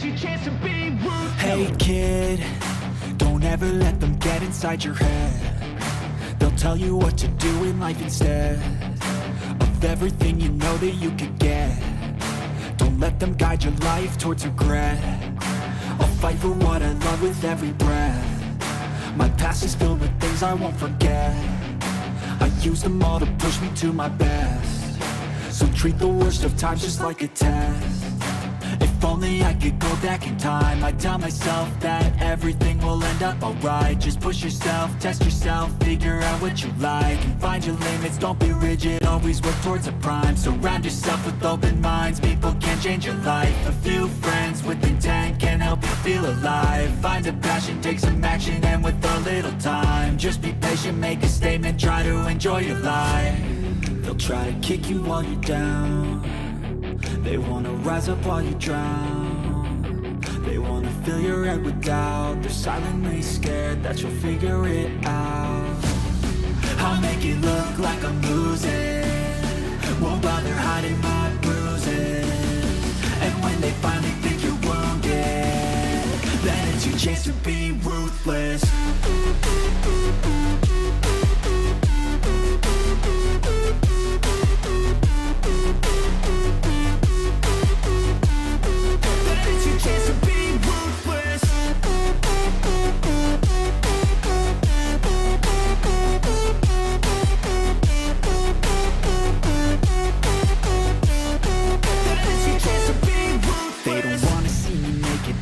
your chance to be ruthless. Hey kid, don't ever let them get inside your head. They'll tell you what to do in life instead of everything you know that you could get. Don't let them guide your life towards regret. I'll fight for what I love with every breath. My past is filled with things I won't forget. I use them all to push me to my best. So treat the worst of times just like a test. If only I could go back in time, I'd tell myself that everything will end up alright. Just push yourself, test yourself, figure out what you like, and find your limits, don't be rigid, always work towards a prime. Surround yourself with open minds, people can change your life. A few friends with intent can help you feel alive. Find a passion, take some action, and with a little time, just be patient, make a statement, try to enjoy your life. They'll try to kick you while you're down. They wanna rise up while you drown. They wanna fill your head with doubt. They're silently scared that you'll figure it out. I'll make it look like I'm losing, won't bother hiding my bruises. And when they finally think you're wounded, then it's your chance to be ruthless.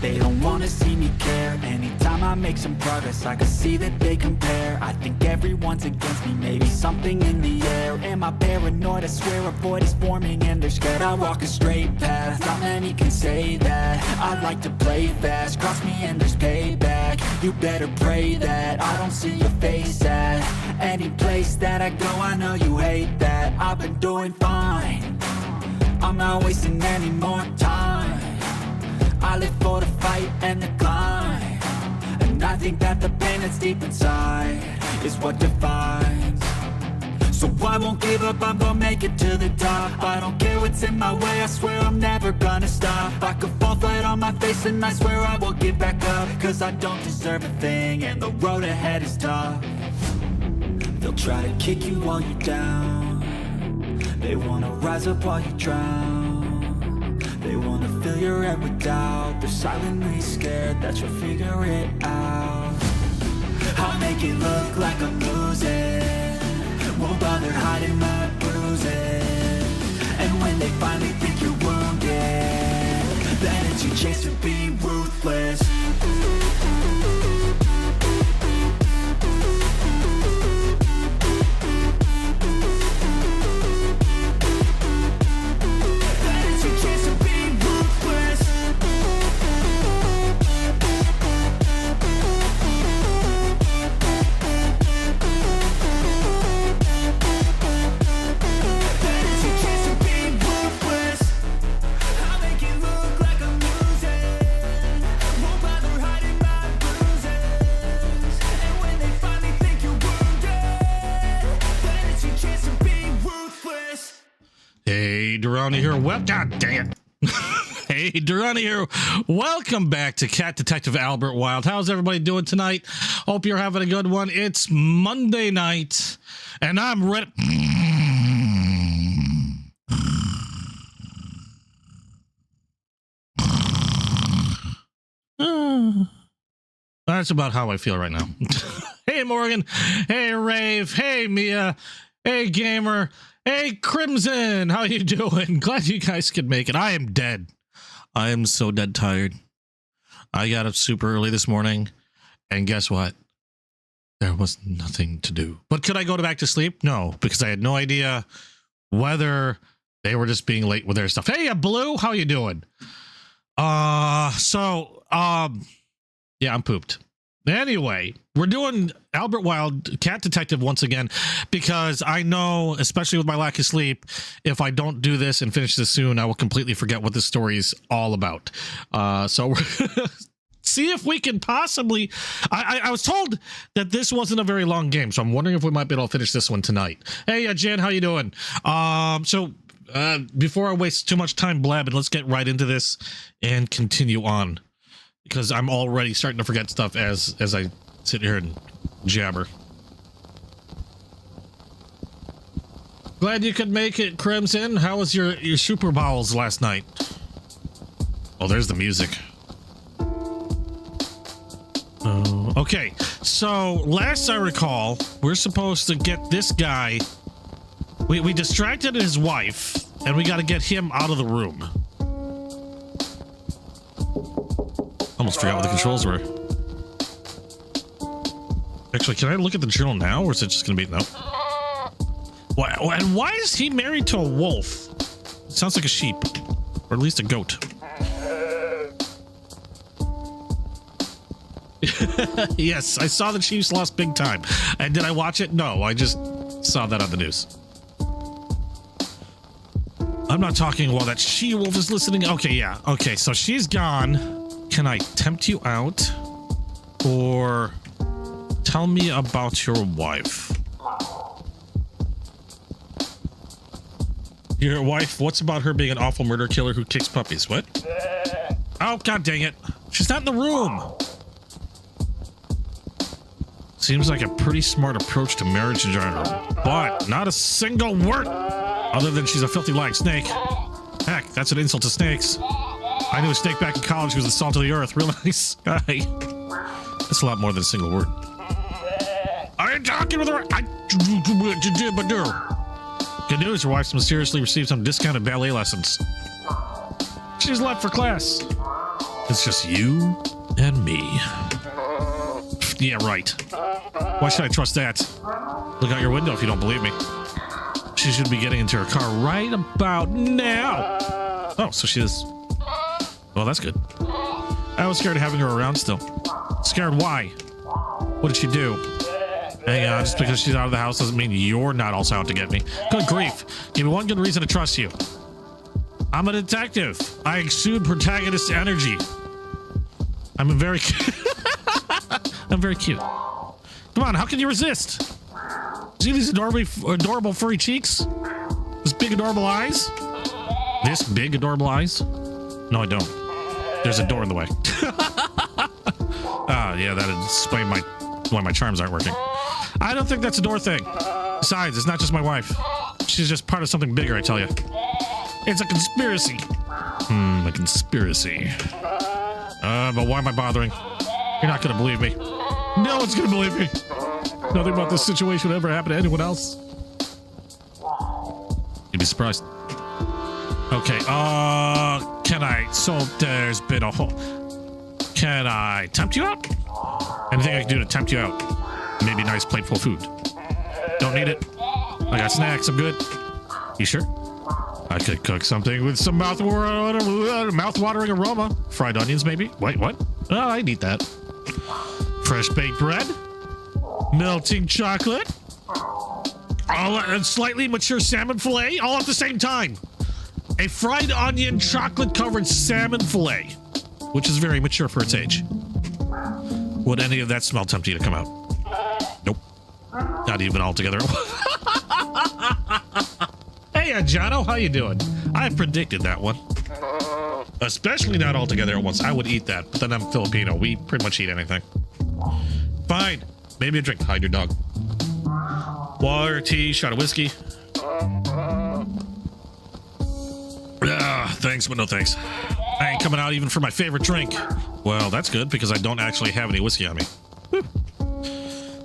They don't wanna see me care. Anytime I make some progress, I can see that they compare. I think everyone's against me, maybe something in the air. Am I paranoid? I swear a void is forming and they're scared. I walk a straight path, not many can say that. I like to play fast, cross me and there's payback. You better pray that I don't see your face at any place that I go. I know you hate that. I've been doing fine, I'm not wasting any more time. I live for the fight and the climb, and I think that the pain that's deep inside is what defines. So I won't give up, I'm gonna make it to the top. I don't care what's in my way, I swear I'm never gonna stop. I could fall flat on my face and I swear I won't get back up, cause I don't deserve a thing and the road ahead is tough. They'll try to kick you while you're down. They wanna rise up while you drown. They wanna fill your head with doubt. They're silently scared that you'll figure it out. I'll make it look like I'm losing, won't bother hiding my bruises. And when they finally think you're wounded, then it's your chance to be ruthless. Hey, Durrani here. Well, God dang it. Hey, Durrani here. Welcome back to Cat Detective Albert Wilde. How's everybody doing tonight? Hope you're having a good one. It's Monday night, and I'm ready. That's about how I feel right now. Hey, Morgan. Hey, Rave. Hey, Mia. Hey, Gamer. Hey, Crimson. How you doing? Glad you guys could make it. I am dead. I am so dead tired. I got up super early this morning, and guess what? There was nothing to do. But could I go back to sleep? No, because I had no idea whether they were just being late with their stuff. Hey, Blue. How you doing? Yeah, I'm pooped. Anyway, we're doing Albert Wilde, Cat Detective once again, because I know, especially with my lack of sleep, if I don't do this and finish this soon, I will completely forget what this story is all about. So we're see if we can possibly... I was told that this wasn't a very long game, so I'm wondering if we might be able to finish this one tonight. Hey, Jen, how you doing? So before I waste too much time blabbing, let's get right into this and continue on, because I'm already starting to forget stuff as I sit here and jabber. Glad you could make it, Crimson. How was your Super Bowls last night? Oh, there's the music. Okay, so last I recall, we're supposed to get this guy. We distracted his wife, and we got to get him out of the room. Almost forgot what the controls were. Actually, can I look at the journal now, or is it just going to be no? And why is he married to a wolf? It sounds like a sheep, or at least a goat. Yes, I saw the Chiefs lost big time. And did I watch it? No, I just saw that on the news. I'm not talking while that she-wolf is listening. Okay, yeah. Okay, so she's gone. Can I tempt you out? Or tell me about your wife. Your wife, what's about her being an awful murder killer who kicks puppies? What? Oh, god dang it. She's not in the room. Seems like a pretty smart approach to marriage in general, but not a single word other than she's a filthy lying snake. Heck, that's an insult to snakes. I knew a snake back in college who was the salt of the earth. Real nice guy. That's a lot more than a single word. I ain't talking with her. Good news, your wife's mysteriously received some discounted ballet lessons. She's left for class. It's just you and me. Yeah, right. Why should I trust that? Look out your window if you don't believe me. She should be getting into her car right about now. Oh, so she is. Well, that's good. I was scared of having her around still. Scared why? What did she do? Hey, just because she's out of the house doesn't mean you're not also out to get me. Good grief. Give me one good reason to trust you. I'm a detective. I exude protagonist energy. I'm very cute. Come on, how can you resist? See these adorable furry cheeks? These big adorable eyes? This big adorable eyes? No, I don't. There's a door in the way. Yeah, that'd explain why my charms aren't working. I don't think that's a door thing. Besides, it's not just my wife. She's just part of something bigger, I tell you. It's a conspiracy. A conspiracy. But why am I bothering? You're not gonna believe me. No one's gonna believe me. Nothing about this situation would ever happen to anyone else. You'd be surprised. Okay, so there's been a hole. Can I tempt you out? Anything I can do to tempt you out? Maybe a nice plateful of food. Don't need it. I got snacks, I'm good. You sure? I could cook something with some mouth-watering aroma. Fried onions, maybe? Wait, what? Oh, I'd eat that. Fresh baked bread, melting chocolate, and slightly mature salmon fillet, all at the same time. A fried onion chocolate covered salmon fillet, which is very mature for its age. Would any of that smell tempt you to come out? Nope. Not even altogether. Hey, Jono, how you doing? I predicted that one. Especially not altogether at once. I would eat that, but then I'm Filipino. We pretty much eat anything. Fine. Maybe a drink. Hide your dog. Water, tea, shot of whiskey. Thanks, but no thanks. I ain't coming out even for my favorite drink. Well, that's good, because I don't actually have any whiskey on me. Whew.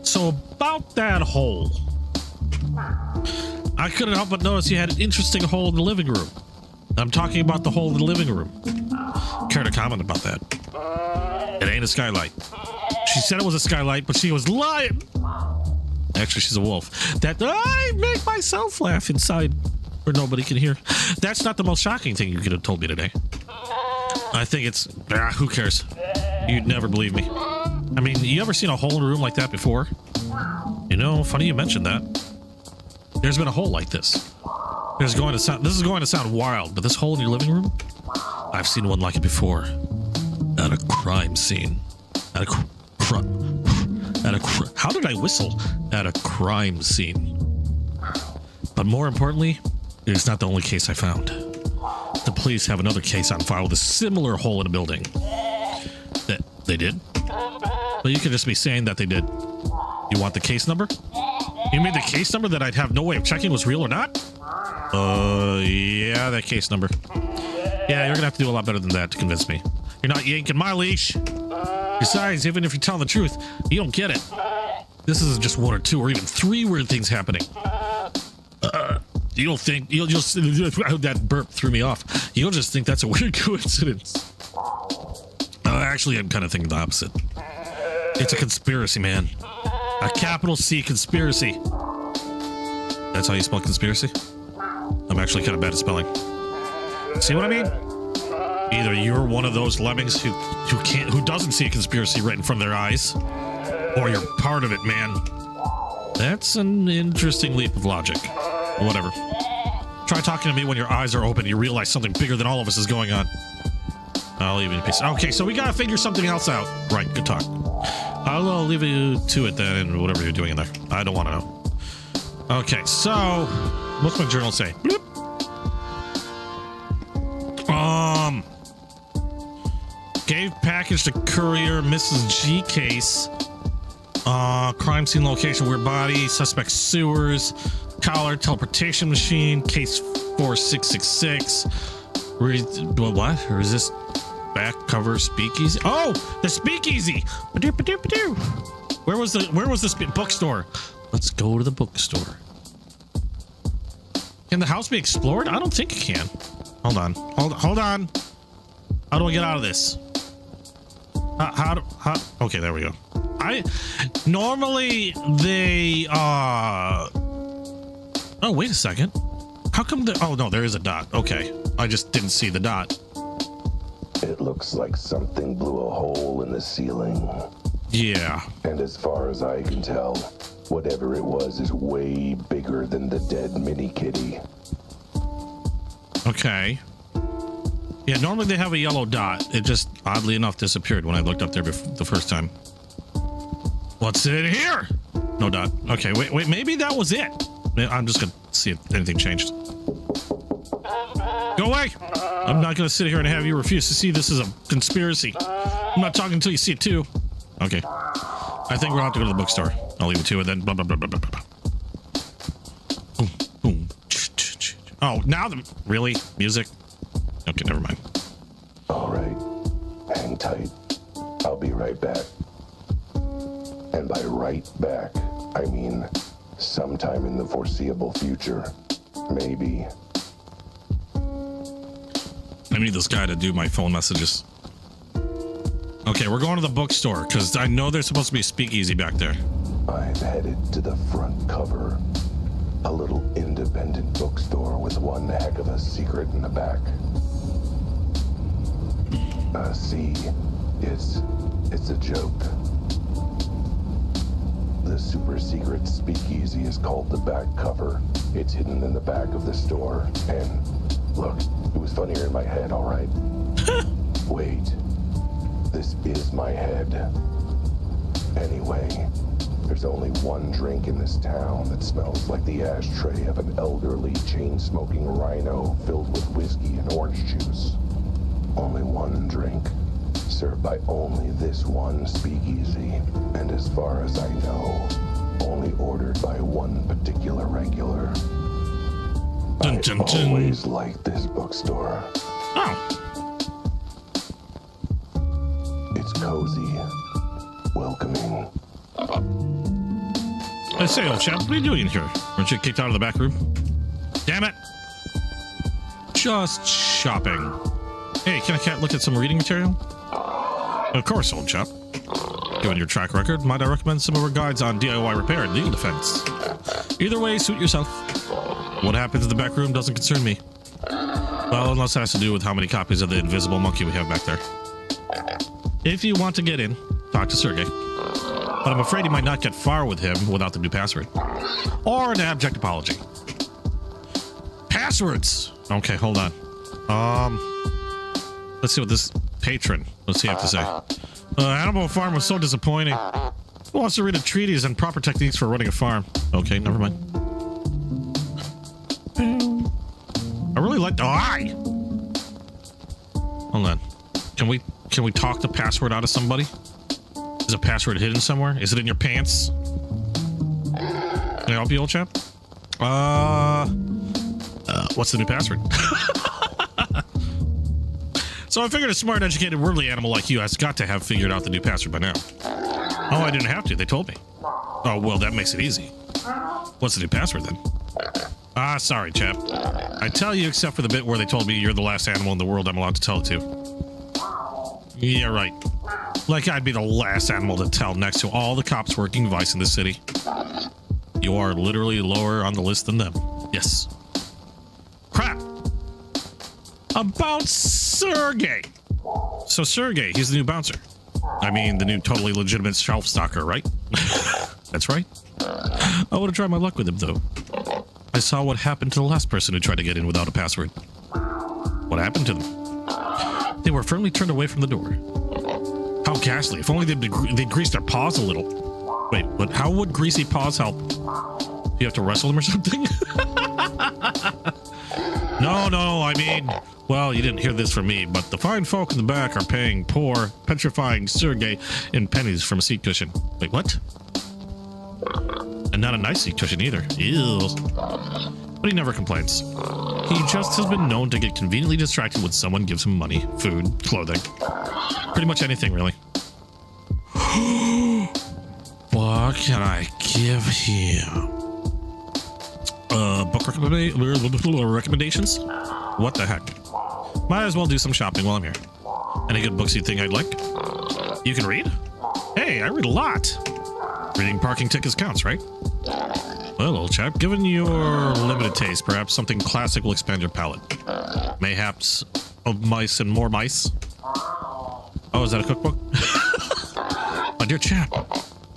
So about that hole. I couldn't help but notice you had an interesting hole in the living room. I'm talking about the hole in the living room. Care to comment about that? It ain't a skylight. She said it was a skylight, but she was lying. Actually, she's a wolf. That I make myself laugh inside where nobody can hear. That's not the most shocking thing you could have told me today. I think it's... who cares? You'd never believe me. I mean, you ever seen a hole in a room like that before? You know, funny you mentioned that. There's been a hole like this. This is going to sound wild, but this hole in your living room? I've seen one like it before. At a crime scene. How did I whistle? At a crime scene. But more importantly, It's not the only case I found. The police have another case on file with a similar hole in a building. That they did? Well, you could just be saying that they did. You want the case number? You mean the case number that I'd have no way of checking was real or not? Yeah, that case number. Yeah, you're gonna have to do a lot better than that to convince me. You're not yanking my leash. Besides, even if you tell the truth, you don't get it. This isn't just one or two or even three weird things happening. You don't think you'll just that burp threw me off. You'll just think that's a weird coincidence. Actually, I'm kind of thinking the opposite. It's a conspiracy, man. A capital C conspiracy. That's how you spell conspiracy? I'm actually kind of bad at spelling. See what I mean? Either you're one of those lemmings who doesn't see a conspiracy right in front of their eyes, or you're part of it, man. That's an interesting leap of logic. Whatever. Try talking to me when your eyes are open and you realize something bigger than all of us is going on. I'll leave you in peace. Okay, so we gotta figure something else out. Right, good talk. I'll leave you to it then, and whatever you're doing in there. I don't want to know. Okay, so what's my journal say? Bloop. Gave package to courier, Mrs. G case. Crime scene location, weird body, suspect sewers, collar, teleportation machine, case 4666. What? Resist back cover speakeasy. Oh, the speakeasy. Where was the bookstore? Let's go to the bookstore. Can the house be explored? I don't think it can. Hold on. How do I get out of this? Okay, there we go. Normally they oh, wait a second. How come oh no, there is a dot. Okay. I just didn't see the dot. It looks like something blew a hole in the ceiling. Yeah. And as far as I can tell, whatever it was is way bigger than the dead mini kitty. Okay. Yeah, normally they have a yellow dot. It just, oddly enough, disappeared when I looked up there the first time. What's in here? No dot. Okay, wait, maybe that was it. I'm just gonna see if anything changed. Go away! I'm not gonna sit here and have you refuse to see this as a conspiracy. I'm not talking until you see it too. Okay. I think we'll have to go to the bookstore. I'll leave it to it then. Blah, blah, blah, blah, blah, blah. Boom, boom. Oh, now really? Music? Okay, never mind. All right. Hang tight. I'll be right back. And by right back, I mean sometime in the foreseeable future. Maybe. I need this guy to do my phone messages. Okay, we're going to the bookstore because I know there's supposed to be a speakeasy back there. I've headed to the front cover. A little independent bookstore with one heck of a secret in the back. See, it's a joke. The super secret speakeasy is called the back cover. It's hidden in the back of the store. And look, it was funnier in my head, all right? Wait, this is my head. Anyway, there's only one drink in this town that smells like the ashtray of an elderly chain-smoking rhino filled with whiskey and orange juice. Only one drink, served by only this one speakeasy, and as far as I know, only ordered by one particular regular. Dun, dun, dun. I always liked this bookstore. Oh. It's cozy, welcoming. I say, old chap, what are you doing in here? Weren't you kicked out of the back room? Damn it! Just shopping. Hey, can I look at some reading material? Of course, old chap. Given your track record, might I recommend some of our guides on DIY repair and legal defense? Either way, suit yourself. What happens in the back room doesn't concern me. Well, unless it has to do with how many copies of the invisible monkey we have back there. If you want to get in, talk to Sergey. But I'm afraid you might not get far with him without the new password. Or an abject apology. Passwords! Okay, hold on. Let's see what this patron, let's see what he have to say. Animal Farm was so disappointing. Who wants to read a treatise on proper techniques for running a farm? Okay, never mind. I really like the eye. Hold on. Can we talk the password out of somebody? Is a password hidden somewhere? Is it in your pants? Can I help you, old chap? What's the new password? So I figured a smart, educated, worldly animal like you has got to have figured out the new password by now. Oh, I didn't have to. They told me. Oh, well, that makes it easy. What's the new password, then? Sorry, chap. I tell you, except for the bit where they told me you're the last animal in the world I'm allowed to tell it to. Yeah, right. Like I'd be the last animal to tell next to all the cops working vice in the city. You are literally lower on the list than them. Yes. Crap. About Sergey. So Sergey, he's the new bouncer. I mean, the new totally legitimate shelf stalker, right? That's right. I want to try my luck with him, though. I saw what happened to the last person who tried to get in without a password. What happened to them? They were firmly turned away from the door. How ghastly. If only they'd greased their paws a little. Wait, but how would greasy paws help? Do you have to wrestle them or something? No, I mean... Well, you didn't hear this from me, but the fine folk in the back are paying poor, petrifying Sergey in pennies from a seat cushion. Wait, what? And not a nice seat cushion either. Ew. But he never complains. He just has been known to get conveniently distracted when someone gives him money, food, clothing. Pretty much anything, really. What can I give him? Book recommendations? What the heck? Might as well do some shopping while I'm here. Any good books you think I'd like? You can read? Hey, I read a lot. Reading parking tickets counts, right? Well, old chap, given your limited taste, perhaps something classic will expand your palate. Mayhaps Of Mice and More Mice. Oh, is that a cookbook? My dear chap,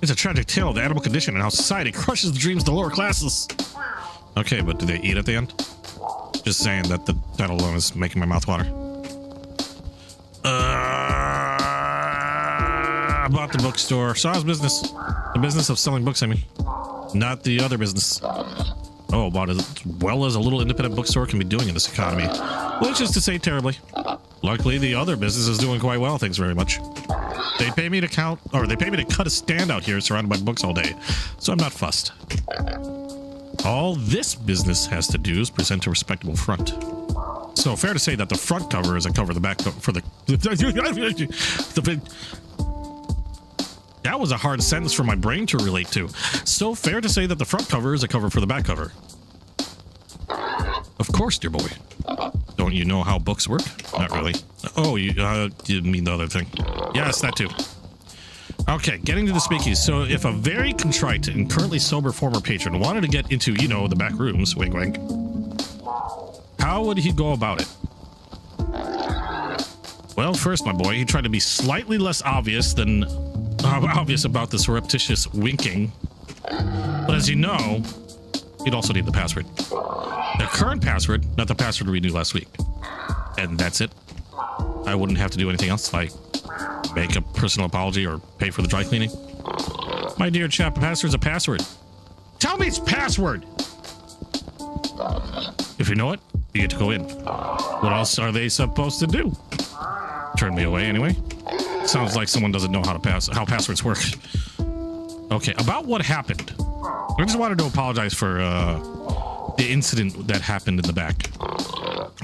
it's a tragic tale of the animal condition and how society crushes the dreams of the lower classes. Okay, but do they eat at the end? Just saying that the title alone is making my mouth water. About the bookstore. Saw's business. The business of selling books, I mean. Not the other business. Oh, about as well as a little independent bookstore can be doing in this economy. Which is to say terribly. Luckily, the other business is doing quite well, thanks very much. They pay me to cut a stand out here surrounded by books all day, so I'm not fussed. All this business has to do is present a respectable front. So fair to say that the front cover is a cover, the back cover for the... That was a hard sentence for my brain to relate to. So fair to say that the front cover is a cover for the back cover. Of course, dear boy. Don't you know how books work? Not really. Oh, you mean the other thing. Yes, that too. Okay, getting to the speakeasy. So if a very contrite and currently sober former patron wanted to get into, you know, the back rooms, wink wink, how would he go about it? Well, first, my boy, he tried to be slightly less obvious than obvious about this surreptitious winking. But as you know, you'd also need the password. The current password, not the password we knew last week. And that's it. I wouldn't have to do anything else, like make a personal apology or pay for the dry cleaning. My dear chap, a password's a password. Tell me it's password! If you know it, you get to go in. What else are they supposed to do? Turn me away anyway? Sounds like someone doesn't know how passwords work. Okay, about what happened. I just wanted to apologize for the incident that happened in the back.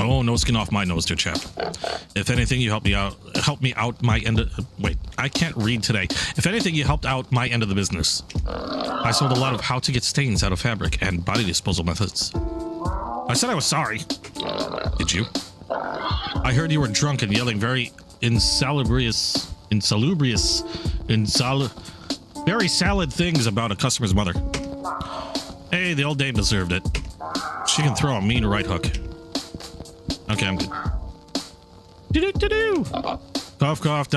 Oh, no skin off my nose, dear chap. If anything, you help me out my end of... Wait, I can't read today. If anything, you helped out my end of the business. I sold a lot of how to get stains out of fabric and body disposal methods. I said I was sorry. Did you? I heard you were drunk and yelling very very salad things about a customer's mother. Hey, the old dame deserved it. She can throw a mean right hook. Okay, I'm good. Do-do-do-do. Cough, cough.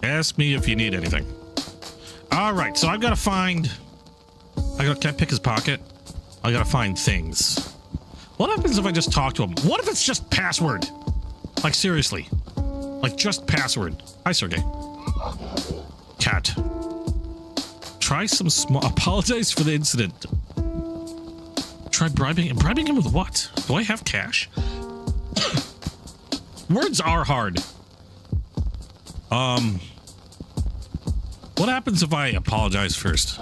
Ask me if you need anything. All right, so I've got to find... Can't pick his pocket. I got to find things. What happens if I just talk to him? What if it's just password? Like, seriously. Like, just password. Hi, Sergey. Cat. Try some small... Apologize for the incident. try bribing him with what? Do I have cash? Words are hard. What happens if I apologize first?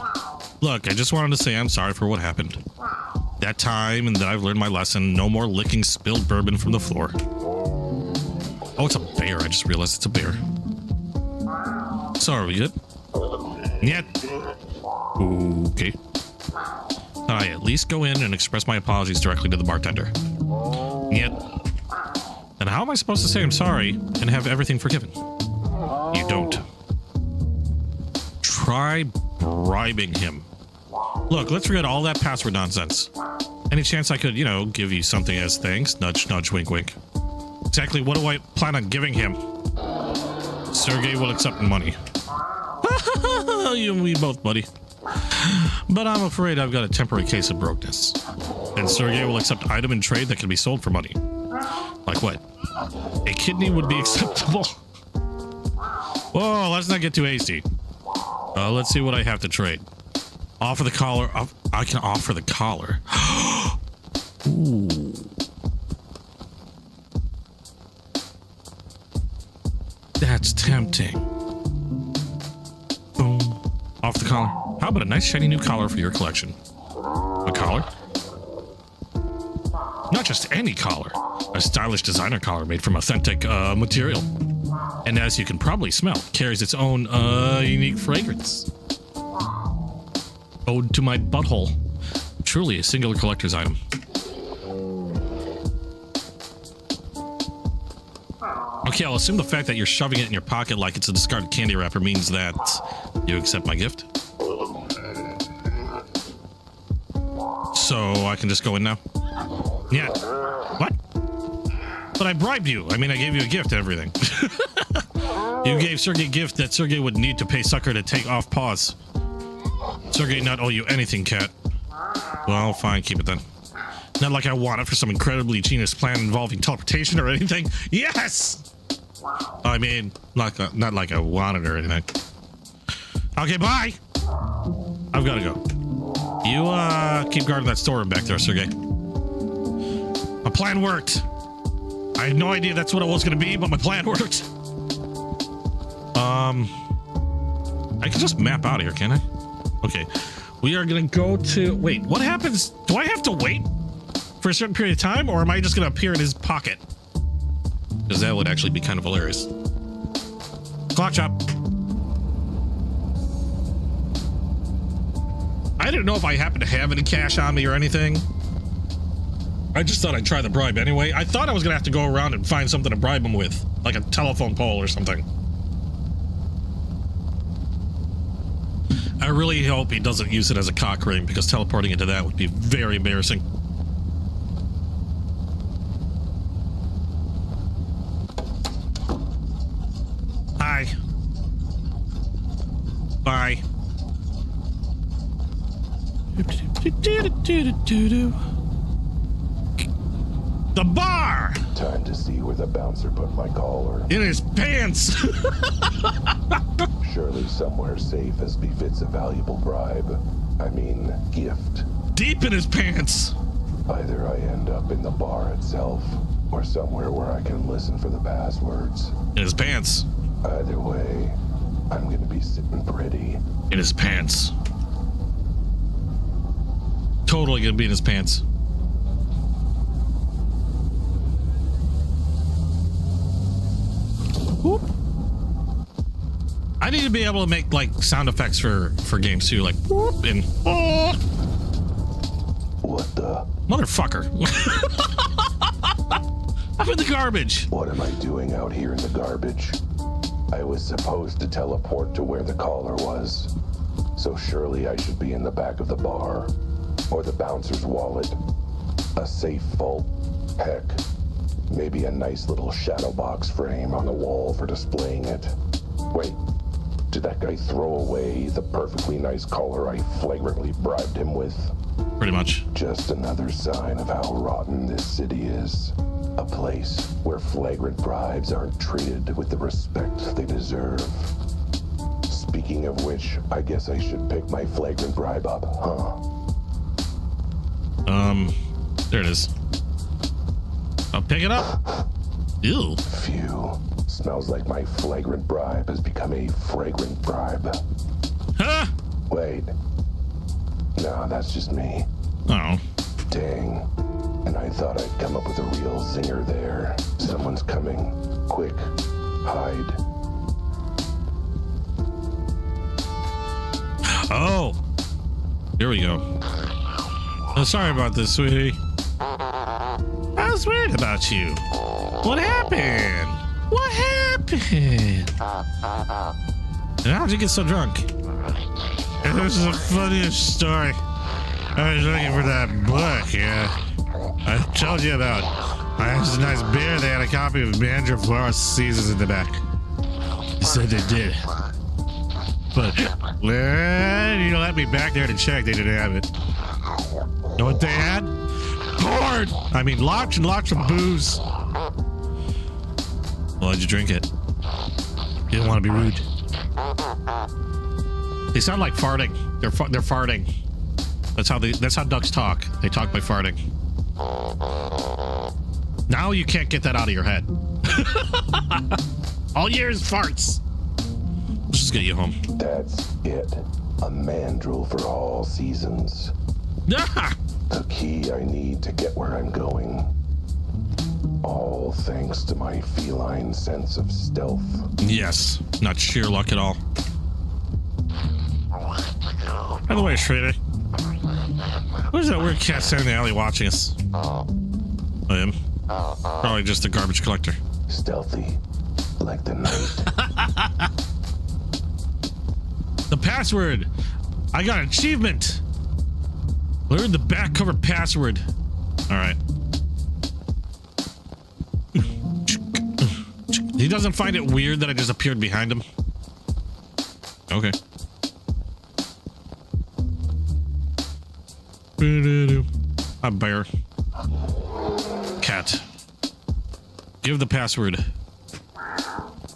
Look, I just wanted to say I'm sorry for what happened. That time, and that I've learned my lesson. No more licking spilled bourbon from the floor. Oh, it's a bear. I just realized it's a bear. So, are we good? Yeah. Okay. Can I at least go in and express my apologies directly to the bartender? Yet. And how am I supposed to say I'm sorry and have everything forgiven? You don't. Try bribing him. Look, let's forget all that password nonsense. Any chance I could, you know, give you something as thanks? Nudge, nudge, wink, wink. Exactly what do I plan on giving him? Sergey will accept money. You and me both, buddy. But I'm afraid I've got a temporary case of brokenness. And Sergey will accept item in trade that can be sold for money. Like what? A kidney would be acceptable. Whoa, let's not get too hasty. Let's see what I have to trade. Offer the collar. I can offer the collar. Ooh. That's tempting. Boom. Off the collar. How about a nice shiny new collar for your collection? A collar? Not just any collar. A stylish designer collar made from authentic material. And as you can probably smell, carries its own unique fragrance. Ode to my butthole. Truly a singular collector's item. Okay, I'll assume the fact that you're shoving it in your pocket like it's a discarded candy wrapper means that you accept my gift. So I can just go in now? Yeah. What? But I bribed you. I mean, I gave you a gift and everything. You gave Sergey a gift that Sergey would need to pay Sucker to take off pause. Sergey not owe you anything, cat. Well, fine, keep it then. Not like I want it for some incredibly genius plan involving teleportation or anything. Yes! I mean, not like I want it or anything. Okay, bye! I've got to go. You, keep guarding that storeroom back there, Sergey. My plan worked. I had no idea that's what it was going to be, but my plan worked. I can just map out of here, can I? Okay. We are going to go to... Wait, what happens? Do I have to wait for a certain period of time, or am I just going to appear in his pocket? Because that would actually be kind of hilarious. Clock shop. I didn't know if I happened to have any cash on me or anything. I just thought I'd try the bribe anyway. I thought I was going to have to go around and find something to bribe him with, like a telephone pole or something. I really hope he doesn't use it as a cock ring, because teleporting into that would be very embarrassing. Hi. Bye. The bar! Time to see where the bouncer put my collar. In his pants! Surely somewhere safe as befits a valuable bribe. I mean, gift. Deep in his pants! Either I end up in the bar itself, or somewhere where I can listen for the passwords. In his pants. Either way, I'm gonna be sitting pretty. In his pants. Totally gonna be in his pants. Whoop. I need to be able to make like sound effects for games too, like whoop and oh. What the? Motherfucker. I'm in the garbage. What am I doing out here in the garbage? I was supposed to teleport to where the collar was, so surely I should be in the back of the bar, or the bouncer's wallet, a safe vault, heck, maybe a nice little shadow box frame on the wall for displaying it. Wait, did that guy throw away the perfectly nice collar I flagrantly bribed him with? Pretty much. Just another sign of how rotten this city is. A place where flagrant bribes aren't treated with the respect they deserve. Speaking of which, I guess I should pick my flagrant bribe up, huh? There it is. I'll pick it up. Ew. Phew. Smells like my flagrant bribe has become a fragrant bribe. Huh? Wait. No, that's just me. Oh. Dang. And I thought I'd come up with a real zinger there. Someone's coming. Quick. Hide. Oh. Here we go. Oh, sorry about this, sweetie. I was worried about you. What happened? What happened? How'd you get so drunk? This is the funniest story. I was looking for that book, yeah. I told you about. I asked a nice beer. They had a copy of Mandra Flora Seasons in the back. He said they did. But when you let me back there to check, they didn't have it. Know what they had? Porn! I mean, lots and lots of booze. Why'd you drink it? You didn't want to be rude. They sound like farting. They're farting. That's how ducks talk. They talk by farting. Now you can't get that out of your head. All years farts. Let's just get you home. That's it. A mandrill for all seasons. Ah! The key I need to get where I'm going. All thanks to my feline sense of stealth. Yes, not sheer luck at all. By the way, Schrader, who's that weird cat standing in the alley watching us? I am. Probably just a garbage collector. Stealthy, like the night. The password! I got an achievement! Learn the back cover password. Alright. He doesn't find it weird that I just appeared behind him? Okay. A bear. Cat. Give the password.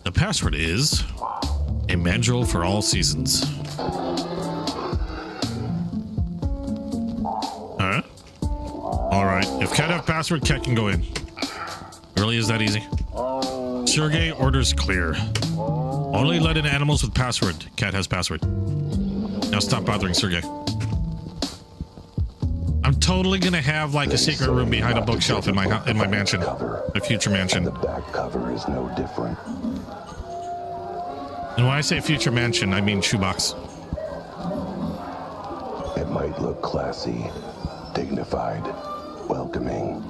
The password is a mandrill for all seasons. Huh? Alright. If cat have password, cat can go in. Really is that easy? Sergey, orders clear. Only let in animals with password. Cat has password. Now stop bothering Sergey. I'm totally gonna have like a secret room behind a bookshelf in my mansion, my future mansion. The back cover is no different. And when I say future mansion, I mean shoebox. It might look classy, dignified, welcoming.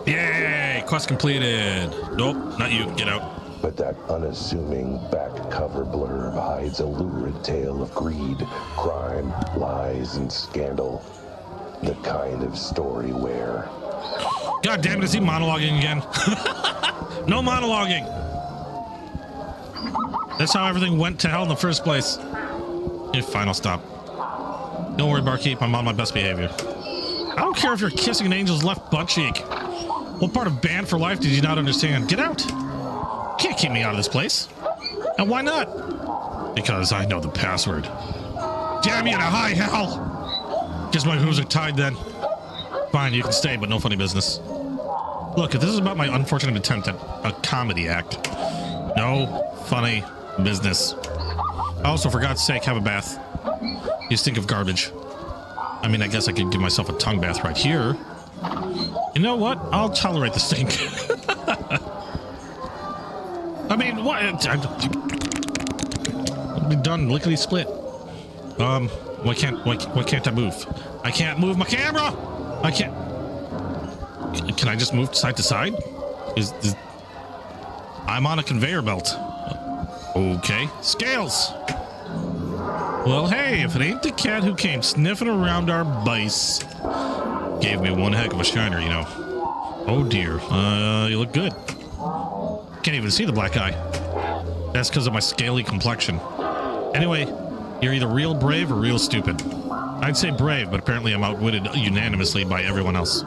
Yay! Quest completed. Nope, not you. Get out. But that unassuming back cover blurb hides a lurid tale of greed, crime, lies, and scandal. The kind of story where... God damn it, is he monologuing again? No monologuing! That's how everything went to hell in the first place. Okay, fine, I'll stop. Don't worry, barkeep, I'm on my best behavior. I don't care if you're kissing an angel's left butt cheek. What part of Banned for Life did you not understand? Get out! Can't keep me out of this place. And why not? Because I know the password. Damn you to high hell! Guess my hooves are tied then. Fine, you can stay, but no funny business. Look, if this is about my unfortunate attempt at a comedy act, no funny business. Also, for God's sake, have a bath. You stink of garbage. I mean, I guess I could give myself a tongue bath right here. You know what? I'll tolerate the stink. I mean, what? I'll be done. Lickety split. Why can't I move? I can't move my camera. I can't. Can I just move side to side? I'm on a conveyor belt. Okay. Scales. Well, hey, if it ain't the cat who came sniffing around our base. Gave me one heck of a shiner, you know. Oh dear. You look good. Can't even see the black eye. That's because of my scaly complexion. Anyway, you're either real brave or real stupid. I'd say brave, but apparently I'm outwitted unanimously by everyone else.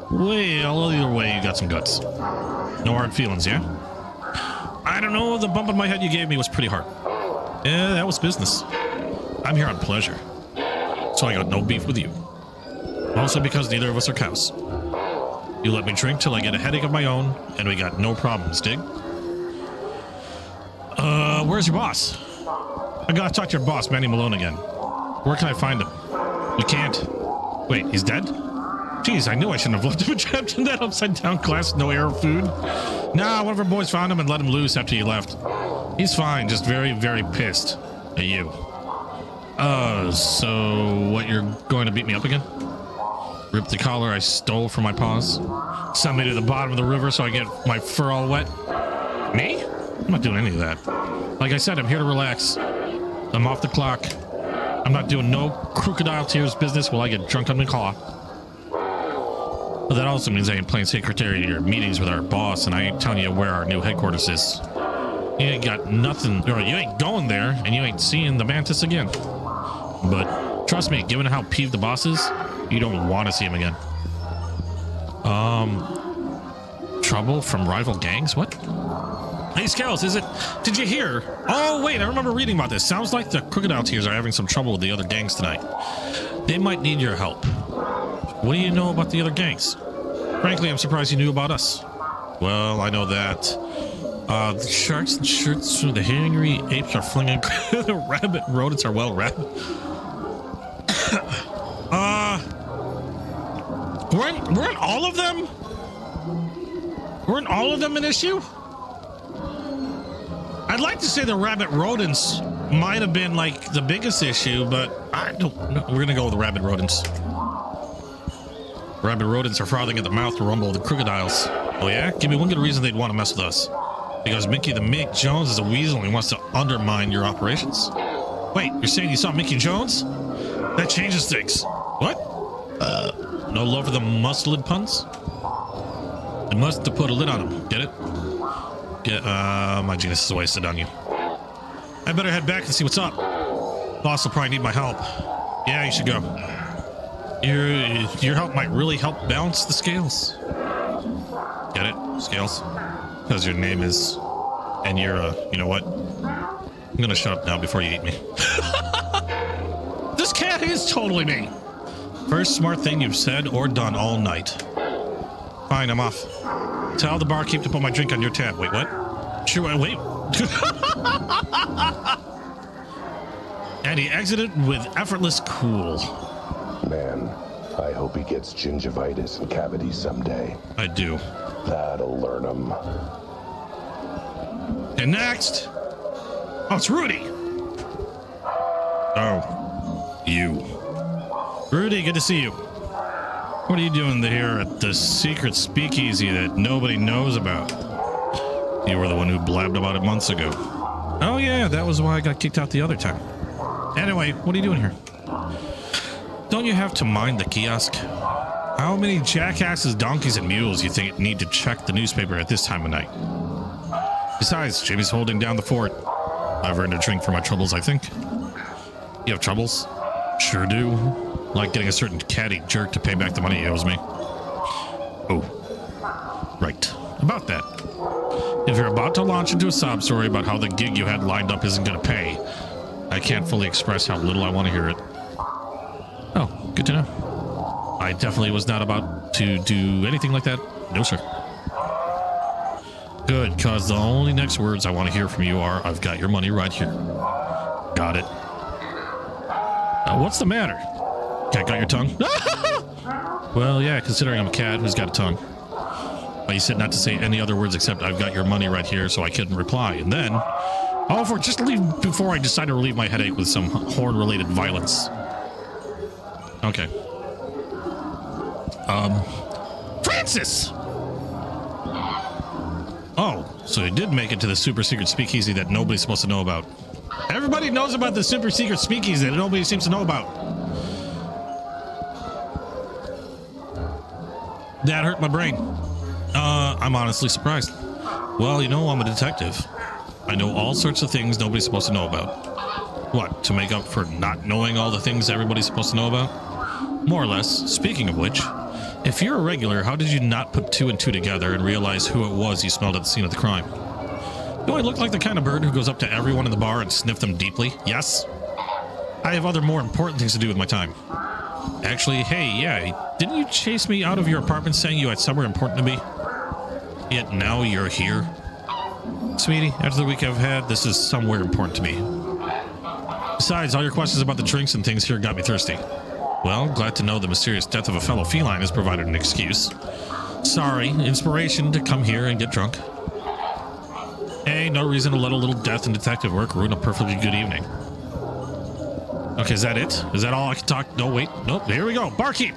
Well, either way, you got some guts. No hard feelings, yeah? I don't know, the bump on my head you gave me was pretty hard. Yeah, that was business. I'm here on pleasure. so I got no beef with you. Also because neither of us are cows. You let me drink till I get a headache of my own, and we got no problems, dig? Where's your boss? I gotta talk to your boss, Manny Malone, again. Where can I find him? You can't. Wait, he's dead? Jeez, I knew I shouldn't have left him trapped in that upside-down glass, no air or food. Nah, one of our boys found him and let him loose after you left. He's fine, just very, very pissed at you. So what, you're going to beat me up again? Rip the collar I stole from my paws? Send me to the bottom of the river so I get my fur all wet? Me? I'm not doing any of that. Like I said, I'm here to relax. I'm off the clock. I'm not doing no crocodile tears business while I get drunk on the claw. But that also means I ain't playing secretary to your meetings with our boss, and I ain't telling you where our new headquarters is. You ain't got nothing, or you ain't going there, and you ain't seeing the mantis again. But trust me, given how peeved the boss is, you don't want to see him again. Trouble from rival gangs? What? Hey, Scales, did you hear? Oh, wait, I remember reading about this. Sounds like the crocodile tears are having some trouble with the other gangs tonight. They might need your help. What do you know about the other gangs? Frankly, I'm surprised you knew about us. Well, I know that. The sharks and shirts through the hangry apes are flinging. The rabbit rodents are well read. Weren't all of them? Weren't all of them an issue? I'd like to say the rabbit rodents might have been like the biggest issue, but I don't know. We're gonna go with the rabbit rodents. Rabbit rodents are frothing at the mouth to rumble with the crocodiles. Oh yeah? Give me one good reason they'd want to mess with us. Because Mickey the Mick Jones is a weasel and he wants to undermine your operations. Wait, you're saying you saw Mickey Jones? That changes things. What? No love for the muscled puns? I must have put a lid on him. Get it? My genius is wasted on you. I better head back and see what's up. Boss will probably need my help. Yeah, you should go. Your help might really help balance the scales. Get it? Scales? Because your name is... And you're, you know what? I'm gonna shut up now before you eat me. This cat is totally me. First smart thing you've said or done all night. Fine, I'm off. Tell the barkeep to put my drink on your tab. Wait, what? Sure, wait. And he exited with effortless cool. Man, I hope he gets gingivitis and cavities someday. I do. That'll learn him. And next... Oh, it's Rudy. Oh, you. Rudy, good to see you. What are you doing here at the secret speakeasy that nobody knows about? You were the one who blabbed about it months ago. Oh yeah, that was why I got kicked out the other time. Anyway, what are you doing here? Don't you have to mind the kiosk? How many jackasses, donkeys, and mules you think need to check the newspaper at this time of night? Besides, Jimmy's holding down the fort. I've earned a drink for my troubles, I think. You have troubles? Sure do. Like getting a certain catty jerk to pay back the money he owes me. Oh, right. About that. If you're about to launch into a sob story about how the gig you had lined up isn't going to pay, I can't fully express how little I want to hear it. Oh, good to know. I definitely was not about to do anything like that. No, sir. Good, because the only next words I want to hear from you are, I've got your money right here. Got it. What's the matter? Cat got your tongue? Well, yeah, considering I'm a cat who's got a tongue. But you said not to say any other words except I've got your money right here, so I couldn't reply. And then, just leave before I decide to relieve my headache with some horn-related violence. Okay. Francis! Oh, so he did make it to the super secret speakeasy that nobody's supposed to know about. Everybody knows about the super secret speakeasy that nobody seems to know about. That hurt my brain. I'm honestly surprised. Well, you know, I'm a detective. I know all sorts of things nobody's supposed to know about. What, to make up for not knowing all the things everybody's supposed to know about? More or less. Speaking of which, if you're a regular, how did you not put two and two together and realize who it was you smelled at the scene of the crime? Do I look like the kind of bird who goes up to everyone in the bar and sniff them deeply? Yes? I have other more important things to do with my time. Actually, hey, yeah, didn't you chase me out of your apartment saying you had somewhere important to be? Yet now you're here. Sweetie, after the week I've had, this is somewhere important to me. Besides, all your questions about the drinks and things here got me thirsty. Well, glad to know the mysterious death of a fellow feline has provided an excuse. Sorry, inspiration to come here and get drunk. Hey, no reason to let a little death and detective work ruin a perfectly good evening. Okay, is that it? Is that all I can talk? No, wait. Nope, here we go. Barkeep!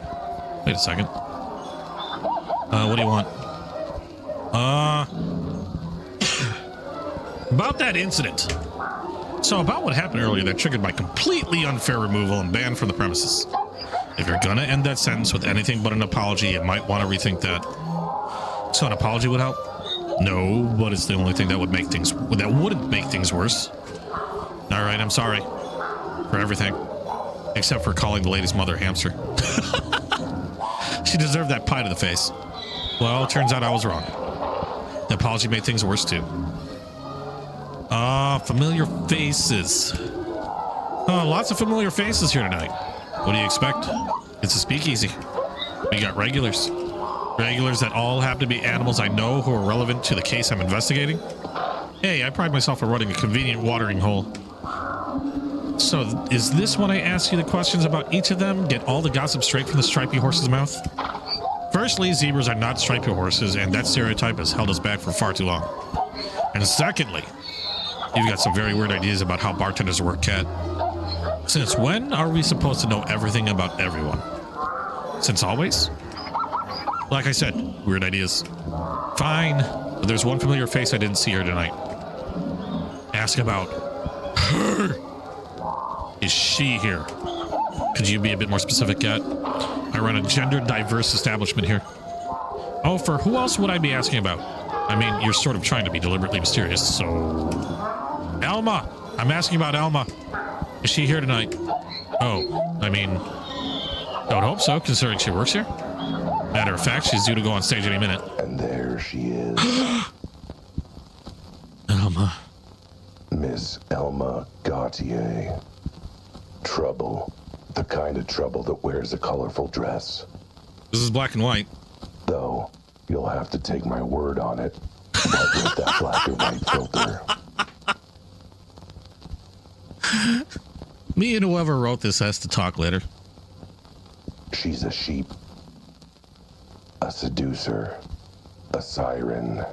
Wait a second. What do you want? About that incident. So about what happened earlier that triggered my completely unfair removal and ban from the premises. If you're gonna end that sentence with anything but an apology, you might want to rethink that. So an apology would help? No, but it's the only thing that wouldn't make things worse. All right, I'm sorry for everything, except for calling the lady's mother a hamster. She deserved that pie to the face. Well, turns out I was wrong. The apology made things worse too. Familiar faces. Oh, lots of familiar faces here tonight. What do you expect? It's a speakeasy. We got regulars. Regulars that all happen to be animals I know who are relevant to the case I'm investigating. Hey, I pride myself on running a convenient watering hole. So, is this when I ask you the questions about each of them? Get all the gossip straight from the stripy horse's mouth? Firstly, zebras are not stripy horses, and that stereotype has held us back for far too long. And secondly, you've got some very weird ideas about how bartenders work, Cat. Since when are we supposed to know everything about everyone? Since always? Like I said, weird ideas. Fine, but there's one familiar face I didn't see here tonight. Ask about her. Is she here? Could you be a bit more specific, Cat? I run a gender-diverse establishment here. Oh, for who else would I be asking about? I mean, you're sort of trying to be deliberately mysterious, so... Elma! I'm asking about Elma. Is she here tonight? Oh, I mean... I would hope so, considering she works here. Matter of fact, she's due to go on stage any minute. And there she is. Elma. Miss Elma Gautier. Trouble. The kind of trouble that wears a colorful dress. This is black and white. Though, you'll have to take my word on it. But with that black and white filter. Me and whoever wrote this has to talk later. She's a sheep. A seducer. A siren.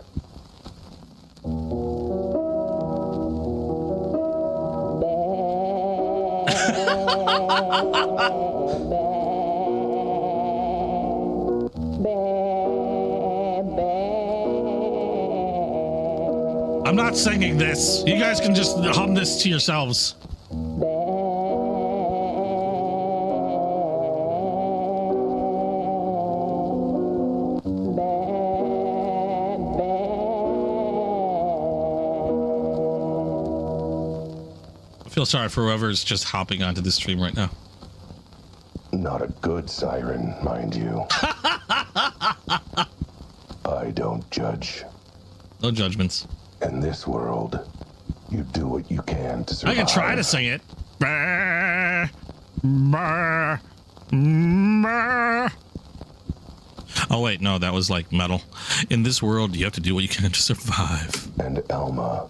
I'm not singing this. You guys can just hum this to yourselves. I feel sorry for whoever's just hopping onto this stream right now. Not a good siren, mind you. I don't judge. No judgments. In this world, you do what you can to survive. I can try to sing it. Oh wait, no, that was like metal. In this world, you have to do what you can to survive. And Elma,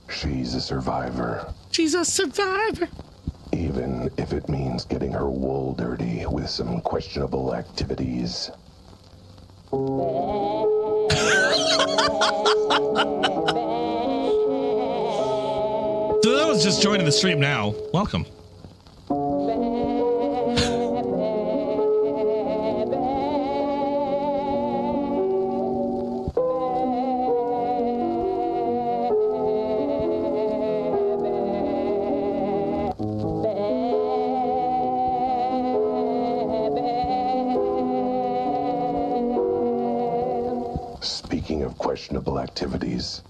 she's a survivor. She's a survivor. Even if it means getting her wool dirty with some questionable activities. To those just joining the stream now, welcome. Speaking of questionable activities,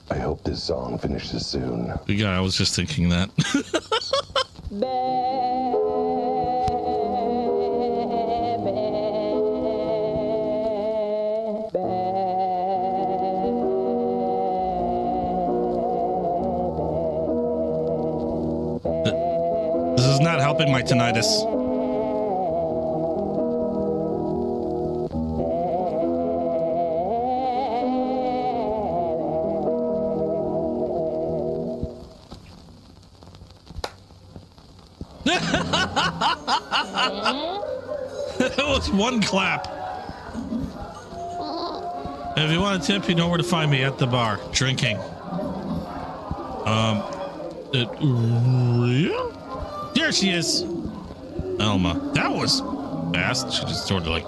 I hope this song finishes soon. Yeah, I was just thinking that. This is not helping my tinnitus. That was one clap. If you want a tip, you know where to find me at the bar, drinking. There she is. Elma. That was fast. She just sort of like,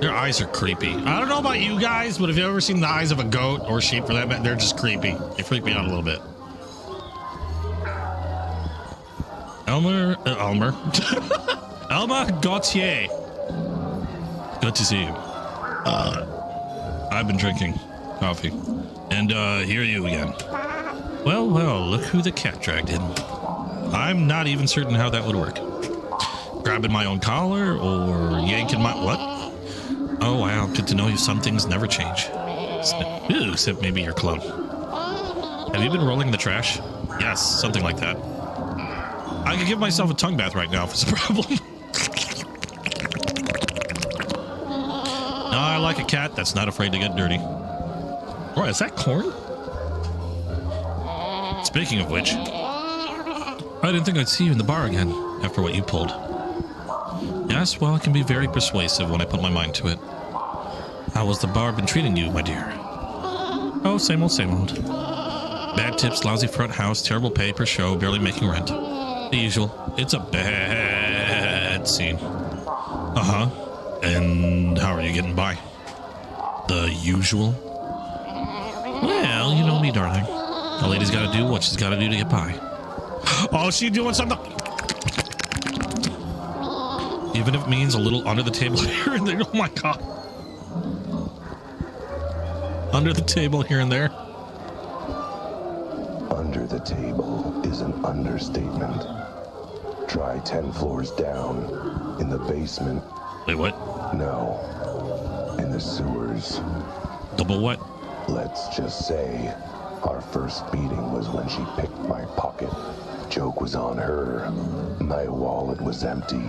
their eyes are creepy. I don't know about you guys, but have you ever seen the eyes of a goat or sheep for that matter? They're just creepy. They freak me out a little bit. Elmer. Elma Gautier. Good to see you. I've been drinking coffee. And here you again. Well, look who the cat dragged in. I'm not even certain how that would work. Grabbing my own collar or yanking my... What? Oh, wow. Good to know you. Some things never change. Except maybe your clone. Have you been rolling the trash? Yes, something like that. I could give myself a tongue bath right now if it's a problem. No, I like a cat that's not afraid to get dirty. Oh, is that corn? Speaking of which, I didn't think I'd see you in the bar again after what you pulled. Yes, well, I can be very persuasive when I put my mind to it. How has the bar been treating you, my dear? Oh, same old, same old. Bad tips, lousy front house, terrible pay per show, barely making rent. The usual. It's a bad scene. Uh-huh. And how are you getting by? The usual? Well, you know me, darling. The lady's got to do what she's got to do to get by. Oh, she doing something? Even if it means a little under the table here and there. Oh, my God. Under the table here and there. Under the table is an understatement. Try 10 floors down. In the basement. Wait, what? No. In the sewers. Double what? Let's just say our first meeting was when she picked my pocket. Joke was on her. My wallet was empty.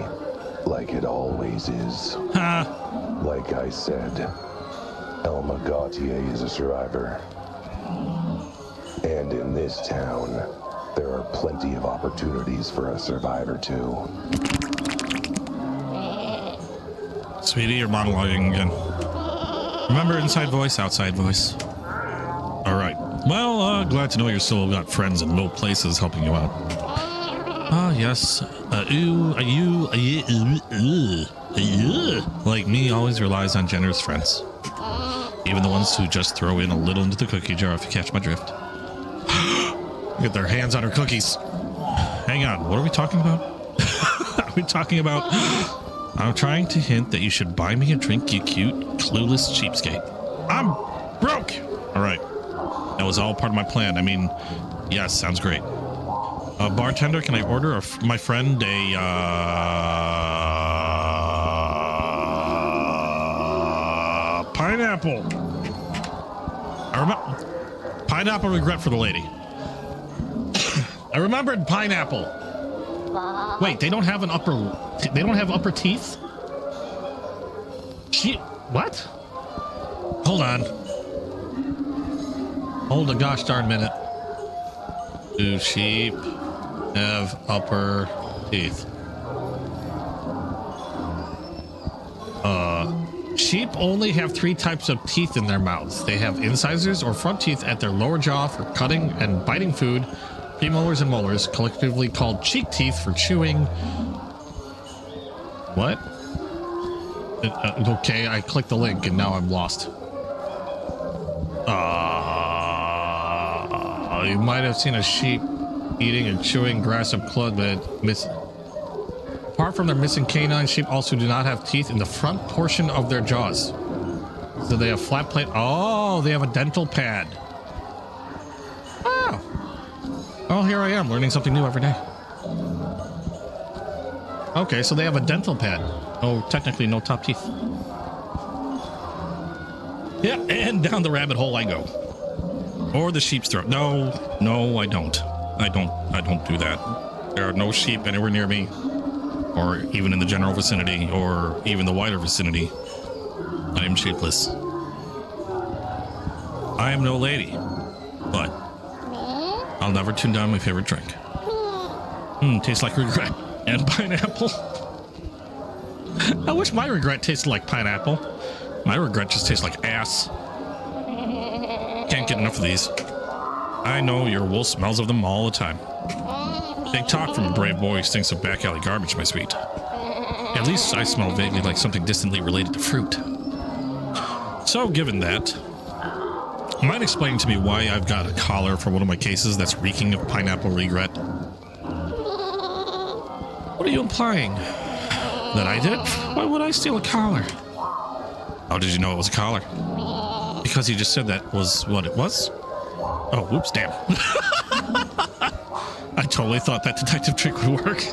Like it always is. Ha! Like I said, Elma Gautier is a survivor. And in this town, there are plenty of opportunities for a survivor too. Sweetie, you're monologuing again. Remember, inside voice, outside voice. All right. Well, glad to know you're still got friends in low places helping you out. Ah, yes. Like me, always relies on generous friends. Even the ones who just throw in a little into the cookie jar, if you catch my drift. Get their hands on her cookies. Hang on, what are we talking about? Are we talking about... I'm trying to hint that you should buy me a drink, you cute, clueless cheapskate. I'm broke! Alright. That was all part of my plan. I mean, yes, sounds great. Bartender, can I order my friend a, pineapple? Pineapple regret for the lady. I remembered pineapple. Wait, they don't have an upper... They don't have upper teeth? What? Hold on. Hold a gosh darn minute. Do sheep have upper teeth? Sheep only have 3 types of teeth in their mouths. They have incisors or front teeth at their lower jaw for cutting and biting food, premolars and molars, collectively called cheek teeth for chewing. What? Okay, I clicked the link and now I'm lost. You might have seen a sheep eating and chewing grass up clod, but apart from their missing canine, sheep also do not have teeth in the front portion of their jaws. So they have flat plate. Oh, they have a dental pad. Oh. Oh, here I am learning something new every day. Okay, so they have a dental pad. Oh, technically no top teeth. Yeah, and down the rabbit hole I go. Or the sheep's throat. No, I don't. I don't do that. There are no sheep anywhere near me, or even in the general vicinity, or even the wider vicinity. I am sheepless. I am no lady, but I'll never tune down my favorite drink. Tastes like regret and pineapple. I wish my regret tasted like pineapple. My regret just tastes like ass. Can't get enough of these. I know your wool smells of them all the time. Big talk from a brave boy who stinks of back alley garbage, my sweet. At least I smell vaguely like something distantly related to fruit. So, given that, mind explaining to me why I've got a collar for one of my cases that's reeking of pineapple regret? What are you implying? That I did? Why would I steal a collar? How did you know it was a collar? Because you just said that was what it was? Oh, whoops, damn. I totally thought that detective trick would work.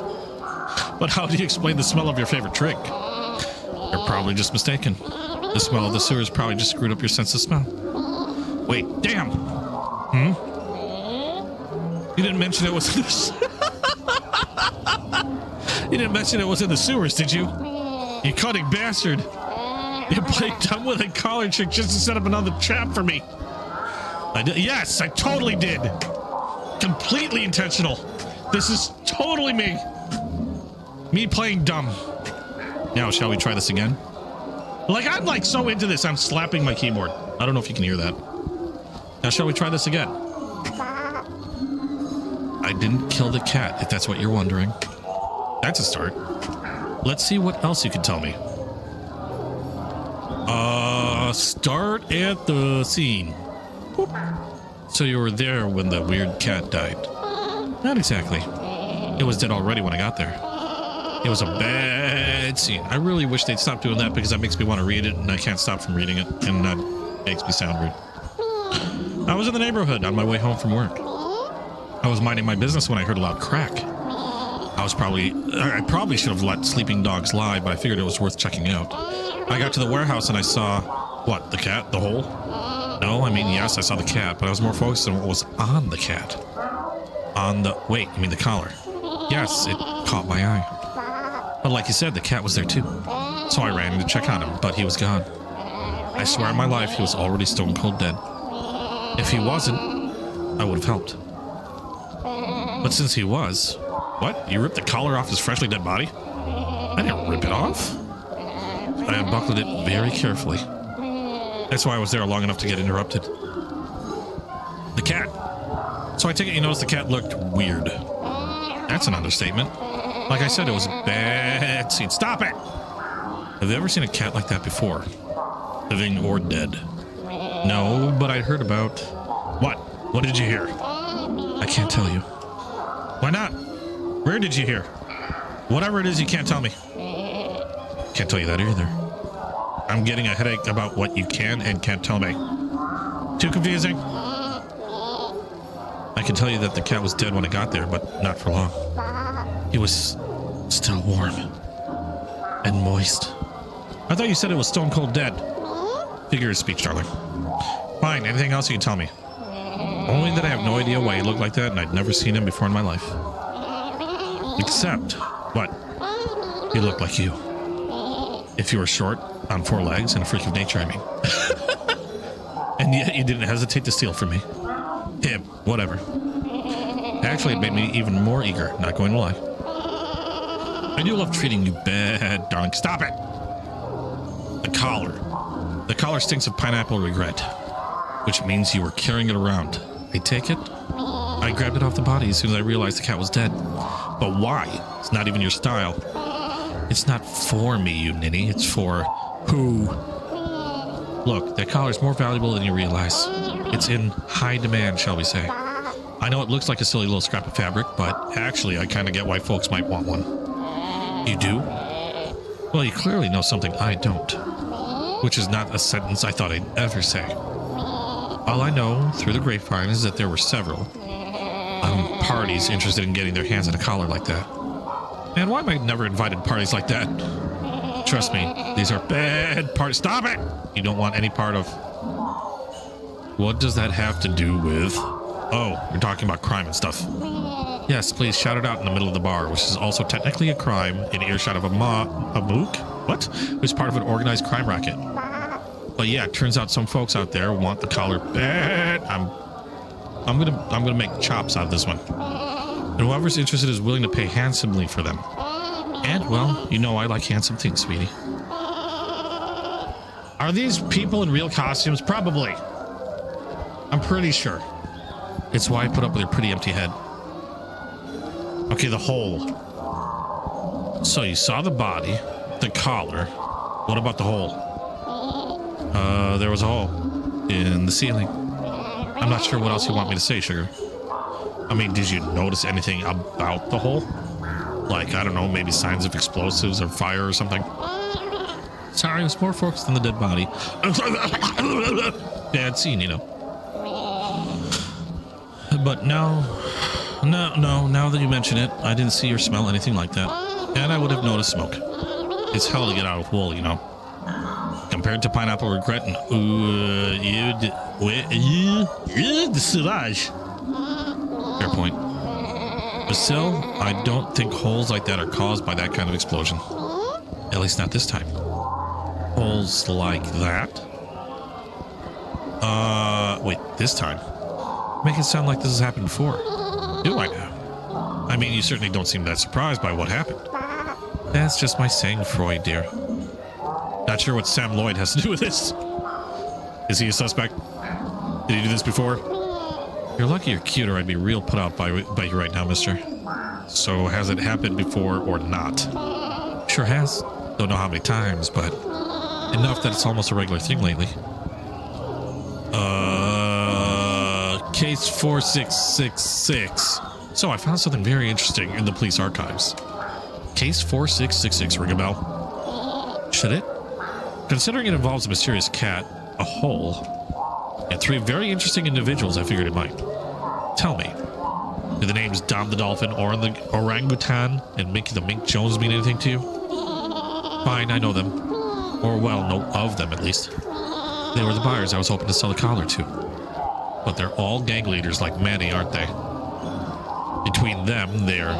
But how do you explain the smell of your favorite drink? You're probably just mistaken. The smell of the sewers probably just screwed up your sense of smell. Wait, damn! You didn't mention it was in the You didn't mention it was in the sewers, did you? You cunning bastard! You played dumb with a collar trick just to set up another trap for me. I did. Yes, I totally did. Completely intentional. This is totally me. Me playing dumb. Now, shall we try this again? Like, I'm like so into this, I'm slapping my keyboard. I don't know if you can hear that. Now, shall we try this again? I didn't kill the cat, if that's what you're wondering. That's a start. Let's see what else you can tell me. Start at the scene. Boop. So you were there when the weird cat died? Not exactly. It was dead already when I got there. It was a bad scene. I really wish they'd stop doing that because that makes me want to read it and I can't stop from reading it, and that makes me sound rude. I was in the neighborhood on my way home from work. I was minding my business when I heard a loud crack. I probably should have let sleeping dogs lie, but I figured it was worth checking out. I got to the warehouse and I saw, what, the cat? The hole? No, I mean, yes, I saw the cat, but I was more focused on what was on the cat. Wait, you mean the collar? Yes, it caught my eye. But like you said, the cat was there too. So I ran in to check on him, but he was gone. I swear on my life, he was already stone cold dead. If he wasn't, I would have helped. But since he was... What? You ripped the collar off his freshly dead body? I didn't rip it off. I unbuckled it very carefully. That's why I was there long enough to get interrupted. The cat. So I take it you noticed the cat looked weird. That's an understatement. Like I said, it was a bad scene. Stop it! Have you ever seen a cat like that before? Living or dead? No, but I'd heard about... What? What did you hear? I can't tell you. Why not? Where did you hear? Whatever it is, you can't tell me. Can't tell you that either. I'm getting a headache about what you can and can't tell me. Too confusing? I can tell you that the cat was dead when I got there, but not for long. He was still warm and moist. I thought you said it was stone cold dead. Figure of speech, darling. Fine, anything else you can tell me? Only that I have no idea why he looked like that and I'd never seen him before in my life. Except, what? He looked like you. If you were short, on 4 legs, and a freak of nature, I mean. And yet you didn't hesitate to steal from me. Him, whatever. Actually, it made me even more eager, not going to lie. I do love treating you bad, darling. Stop it! The collar. The collar stinks of pineapple regret, which means you were carrying it around. I take it? I grabbed it off the body as soon as I realized the cat was dead. But why? It's not even your style. It's not for me, you ninny. It's for who? Look, that collar's more valuable than you realize. It's in high demand, shall we say. I know it looks like a silly little scrap of fabric, but actually I kind of get why folks might want one. You do? Well, you clearly know something I don't. Which is not a sentence I thought I'd ever say. All I know, through the grapevine, is that there were several parties interested in getting their hands on a collar like that. Man, why am I never invited to parties like that? Trust me, these are bad parties. Stop it! You don't want any part of... What does that have to do with... Oh, you're talking about crime and stuff. Yes, please shout it out in the middle of the bar, which is also technically a crime in earshot of a mook? What? Who's part of an organized crime racket. But yeah, it turns out some folks out there want the collar bad. I'm gonna make chops out of this one. And whoever's interested is willing to pay handsomely for them. And, well, you know I like handsome things, sweetie. Are these people in real costumes? Probably. I'm pretty sure. It's why I put up with your pretty empty head. Okay, the hole. So you saw the body, the collar. What about the hole? There was a hole in the ceiling. I'm not sure what else you want me to say, sugar. I mean, did you notice anything about the hole? Like, I don't know, maybe signs of explosives or fire or something? Sorry, it was more focused on the dead body. Bad scene, you know. But no, now that you mention it, I didn't see or smell anything like that. And I would have noticed smoke. It's hell to get out of wool, you know. Compared to pineapple regret and the sauvage. Fair point. But still, I don't think holes like that are caused by that kind of explosion. At least not this time. Holes like that? Wait, this time? Make it sound like this has happened before. Do I now? I mean, you certainly don't seem that surprised by what happened. That's just my saying, Freud, dear. Not sure what Sam Lloyd has to do with this. Is he a suspect? Did he do this before? You're lucky you're cute, or I'd be real put out by you right now, mister. So, has it happened before or not? Sure has. Don't know how many times, but enough that it's almost a regular thing lately. Case 4666. So, I found something very interesting in the police archives. Case 4666, ring a bell? Should it? Considering it involves a mysterious cat, a hole, and three very interesting individuals, I figured it might. Tell me, do the names Dom the Dolphin, Oran the Orangutan, and Mickey the Mink Jones mean anything to you? Fine, I know them. Or, well, know of them, at least. They were the buyers I was hoping to sell the collar to. But they're all gang leaders like Manny, aren't they? Between them, they're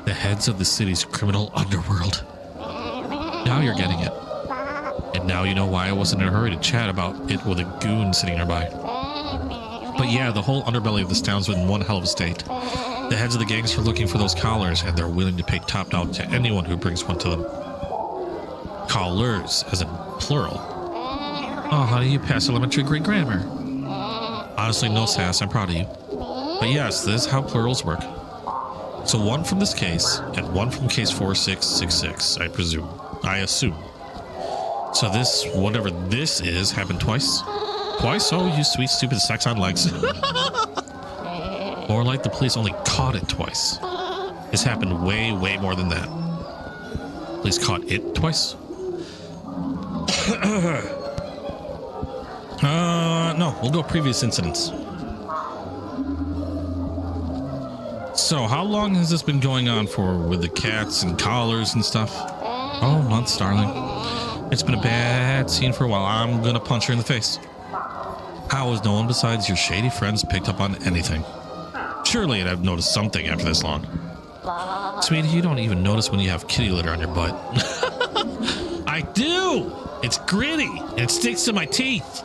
the heads of the city's criminal underworld. Now you're getting it. And now you know why I wasn't in a hurry to chat about it with a goon sitting nearby. But yeah, the whole underbelly of this town's in one hell of a state. The heads of the gangs are looking for those collars, and they're willing to pay top dollar to anyone who brings one to them. Collars, as in plural. Oh, honey, you passed elementary grade grammar. Honestly, no sass, I'm proud of you. But yes, this is how plurals work. So one from this case, and one from case 4666, I assume. So this, whatever this is, happened twice? Twice? Oh, you sweet, stupid sex on legs. Or like the police only caught it twice. This happened way, way more than that. Police caught it twice? No, we'll go previous incidents. So, how long has this been going on for with the cats and collars and stuff? Oh, months, darling. It's been a bad scene for a while. I'm gonna punch her in the face. How has no one besides your shady friends picked up on anything? Surely I'd have noticed something after this long. Sweetie, you don't even notice when you have kitty litter on your butt. I do! It's gritty, and it sticks to my teeth.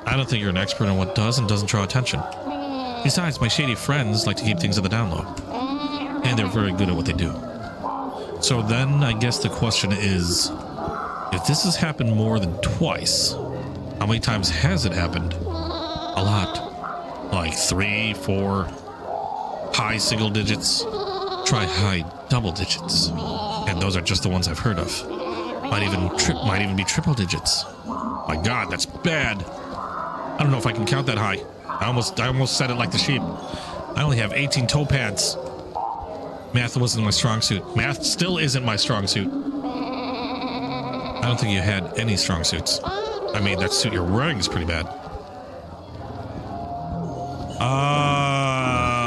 I don't think you're an expert on what does and doesn't draw attention. Besides, my shady friends like to keep things on the down low. And they're very good at what they do. So then, I guess the question is, if this has happened more than twice, how many times has it happened? A lot. Like 3, 4, high single digits. Try high double digits. And those are just the ones I've heard of. Might even be triple digits. My God, that's bad. I don't know if I can count that high. I almost said it like the sheep. I only have 18 toe pads. Math wasn't my strong suit. Math still isn't my strong suit. I don't think you had any strong suits. I mean, that suit you're wearing is pretty bad.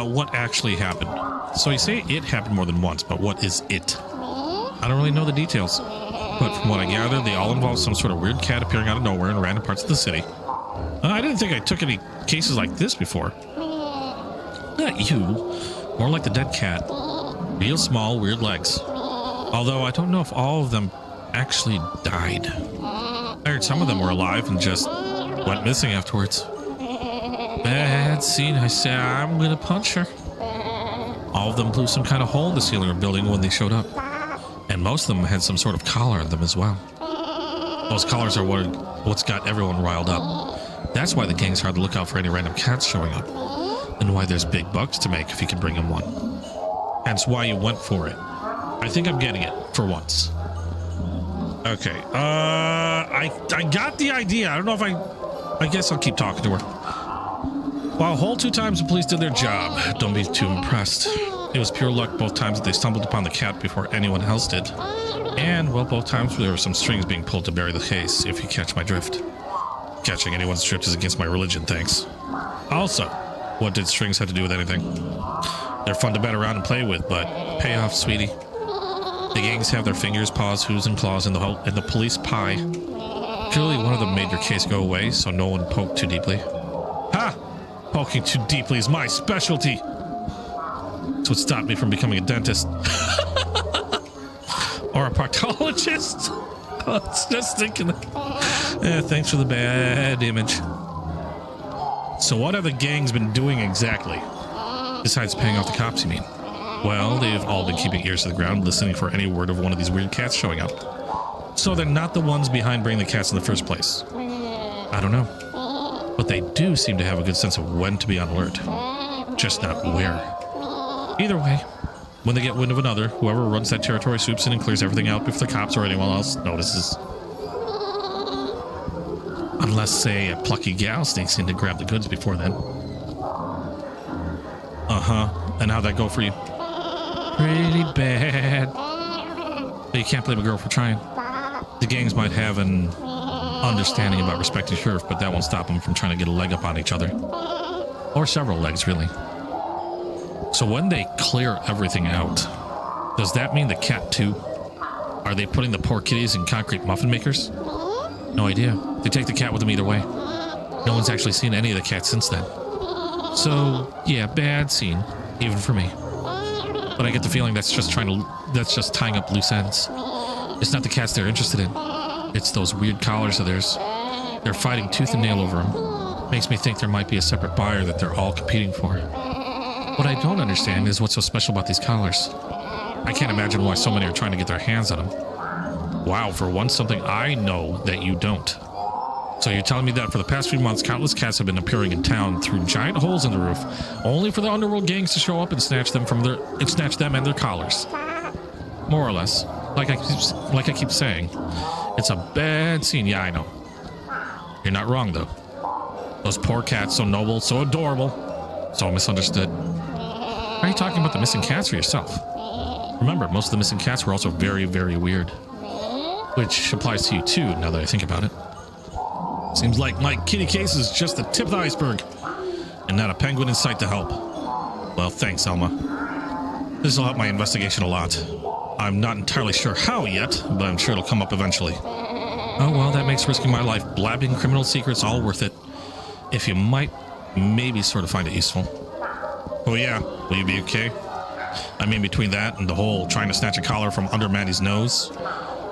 What actually happened? So you say it happened more than once, but what is it? I don't really know the details. But from what I gather, they all involve some sort of weird cat appearing out of nowhere in random parts of the city. I didn't think I took any cases like this before. Yeah, not you. More like the dead cat. Real small, weird legs. Although I don't know if all of them actually died. I heard some of them were alive and just went missing afterwards. Bad scene. I say I'm gonna punch her. All of them blew some kind of hole in the ceiling or building when they showed up. And most of them had some sort of collar on them as well. Those collars are what's got everyone riled up. That's why the gang's hard to look out for any random cats showing up. And why there's big bucks to make if you can bring him one. Hence why you went for it. I think I'm getting it, for once. Okay, I got the idea. I don't know if I guess I'll keep talking to her. While a whole 2 times the police did their job, don't be too impressed. It was pure luck both times that they stumbled upon the cat before anyone else did. And, well, both times there were some strings being pulled to bury the case, if you catch my drift. Catching anyone's drift is against my religion, thanks. Also, what did strings have to do with anything? They're fun to bet around and play with, but pay off, sweetie. The gangs have their fingers, paws, hooves, and claws in the police pie. Clearly one of them made your case go away, so no one poked too deeply. Ha! Poking too deeply is my specialty. That's what stopped me from becoming a dentist. Or a proctologist. I was just thinking that. Thanks for the bad image. So what have the gangs been doing exactly? Besides paying off the cops, you mean? Well, they've all been keeping ears to the ground, listening for any word of one of these weird cats showing up. So they're not the ones behind bringing the cats in the first place. I don't know. But they do seem to have a good sense of when to be on alert. Just not where. Either way, when they get wind of another, whoever runs that territory swoops in and clears everything out before the cops or anyone else notices. Unless, say, a plucky gal sneaks in to grab the goods before then. Uh-huh. And how'd that go for you? Pretty bad. But you can't blame a girl for trying. The gangs might have an understanding about respecting sheriff, but that won't stop them from trying to get a leg up on each other. Or several legs, really. So when they clear everything out, does that mean the cat too? Are they putting the poor kitties in concrete muffin makers? No idea. They take the cat with them either way. No one's actually seen any of the cats since then. So, yeah, bad scene, even for me. But I get the feeling that's just tying up loose ends. It's not the cats they're interested in. It's those weird collars of theirs. They're fighting tooth and nail over them. Makes me think there might be a separate buyer that they're all competing for. What I don't understand is what's so special about these collars. I can't imagine why so many are trying to get their hands on them. Wow, for once something I know that you don't. So you're telling me that for the past few months, countless cats have been appearing in town through giant holes in the roof, only for the underworld gangs to show up and snatch them and their collars. More or less, like I keep saying, it's a bad scene. Yeah, I know. You're not wrong though. Those poor cats, so noble, so adorable, so misunderstood. Are you talking about the missing cats or yourself? Remember, most of the missing cats were also very, very weird. Which applies to you too, now that I think about it. Seems like my kitty case is just the tip of the iceberg, and not a penguin in sight to help. Well, thanks, Elma. This will help my investigation a lot. I'm not entirely sure how yet, but I'm sure it'll come up eventually. Oh well, that makes risking my life blabbing criminal secrets all worth it. If you might maybe sort of find it useful. Oh yeah, will you be okay? I mean, between that and the whole trying to snatch a collar from under Mandy's nose,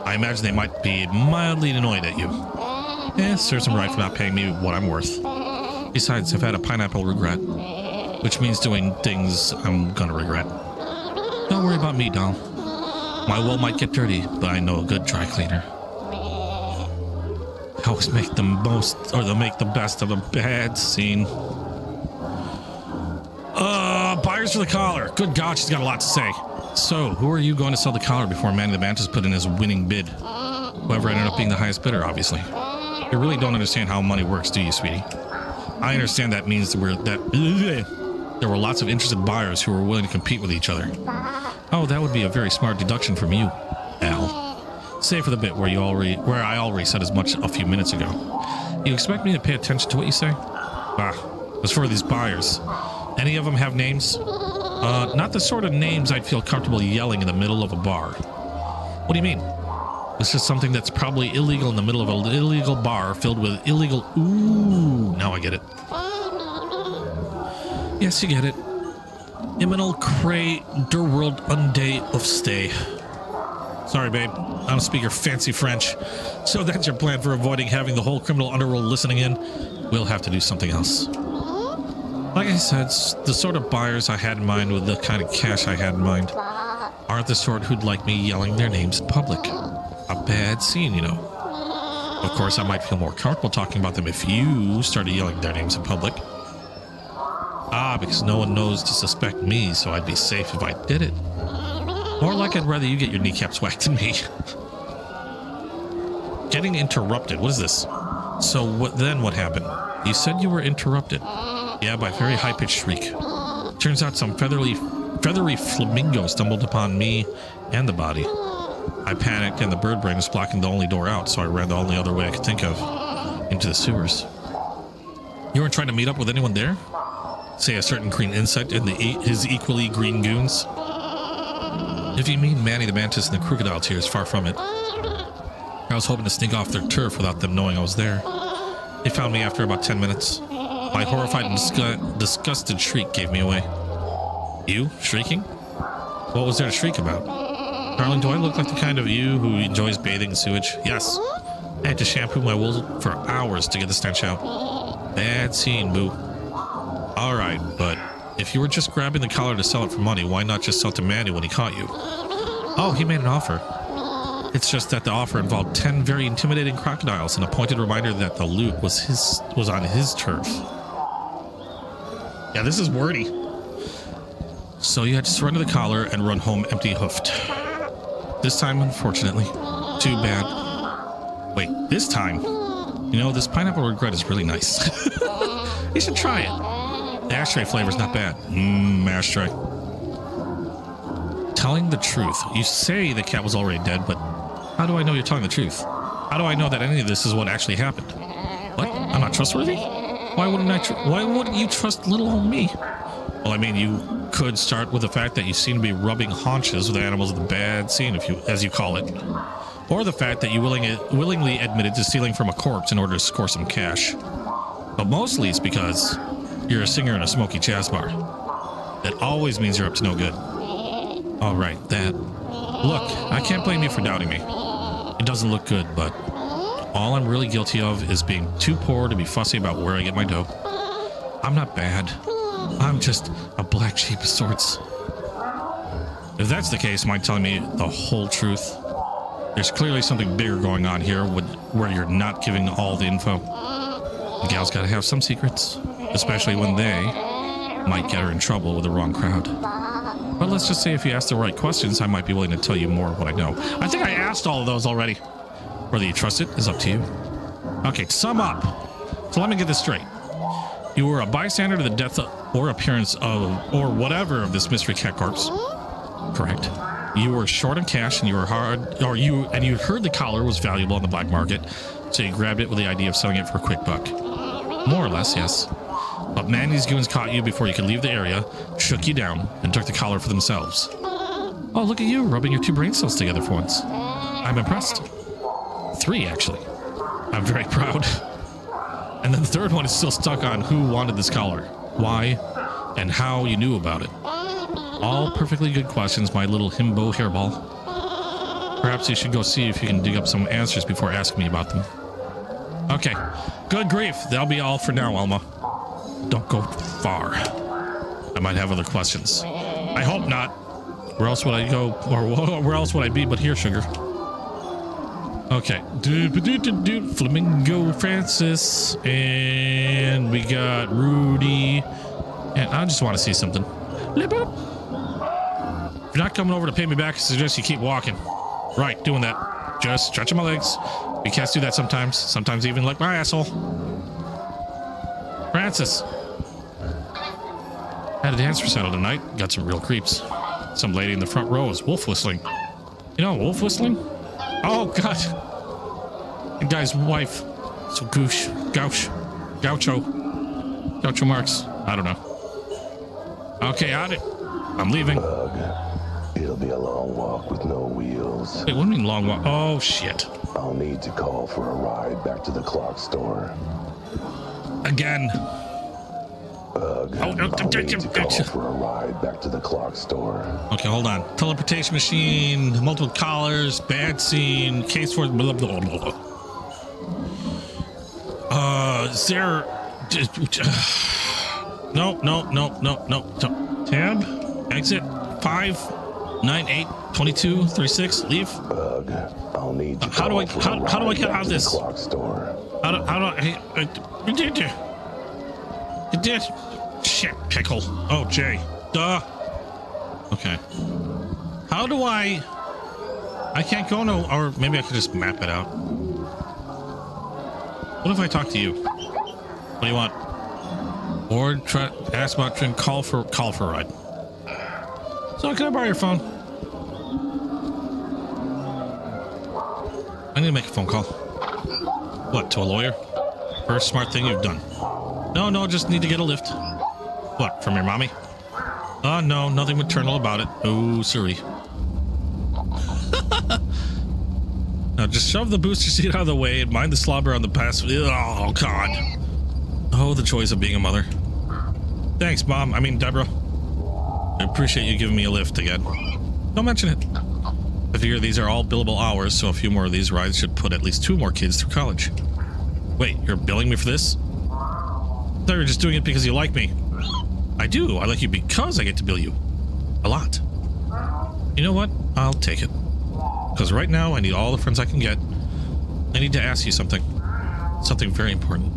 I imagine they might be mildly annoyed at you. Serves them right for not paying me what I'm worth. Besides, I've had a pineapple regret, which means doing things I'm gonna regret. Don't worry about me, doll. My wool might get dirty, but I know a good dry cleaner. I always make the best of a bad scene. Buyers for the collar. Good God, she's got a lot to say. So, who are you going to sell the collar before Manny the Mantis put in his winning bid? Whoever ended up being the highest bidder, obviously. You really don't understand how money works, do you, sweetie? I understand that means there were lots of interested buyers who were willing to compete with each other. Oh, that would be a very smart deduction from you, Al. Save for the bit where I already said as much a few minutes ago. You expect me to pay attention to what you say? As for these buyers, any of them have names? Not the sort of names I'd feel comfortable yelling in the middle of a bar. What do you mean? It's just something that's probably illegal in the middle of an illegal bar filled with illegal... Ooh, now I get it. Yes, you get it. Iminal cray der world unday of stay. Sorry, babe. I don't speak your fancy French. So that's your plan for avoiding having the whole criminal underworld listening in? We'll have to do something else. Like I said, the sort of buyers I had in mind with the kind of cash I had in mind aren't the sort who'd like me yelling their names in public. A bad scene, you know. Of course, I might feel more comfortable talking about them if you started yelling their names in public. Because no one knows to suspect me, so I'd be safe if I did it. More like I'd rather you get your kneecaps whacked than me. Getting interrupted. What is this? So what happened? You said you were interrupted. Yeah, by a very high-pitched shriek. Turns out some feathery flamingo stumbled upon me and the body. I panicked and the bird brain was blocking the only door out, so I ran the only other way I could think of. Into the sewers. You weren't trying to meet up with anyone there? Say a certain green insect and his equally green goons? If you mean Manny the Mantis and the crocodile tears, far from it. I was hoping to sneak off their turf without them knowing I was there. They found me after about 10 minutes. My horrified and disgusted shriek gave me away. You? Shrieking? What was there to shriek about? Darling, do I look like the kind of you who enjoys bathing in sewage? Yes. I had to shampoo my wool for hours to get the stench out. Bad scene, boo. Alright, but if you were just grabbing the collar to sell it for money, why not just sell it to Manny when he caught you? Oh, he made an offer. It's just that the offer involved 10 very intimidating crocodiles and a pointed reminder that the loot was on his turf. Yeah, this is wordy. So you had to surrender the collar and run home empty-hoofed. This time, unfortunately. Too bad. Wait, this time? You know, this pineapple regret is really nice. You should try it. The ashtray flavor's not bad. Ashtray. Telling the truth. You say the cat was already dead, but how do I know you're telling the truth? How do I know that any of this is what actually happened? What? I'm not trustworthy? Why wouldn't you trust little old me? Well, I mean, you could start with the fact that you seem to be rubbing haunches with animals at the bad scene, as you call it. Or the fact that you willingly admitted to stealing from a corpse in order to score some cash. But mostly it's because you're a singer in a smoky jazz bar. That always means you're up to no good. All right, that. Look, I can't blame you for doubting me. It doesn't look good, but all I'm really guilty of is being too poor to be fussy about where I get my dough. I'm not bad. I'm just a black sheep of sorts. If that's the case, mind telling me the whole truth? There's clearly something bigger going on here where you're not giving all the info. The gal's gotta have some secrets, especially when they might get her in trouble with the wrong crowd. But let's just say if you ask the right questions, I might be willing to tell you more of what I know. I think I asked all of those already. Whether you trust it is up to you. Okay, sum up. So let me get this straight. You were a bystander to the death or appearance of, or whatever, of this mystery cat corpse. Correct. You were short on cash and you heard the collar was valuable on the black market, so you grabbed it with the idea of selling it for a quick buck. More or less, yes. But Manny's goons caught you before you could leave the area, shook you down, and took the collar for themselves. Oh, look at you, rubbing your two brain cells together for once. I'm impressed. 3, actually. I'm very proud. And then the third one is still stuck on who wanted this collar, why, and how you knew about it. All perfectly good questions, my little himbo hairball. Perhaps you should go see if you can dig up some answers before asking me about them. Okay, good grief. That'll be all for now, Alma. Don't go far. I might have other questions. I hope not. Where else would I go, or where else would I be but here, sugar? Okay. Flamingo Francis, and we got Rudy, and I just want to see something. If you're not coming over to pay me back, I suggest you keep walking. Right, doing that. Just stretching my legs. We cats do that sometimes even like my asshole. Francis. Had a dance recital tonight. Got some real creeps. Some lady in the front row is wolf whistling. You know wolf whistling? Oh, God. The guy's wife. So Gaucho Marx. I don't know. Okay, on it. I'm leaving. It'll be a long walk with no wheels. Wait, what do you mean long walk? Oh, shit. I'll need to call for a ride back to the clock store. Again. Ugh, I'll need to call for a ride back to the clock store. Okay, hold on. Teleportation machine, multiple collars, bad scene, case for blah blah blah. Is there? No. Tab, exit, 5982236. Leave. Ugh, I'll need to how do I get out of this? Clock store. How do I? You did. Shit, pickle. Oh, Jay. Duh. Okay. How do I can't go no, or maybe I could just map it out. What if I talk to you? What do you want? Or try ask about and call for a ride. So can I borrow your phone? I need to make a phone call. What, to a lawyer? First smart thing you've done. No, just need to get a lift. What, from your mommy? Oh, no, nothing maternal about it. Oh, sorry. Now just shove the booster seat out of the way and mind the slobber on the pass. Oh, God. Oh, the joys of being a mother. Thanks, Mom. I mean, Deborah. I appreciate you giving me a lift again. Don't mention it. I figure these are all billable hours, so a few more of these rides should put at least 2 more kids through college. Wait, you're billing me for this? I thought you were just doing it because you like me. I do. I like you because I get to bill you. A lot. You know what? I'll take it. Because right now, I need all the friends I can get. I need to ask you something. Something very important.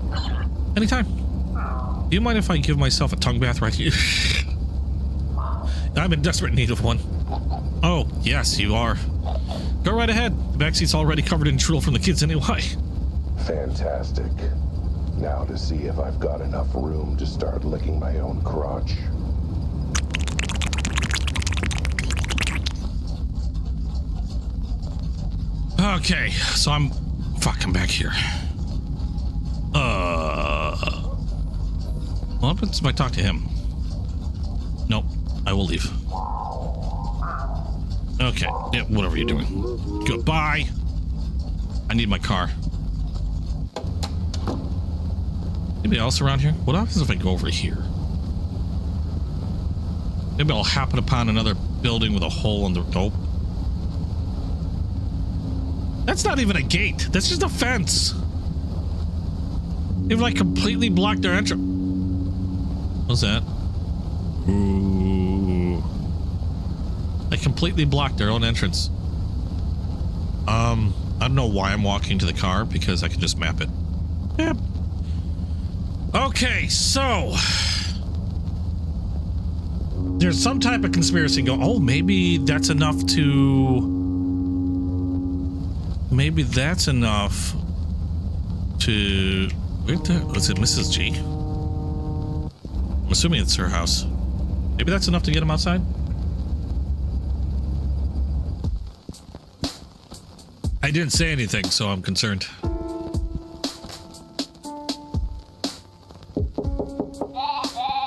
Anytime. Do you mind if I give myself a tongue bath right here? I'm in desperate need of one. Oh, yes, you are. Go right ahead. The backseat's already covered in drool from the kids anyway. Fantastic. Now to see if I've got enough room to start licking my own crotch. Okay, so I'm back here. What happens if I talk to him? Nope, I will leave. Okay, yeah, whatever you're doing. Goodbye. I need my car. Anybody else around here? What happens if I go over here? Maybe I'll happen upon another building with a hole in the... Nope. That's not even a gate. That's just a fence. They've like completely blocked their entrance. What's that? Ooh. They completely blocked their own entrance. I don't know why I'm walking to the car because I can just map it. Yep. Okay, so there's some type of conspiracy going. Oh, maybe that's enough to. Maybe that's enough to. Where the? Was it Mrs. G? I'm assuming it's her house. Maybe that's enough to get him outside. I didn't say anything, so I'm concerned.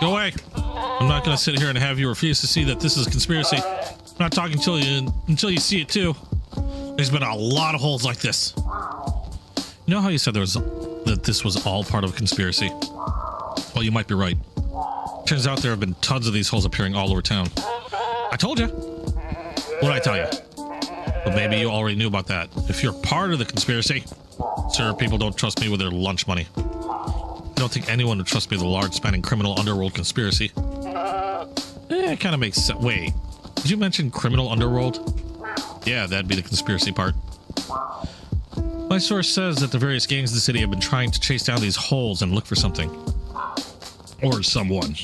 Go away. I'm not going to sit here and have you refuse to see that this is a conspiracy. I'm not talking until you see it too. There's been a lot of holes like this. You know how you said that this was all part of a conspiracy? Well, you might be right. Turns out there have been tons of these holes appearing all over town. I told you. What'd I tell you? But maybe you already knew about that. If you're part of the conspiracy, sir, people don't trust me with their lunch money. I don't think anyone would trust me with a large spanning criminal underworld conspiracy. It kind of makes sense. Wait, did you mention criminal underworld? Yeah, that'd be the conspiracy part. My source says that the various gangs in the city have been trying to chase down these holes and look for something. Or someone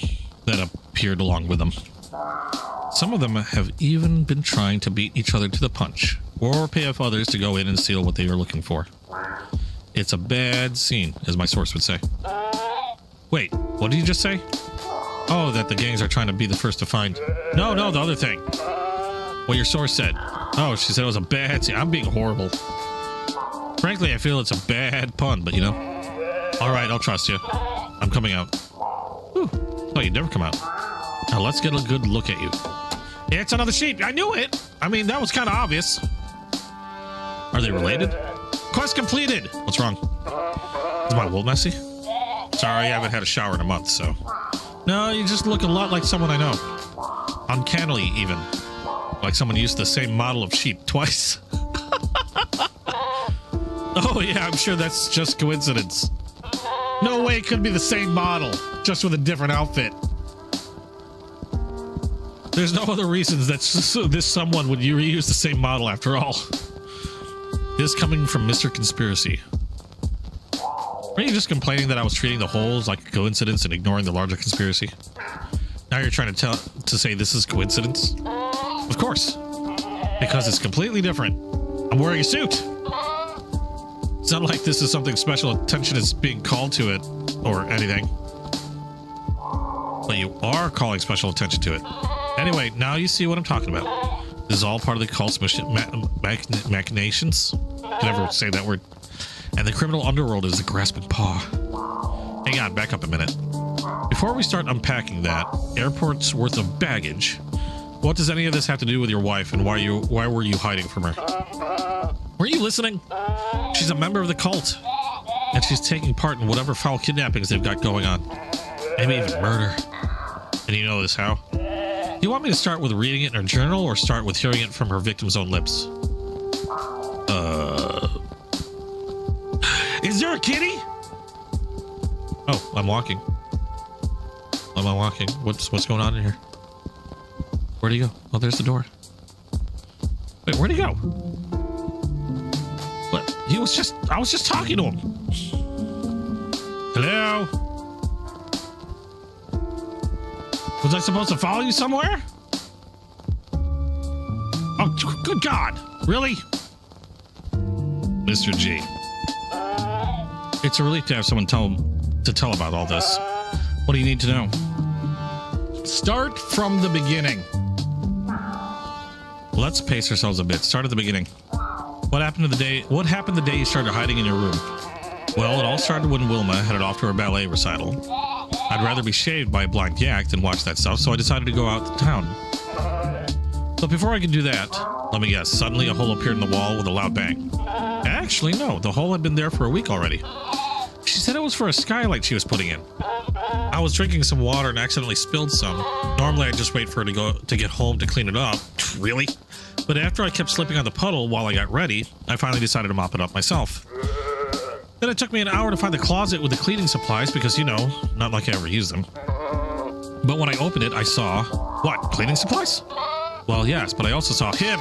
that appeared along with them. Some of them have even been trying to beat each other to the punch, or pay off others to go in and steal what they are looking for. It's a bad scene, as my source would say. Wait, what did you just say? Oh, that the gangs are trying to be the first to find... No, the other thing. What your source said. Oh, she said it was a bad scene. I'm being horrible. Frankly, I feel it's a bad pun, but you know. Alright, I'll trust you. I'm coming out. Whew. Oh, you'd never come out. Now let's get a good look at you. It's another sheep. I knew it. I mean, that was kind of obvious. Are they related? Quest completed. What's wrong? Is my wool messy? Sorry, I haven't had a shower in a month, so. No, you just look a lot like someone I know. Uncannily, even. Like someone used the same model of sheep twice. Oh, yeah, I'm sure that's just coincidence. No way it could be the same model, just with a different outfit. There's no other reasons that this someone would reuse the same model after all. This coming from Mr. Conspiracy. Are you just complaining that I was treating the holes like a coincidence and ignoring the larger conspiracy? Now you're trying to say this is coincidence? Of course. Because it's completely different. I'm wearing a suit. It's not like this is something special attention is being called to it or anything. But you are calling special attention to it. Anyway, now you see what I'm talking about. This is all part of the cult's machinations. Can never say that word. And the criminal underworld is the grasping paw. Hang on, back up a minute. Before we start unpacking that airport's worth of baggage, what does any of this have to do with your wife, and why were you hiding from her? Were you listening? She's a member of the cult, and she's taking part in whatever foul kidnappings they've got going on. Maybe even murder. And you know this how? Do you want me to start with reading it in her journal, or start with hearing it from her victim's own lips? Is there a kitty? Oh, I'm walking. Am I walking? What's going on in here? Where'd he go? Oh, there's the door. Wait, where'd he go? What? I was just talking to him. Hello? Was I supposed to follow you somewhere? Oh, good God. Really? Mr. G. It's a relief to have someone to tell about all this. What do you need to know? Start from the beginning. Let's pace ourselves a bit. Start at the beginning. What happened the day you started hiding in your room? Well, it all started when Wilma headed off to her ballet recital. I'd rather be shaved by a blind yak than watch that stuff, so I decided to go out to town. But before I could do that, let me guess, suddenly a hole appeared in the wall with a loud bang. Actually, no, the hole had been there for a week already. She said it was for a skylight she was putting in. I was drinking some water and accidentally spilled some. Normally I'd just wait for her to get home to clean it up. Really? But after I kept slipping on the puddle while I got ready, I finally decided to mop it up myself. Then it took me an hour to find the closet with the cleaning supplies because, you know, not like I ever use them. But when I opened it, I saw... What? Cleaning supplies? Well, yes, but I also saw him.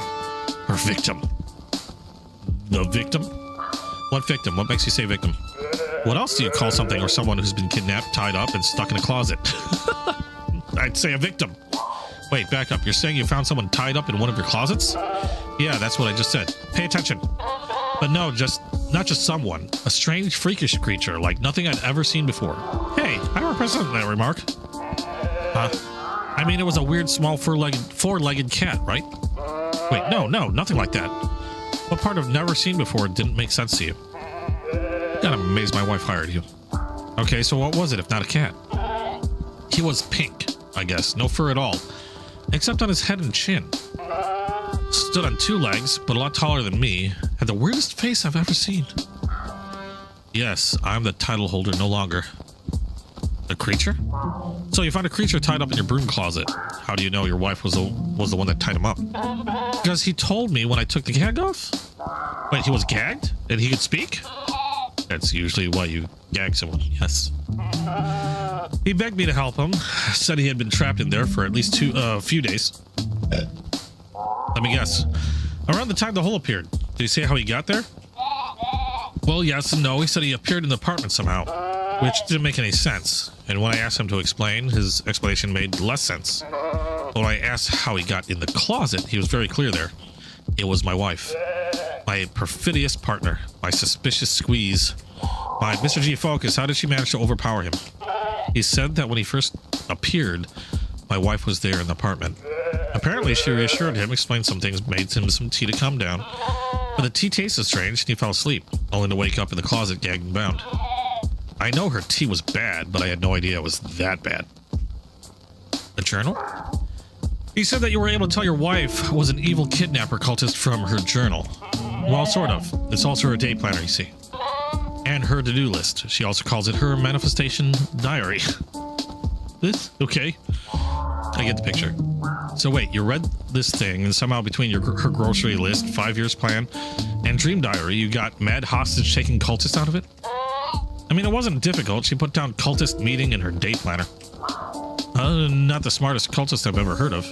Her victim. The victim? What victim? What makes you say victim? What else do you call something or someone who's been kidnapped, tied up, and stuck in a closet? I'd say a victim. Wait, back up. You're saying you found someone tied up in one of your closets? Yeah, that's what I just said. Pay attention. But no, not just someone. A strange, freakish creature like nothing I'd ever seen before. Hey, I represent that remark. Huh? I mean, it was a weird, small, four-legged cat, right? Wait, no, nothing like that. What part of never seen before didn't make sense to you? I'm amazed my wife hired you. Okay, so what was it if not a cat? He was pink, I guess. No fur at all. Except on his head and chin. Stood on two legs, but a lot taller than me. Had the weirdest face I've ever seen. Yes, I'm the title holder no longer. The creature? So you found a creature tied up in your broom closet. How do you know your wife was the one that tied him up? Because he told me when I took the gag off? Wait, he was gagged? And he could speak? That's usually why you gag someone, yes. He begged me to help him. Said he had been trapped in there for at least a few days. Let me guess. Around the time the hole appeared. Did he say how he got there? Well, yes and no. He said he appeared in the apartment somehow, which didn't make any sense. And when I asked him to explain, his explanation made less sense. When I asked how he got in the closet, he was very clear there. It was my wife. My perfidious partner. My suspicious squeeze. My Mr. G focus. How did she manage to overpower him? He said that when he first appeared, my wife was there in the apartment. Apparently, she reassured him, explained some things, made him some tea to calm down. But the tea tasted strange, and he fell asleep, only to wake up in the closet gagged and bound. I know her tea was bad, but I had no idea it was that bad. The journal? He said that you were able to tell your wife was an evil kidnapper cultist from her journal. Well, sort of. It's also her day planner, you see. And her to-do list. She also calls it her manifestation diary. this? Okay. I get the picture. So wait, you read this thing and somehow between her grocery list, 5 years plan, and dream diary, you got mad hostage taking cultist out of it? I mean, it wasn't difficult. She put down cultist meeting in her day planner. Not the smartest cultist I've ever heard of.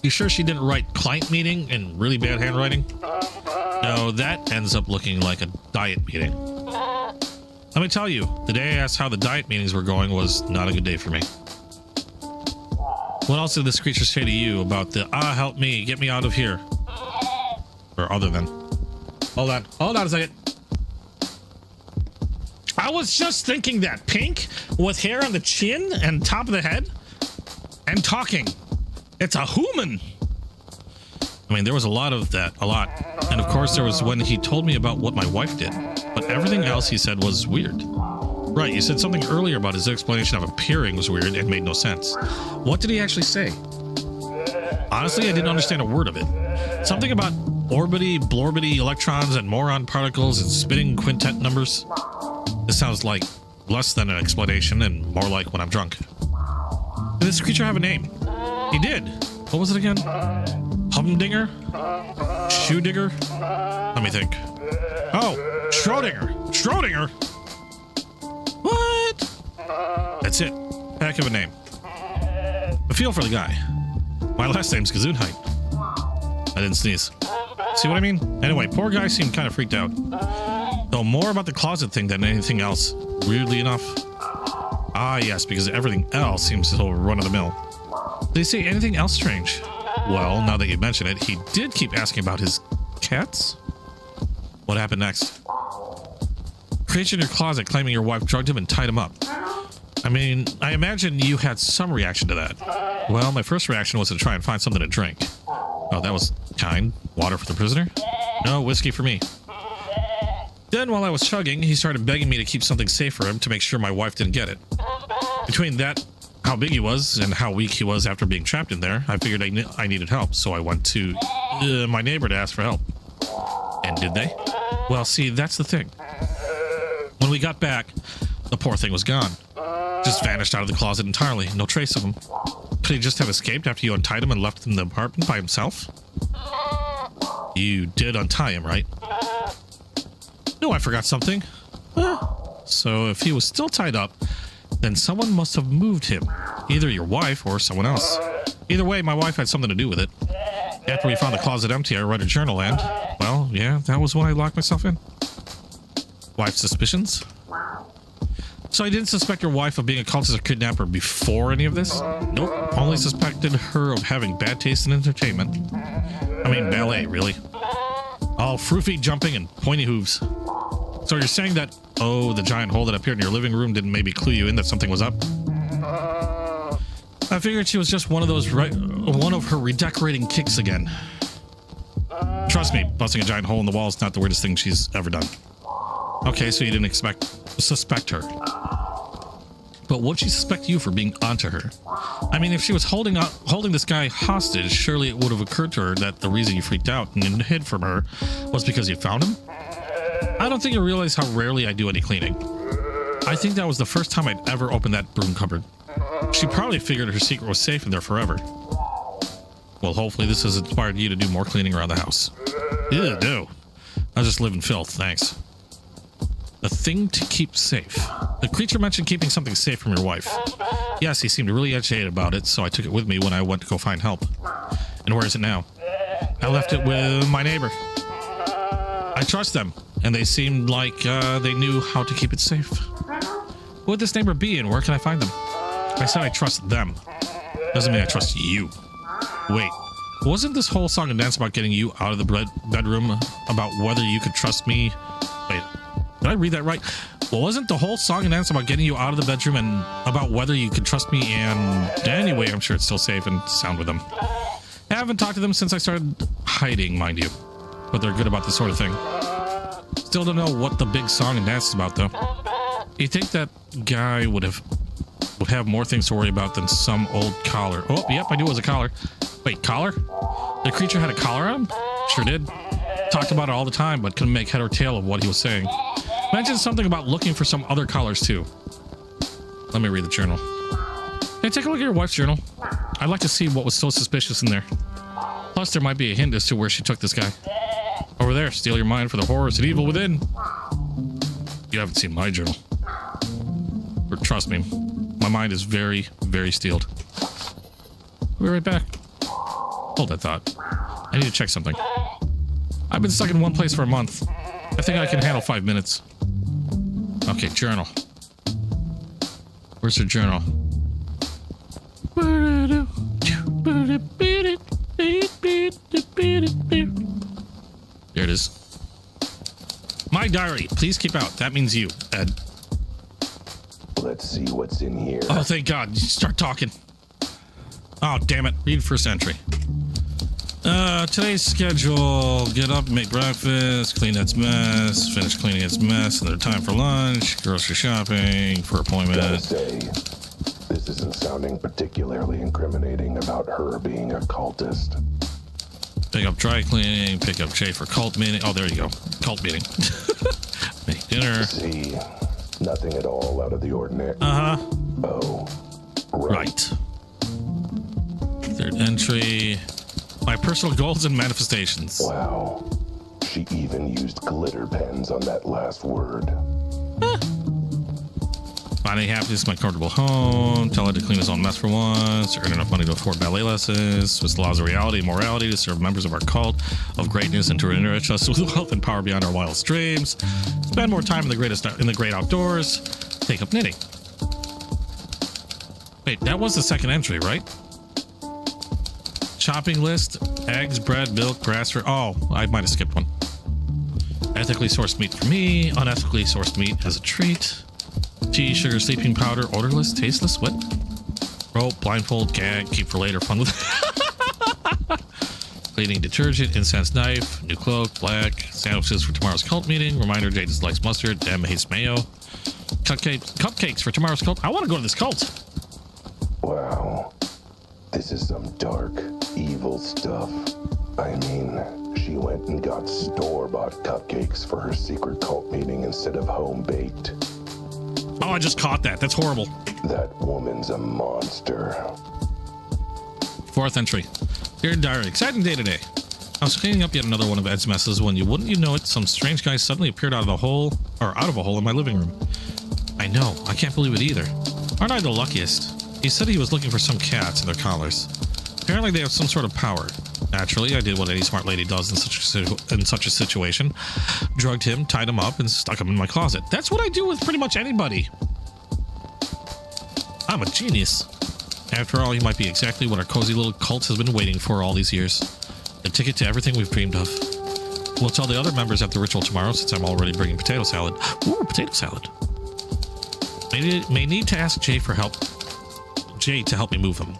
You sure she didn't write client meeting in really bad handwriting? No, that ends up looking like a diet meeting. Let me tell you, the day I asked how the diet meetings were going was not a good day for me. What else did this creature say to you about the, help me, get me out of here? Or other than? Hold on a second. I was just thinking that. Pink, with hair on the chin and top of the head, and talking. It's a human. I mean, there was a lot of that, a lot. And of course, there was when he told me about what my wife did. But everything else he said was weird. Right, you said something earlier about his explanation of appearing was weird and made no sense. What did he actually say? Honestly, I didn't understand a word of it. Something about orbity, blorbity, electrons, and moron particles and spinning quintet numbers. This sounds like less than an explanation and more like when I'm drunk. Did this creature have a name? He did. What was it again? Humdinger? Shoe digger? Let me think. Oh, Schrodinger. Schrodinger? What? That's it. Heck of a name. I feel for the guy. My last name's Gesundheit. I didn't sneeze. See what I mean? Anyway, poor guy seemed kind of freaked out. Though more about the closet thing than anything else, weirdly enough. Ah, yes, because everything else seems so run-of-the-mill. Did he say anything else strange? Well, now that you mention it, he did keep asking about his cats? What happened next? Creature in your closet claiming your wife drugged him and tied him up. I mean, I imagine you had some reaction to that. Well, my first reaction was to try and find something to drink. Oh, that was kind. Water for the prisoner? No, whiskey for me. Then, while I was chugging, he started begging me to keep something safe for him to make sure my wife didn't get it. Between that, how big he was, and how weak he was after being trapped in there, I figured I needed help, so I went to my neighbor to ask for help. And did they? Well, see, that's the thing. When we got back, the poor thing was gone. Just vanished out of the closet entirely. No trace of him. Could he just have escaped after you untied him and left him in the apartment by himself? You did untie him, right? No, I forgot something. So if he was still tied up, then someone must have moved him. Either your wife or someone else. Either way, my wife had something to do with it. After we found the closet empty, I read a journal and, well, yeah, that was when I locked myself in. Wife suspicions? So I didn't suspect your wife of being a cultist or kidnapper before any of this? Nope, only suspected her of having bad taste in entertainment. I mean, ballet, really. All froofy jumping and pointy hooves. So you're saying that, oh, the giant hole that appeared in your living room didn't maybe clue you in that something was up? I figured she was just one of her redecorating kicks again. Trust me, busting a giant hole in the wall is not the weirdest thing she's ever done. Okay, so you didn't suspect her. But would she suspect you for being onto her? I mean, if she was holding this guy hostage, surely it would have occurred to her that the reason you freaked out and hid from her was because you found him? I don't think you realize how rarely I do any cleaning. I think that was the first time I'd ever opened that broom cupboard. She probably figured her secret was safe in there forever. Well, hopefully this has inspired you to do more cleaning around the house. Ew, no. I just live in filth, thanks. A thing to keep safe. The creature mentioned keeping something safe from your wife. Yes, he seemed really agitated about it, so I took it with me when I went to go find help. And where is it now? I left it with my neighbor. I trust them, and they seemed like they knew how to keep it safe. Who would this neighbor be, and where can I find them? I said I trust them. Doesn't mean I trust you. Wait, wasn't this whole song and dance about getting you out of the bedroom, about whether you could trust me? Wait, did I read that right? Well, wasn't the whole song and dance about getting you out of the bedroom and about whether you could trust me? And anyway, I'm sure it's still safe and sound with them. I haven't talked to them since I started hiding, mind you. But they're good about this sort of thing. Still don't know what the big song and dance is about, though. You think that guy would have more things to worry about than some old collar? Oh, yep, I knew it was a collar. Wait, collar? The creature had a collar on? Sure did. Talked about it all the time, but couldn't make head or tail of what he was saying. Mentioned something about looking for some other collars, too. Let me read the journal. Hey, take a look at your wife's journal. I'd like to see what was so suspicious in there. Plus, there might be a hint as to where she took this guy. Over there, steal your mind for the horrors and evil within. You haven't seen my journal. But trust me, my mind is very, very steeled. We'll be right back. Hold that thought. I need to check something. I've been stuck in one place for a month. I think I can handle 5 minutes. Okay, journal. Where's her journal? There it is. My diary. Please keep out. That means you, Ed. Let's see what's in here. Oh, thank God. Start talking. Oh, damn it. Read first entry. Today's schedule. Get up, make breakfast, clean its mess, finish cleaning its mess, another time for lunch, grocery shopping, for appointment. Gotta say, this isn't sounding particularly incriminating about her being a cultist. Pick up dry cleaning, pick up Jay for cult meeting. Oh, there you go. Cult meeting. Make dinner. See, nothing at all out of the ordinary. Uh-huh. Oh, Right. Third entry. My personal goals and manifestations. Wow. She even used glitter pens on that last word. Finding happiness in my comfortable home. Tell it to clean his own mess for once. Earn enough money to afford ballet lessons. Switch the laws of reality and morality to serve members of our cult of greatness and to enrich us with wealth and power beyond our wildest dreams. Spend more time in the great outdoors. Take up knitting. Wait, that was the second entry, right? Shopping list, eggs, bread, milk, grass. Oh, I might have skipped one. Ethically sourced meat for me. Unethically sourced meat as a treat. Tea, sugar, sleeping powder, odorless, tasteless. What? Rope, blindfold, gag, keep for later, fun with. Cleaning detergent, incense knife, new cloak, black, sandwiches for tomorrow's cult meeting. Reminder, Jay dislikes mustard, Em hates mayo. Cupcakes for tomorrow's cult. I want to go to this cult. Wow. This is some dark, evil stuff. I mean, she went and got store-bought cupcakes for her secret cult meeting instead of home-baked. Oh, I just caught that. That's horrible. That woman's a monster. Fourth entry. Dear Diary, exciting day today. I was cleaning up yet another one of Ed's messes when wouldn't you know it, some strange guy suddenly appeared out of a hole in my living room. I know, I can't believe it either. Aren't I the luckiest? He said he was looking for some cats and their collars. Apparently they have some sort of power. Naturally, I did what any smart lady does in such a situation. Drugged him, tied him up, and stuck him in my closet. That's what I do with pretty much anybody. I'm a genius. After all, he might be exactly what our cozy little cult has been waiting for all these years. The ticket to everything we've dreamed of. We'll tell the other members at the ritual tomorrow since I'm already bringing potato salad. Ooh, potato salad. May need to ask Jay to help me move him.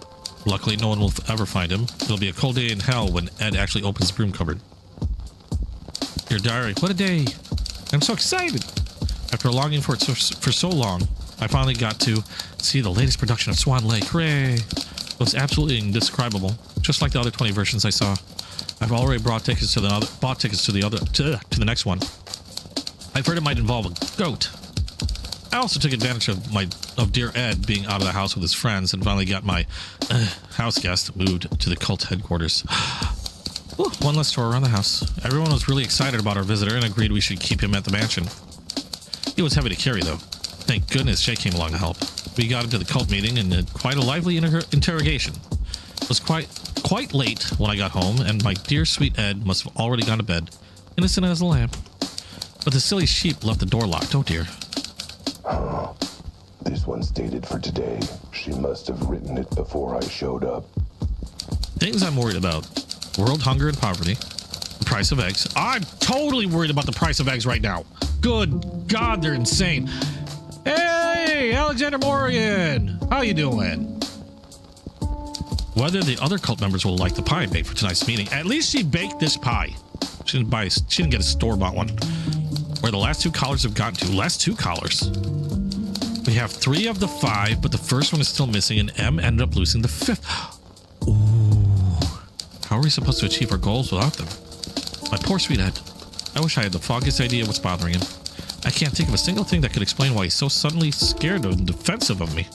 Luckily, no one will ever find him. It'll be a cold day in hell when Ed actually opens the broom cupboard. Your diary, what a day. I'm so excited. After longing for it for so long, I finally got to see the latest production of Swan Lake. Hooray! It was absolutely indescribable, just like the other 20 versions I saw. I've already bought tickets to the next one. I've heard it might involve a goat. I also took advantage of dear Ed being out of the house with his friends and finally got my house guest moved to the cult headquarters. Ooh, one less tour around the house. Everyone was really excited about our visitor and agreed we should keep him at the mansion. He was heavy to carry, though. Thank goodness Jay came along to help. We got him to the cult meeting and had quite a lively interrogation. It was quite late when I got home, and my dear sweet Ed must have already gone to bed, innocent as a lamb. But the silly sheep left the door locked. Oh dear. This one's dated for today. She must have written it before I showed up. Things I'm worried about. World hunger and poverty. The price of eggs. I'm totally worried about the price of eggs right now. Good God, they're insane. Hey, Alexander Morgan. How you doing? Whether the other cult members will like the pie I baked for tonight's meeting. At least she baked this pie. She didn't get a store-bought one. Where the last two collars have gotten to. Last two collars. We have 3 of the 5, but the first one is still missing, and M ended up losing the 5th. Ooh. How are we supposed to achieve our goals without them? My poor sweet Ed. I wish I had the foggiest idea what's bothering him. I can't think of a single thing that could explain why he's so suddenly scared and defensive of me.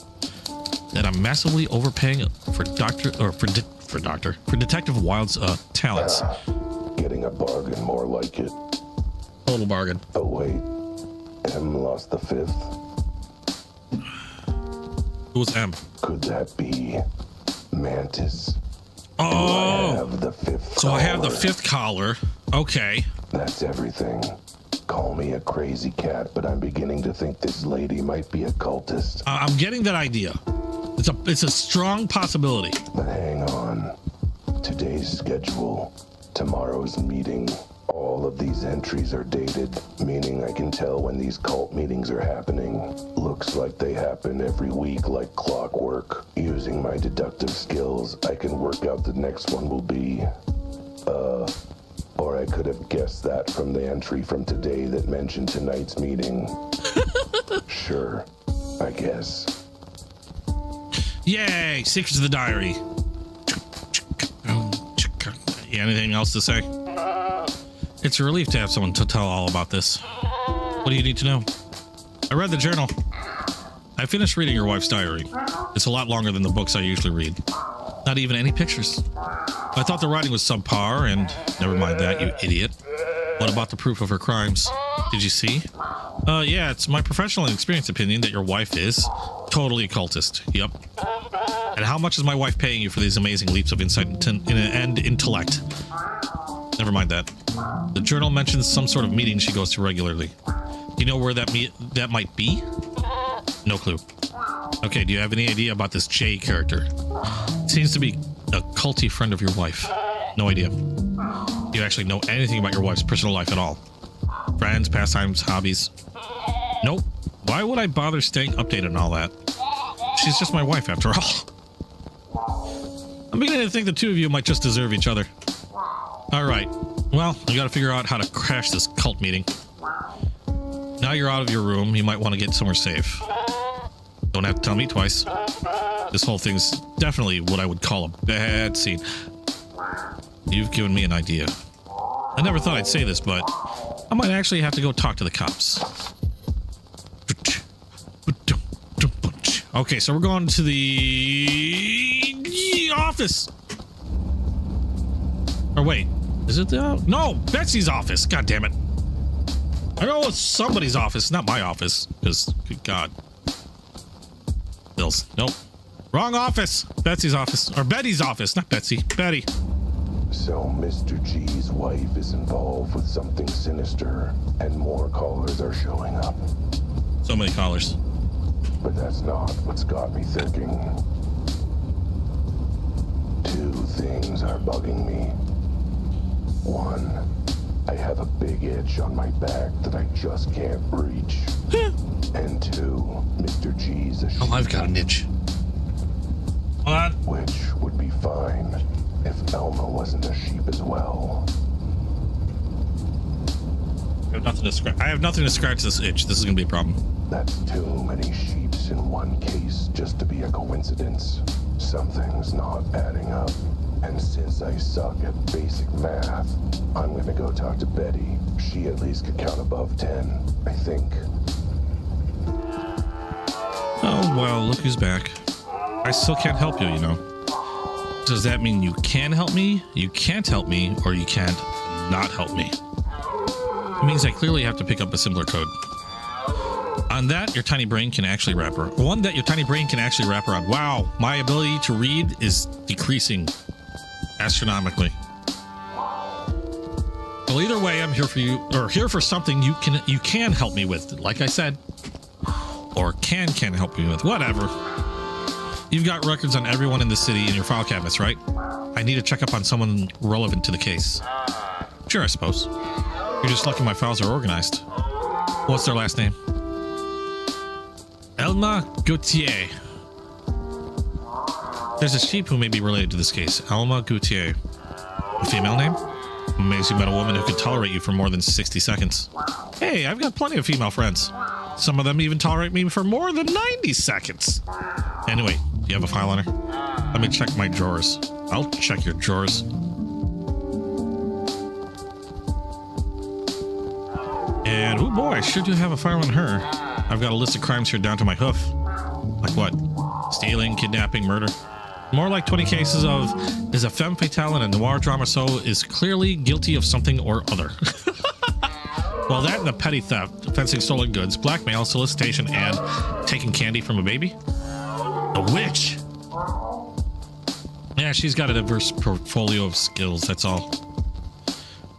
that I'm massively overpaying for Detective Wilde's talents. Getting a bargain, more like it. Total bargain. Oh wait, M lost the fifth. Who was M? Could that be Mantis? Oh, I have the fifth so collar. I have the fifth collar. Okay. That's everything. Call me a crazy cat, but I'm beginning to think this lady might be a cultist. I'm getting that idea. It's a strong possibility. But hang on. Today's schedule, tomorrow's meeting, all of these entries are dated, meaning I can tell when these cult meetings are happening. Looks like they happen every week like clockwork. Using my deductive skills, I can work out the next one will be, or I could have guessed that from the entry from today that mentioned tonight's meeting. Sure, I guess. Yay! Secrets of the diary. Anything else to say? It's a relief to have someone to tell all about this. What do you need to know? I read the journal. I finished reading your wife's diary. It's a lot longer than the books I usually read. Not even any pictures. I thought the writing was subpar, and never mind that, you idiot. What about the proof of her crimes? Did you see? Yeah, it's my professional and experienced opinion that your wife is totally a cultist. Yep. And how much is my wife paying you for these amazing leaps of insight and intellect? Never mind that. The journal mentions some sort of meeting she goes to regularly. Do you know where that might be? No clue. Okay, do you have any idea about this J character? Seems to be a culty friend of your wife. No idea. Do you actually know anything about your wife's personal life at all? Friends, pastimes, hobbies? Nope. Why would I bother staying updated on all that? She's just my wife after all. I'm beginning to think the two of you might just deserve each other. Alright. Well, you gotta figure out how to crash this cult meeting. Now you're out of your room, you might want to get somewhere safe. Don't have to tell me twice. This whole thing's definitely what I would call a bad scene. You've given me an idea. I never thought I'd say this, but I might actually have to go talk to the cops. Okay, so we're going to the office. Or wait, is it the... No, Betsy's office. God damn it. I know it's somebody's office, not my office. Because, good God. Bill's. Nope. Wrong office. Betsy's office. Or Betty's office, not Betsy. Betty. So Mr. G's wife is involved with something sinister, and more callers are showing up. So many callers. But that's not what's got me thinking. Two things are bugging me. One, I have a big itch on my back that I just can't reach. And two, Mr. G's a sheep. Oh, I've got an itch. What? Which would be fine if Elma wasn't a sheep as well. I have nothing to scratch this itch. This is gonna be a problem. That's too many sheeps in one case just to be a coincidence. Something's not adding up. And since I suck at basic math, I'm gonna go talk to Betty. She at least could count above 10, I think. Oh, well, look who's back. I still can't help you, you know. Does that mean you can help me, you can't help me, or you can't not help me? It means I clearly have to pick up a simpler code. On that, your tiny brain can actually wrap around. One that your tiny brain can actually wrap around. Wow, my ability to read is decreasing astronomically. Well, either way, I'm here for you, or here for something you can help me with, like I said, or can help me with, whatever. You've got records on everyone in the city in your file cabinets, right? I need to check up on someone relevant to the case. Sure, I suppose. You're just lucky my files are organized. What's their last name? Elma Gautier. There's a sheep who may be related to this case. Elma Gautier. A female name? Amazing, you met a woman who could tolerate you for more than 60 seconds. Hey, I've got plenty of female friends. Some of them even tolerate me for more than 90 seconds. Anyway, do you have a file on her? Let me check my drawers. I'll check your drawers. And, oh boy, I sure do have a file on her. I've got a list of crimes here down to my hoof. Like what? Stealing, kidnapping, murder. More like 20 cases of is a femme fatale in a noir drama, so is clearly guilty of something or other. Well, that and the petty theft, fencing stolen goods, blackmail, solicitation, and taking candy from a baby. A witch. Yeah, she's got a diverse portfolio of skills, that's all.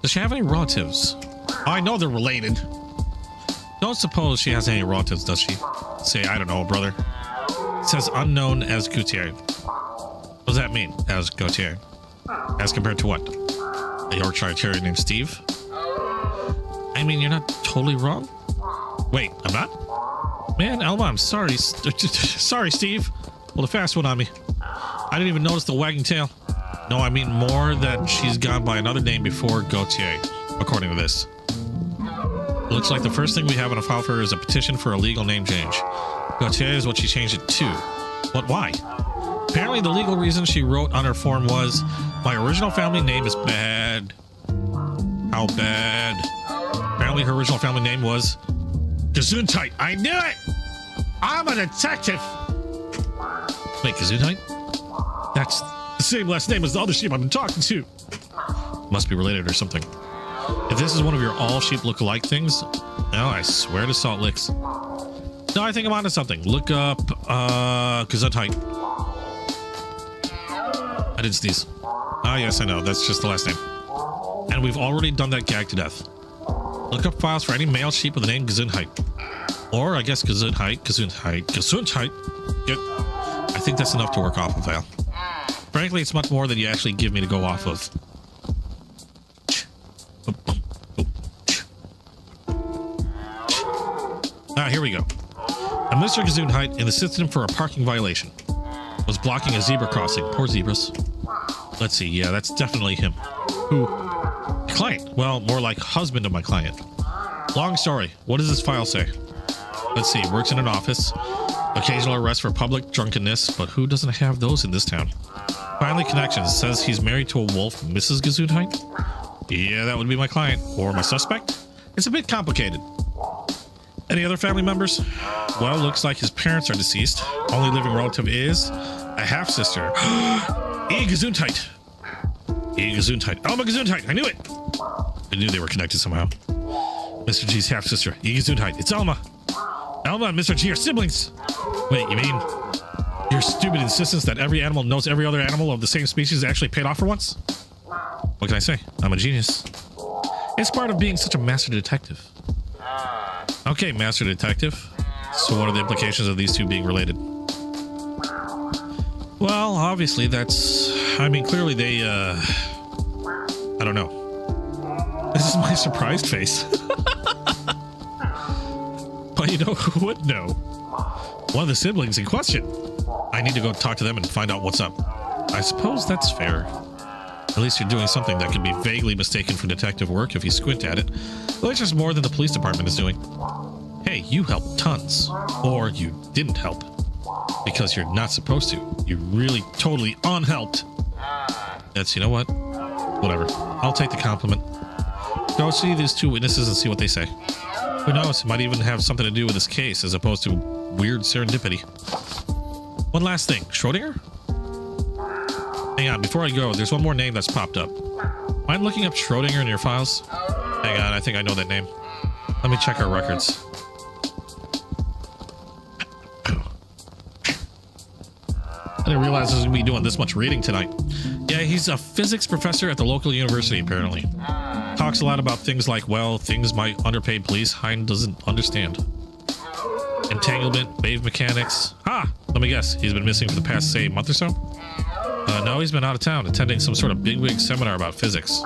Does she have any relatives? Oh, I know they're related. Don't suppose she has any relatives, does she? Say, I don't know, brother. It says unknown as Gautier. What does that mean, as Gautier? As compared to what? A Yorkshire Terrier named Steve? I mean, you're not totally wrong. Wait, I'm not? Man, Elma, I'm sorry. Sorry, Steve. Pulled a fast one on me. I didn't even notice the wagging tail. No, I mean more that she's gone by another name before Gautier, according to this. It looks like the first thing we have in a file for her is a petition for a legal name change. Gautier is what she changed it to. But why? Apparently the legal reason she wrote on her form was, my original family name is bad. How bad? Apparently her original family name was Gesundheit. I knew it! I'm a detective! Wait, Gesundheit? That's the same last name as the other sheep I've been talking to. Must be related or something. If this is one of your all sheep look-alike things, no, I swear to Salt Licks. No, I think I'm onto something. Look up, Gesundheit. I didn't sneeze. Ah, yes, I know. That's just the last name. And we've already done that gag to death. Look up files for any male sheep with the name Gesundheit. Or, I guess, Gesundheit. Good. I think that's enough to work off of, Val. Frankly, it's much more than you actually give me to go off of. Ah, here we go. A Mr. Gesundheit in the system for a parking violation. Was blocking a zebra crossing. Poor zebras. Let's see. Yeah, that's definitely him. Who? Client. Well, more like husband of my client. Long story. What does this file say? Let's see. Works in an office. Occasional arrest for public drunkenness, but who doesn't have those in this town? Finally, connections. Says he's married to a wolf, Mrs. Gesundheit. Yeah, that would be my client. Or my suspect. It's a bit complicated. Any other family members? Well, looks like his parents are deceased. Only living relative is a half-sister. Gesundheit. Gesundheit. Alma Gesundheit. I knew it. I knew they were connected somehow. Mr. G's half-sister. Gesundheit. It's Alma. Alma and Mr. G are siblings. Wait, you mean your stupid insistence that every animal knows every other animal of the same species actually paid off for once? What can I say? I'm a genius. It's part of being such a master detective. Okay, master detective. So what are the implications of these two being related? Well, obviously that's... I mean, clearly they, I don't know. This is my surprised face. But you know who would know? One of the siblings in question. I need to go talk to them and find out what's up. I suppose that's fair. At least you're doing something that can be vaguely mistaken for detective work if you squint at it. Which is more than the police department is doing. Hey, you helped tons. Or you didn't help. Because you're not supposed to. You really totally unhelped. That's, you know what? Whatever. I'll take the compliment. Go see these two witnesses and see what they say. Who knows? It might even have something to do with this case as opposed to weird serendipity. One last thing. Schrodinger? Hang on, before I go, there's one more name that's popped up. Mind looking up Schrodinger in your files? Hang on, I think I know that name. Let me check our records. I didn't realize I was going to be doing this much reading tonight. Yeah, he's a physics professor at the local university, apparently. Talks a lot about things like, well, things my underpaid police hind doesn't understand. Entanglement, wave mechanics. Let me guess, he's been missing for the past, say, month or so? No, he's been out of town attending some sort of bigwig seminar about physics.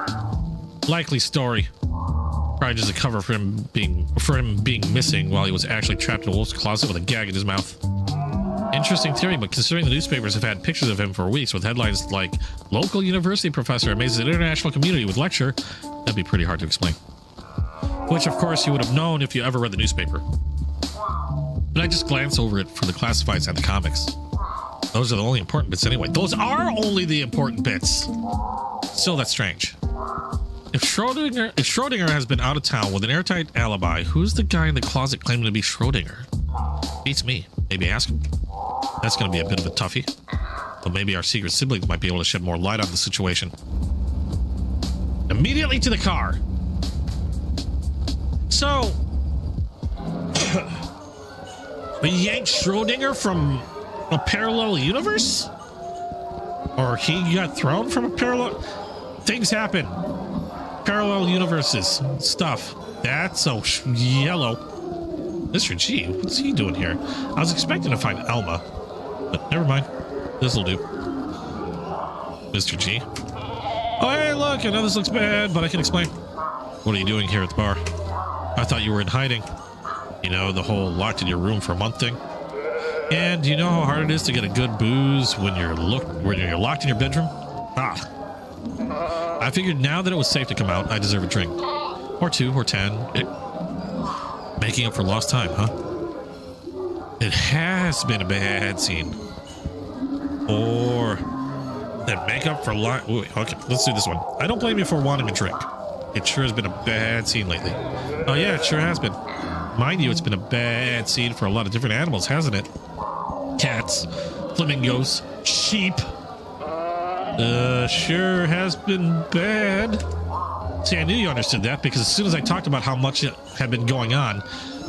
Likely story. Probably just a cover for him being missing while he was actually trapped in a wolf's closet with a gag in his mouth. Interesting theory, but considering the newspapers have had pictures of him for weeks with headlines like local university professor amazes an international community with lecture, that'd be pretty hard to explain. Which, of course, you would have known if you ever read the newspaper. But I just glance over it for the classifieds and the comics. Those are the only important bits anyway. Those are only the important bits. Still, that's strange. If Schrodinger has been out of town with an airtight alibi, who's the guy in the closet claiming to be Schrodinger? Beats me. Maybe ask him. That's going to be a bit of a toughie. But maybe our secret siblings might be able to shed more light on the situation. Immediately to the car. So, we yanked Schrodinger from a parallel universe? Or he got thrown from a parallel... Things happen. Parallel universes. Stuff. That's so yellow. Mr. G, what's he doing here? I was expecting to find Alma. But never mind. This'll do. Mr. G. Oh, hey, look. I know this looks bad, but I can explain. What are you doing here at the bar? I thought you were in hiding. You know, the whole locked in your room for a month thing. And do you know how hard it is to get a good booze when you're locked in your bedroom? Ah. I figured now that it was safe to come out, I deserve a drink. Or 2, or 10. Making up for lost time, huh? It has been a bad scene. Or that make up for okay, let's do this one. I don't blame you for wanting a drink. It sure has been a bad scene lately. Oh yeah, it sure has been. Mind you, it's been a bad scene for a lot of different animals, hasn't it? Cats, flamingos, sheep. Sure has been bad. See, I knew you understood that because as soon as I talked about how much had been going on,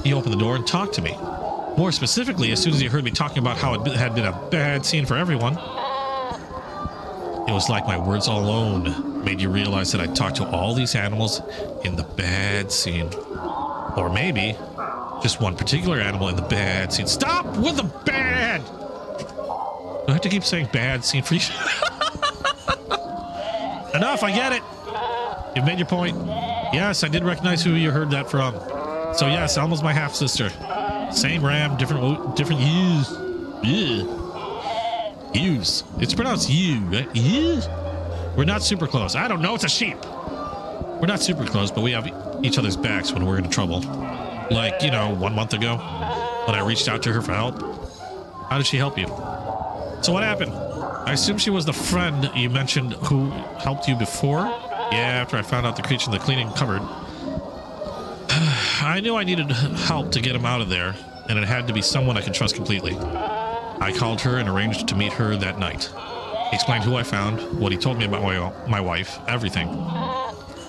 he opened the door and talked to me. More specifically, as soon as he heard me talking about how it had been a bad scene for everyone, it was like my words alone made you realize that I talked to all these animals in the bad scene. Or maybe just one particular animal in the bad scene. Stop with the bad! Do I have to keep saying bad scene for you? Enough, I get it. You've made your point. Yes, I did recognize who you heard that from. So yes, Alma's my half-sister. Same ram, different ewes. Ewes. It's pronounced ewe, right? Ewes? We're not super close. I don't know, it's a sheep. We're not super close, but we have each other's backs when we're in trouble. Like, you know, 1 month ago, when I reached out to her for help. How did she help you? So what happened? I assume she was the friend you mentioned who helped you before? Yeah, after I found out the creature in the cleaning cupboard. I knew I needed help to get him out of there, and it had to be someone I could trust completely. I called her and arranged to meet her that night. He explained who I found, what he told me about my wife, everything.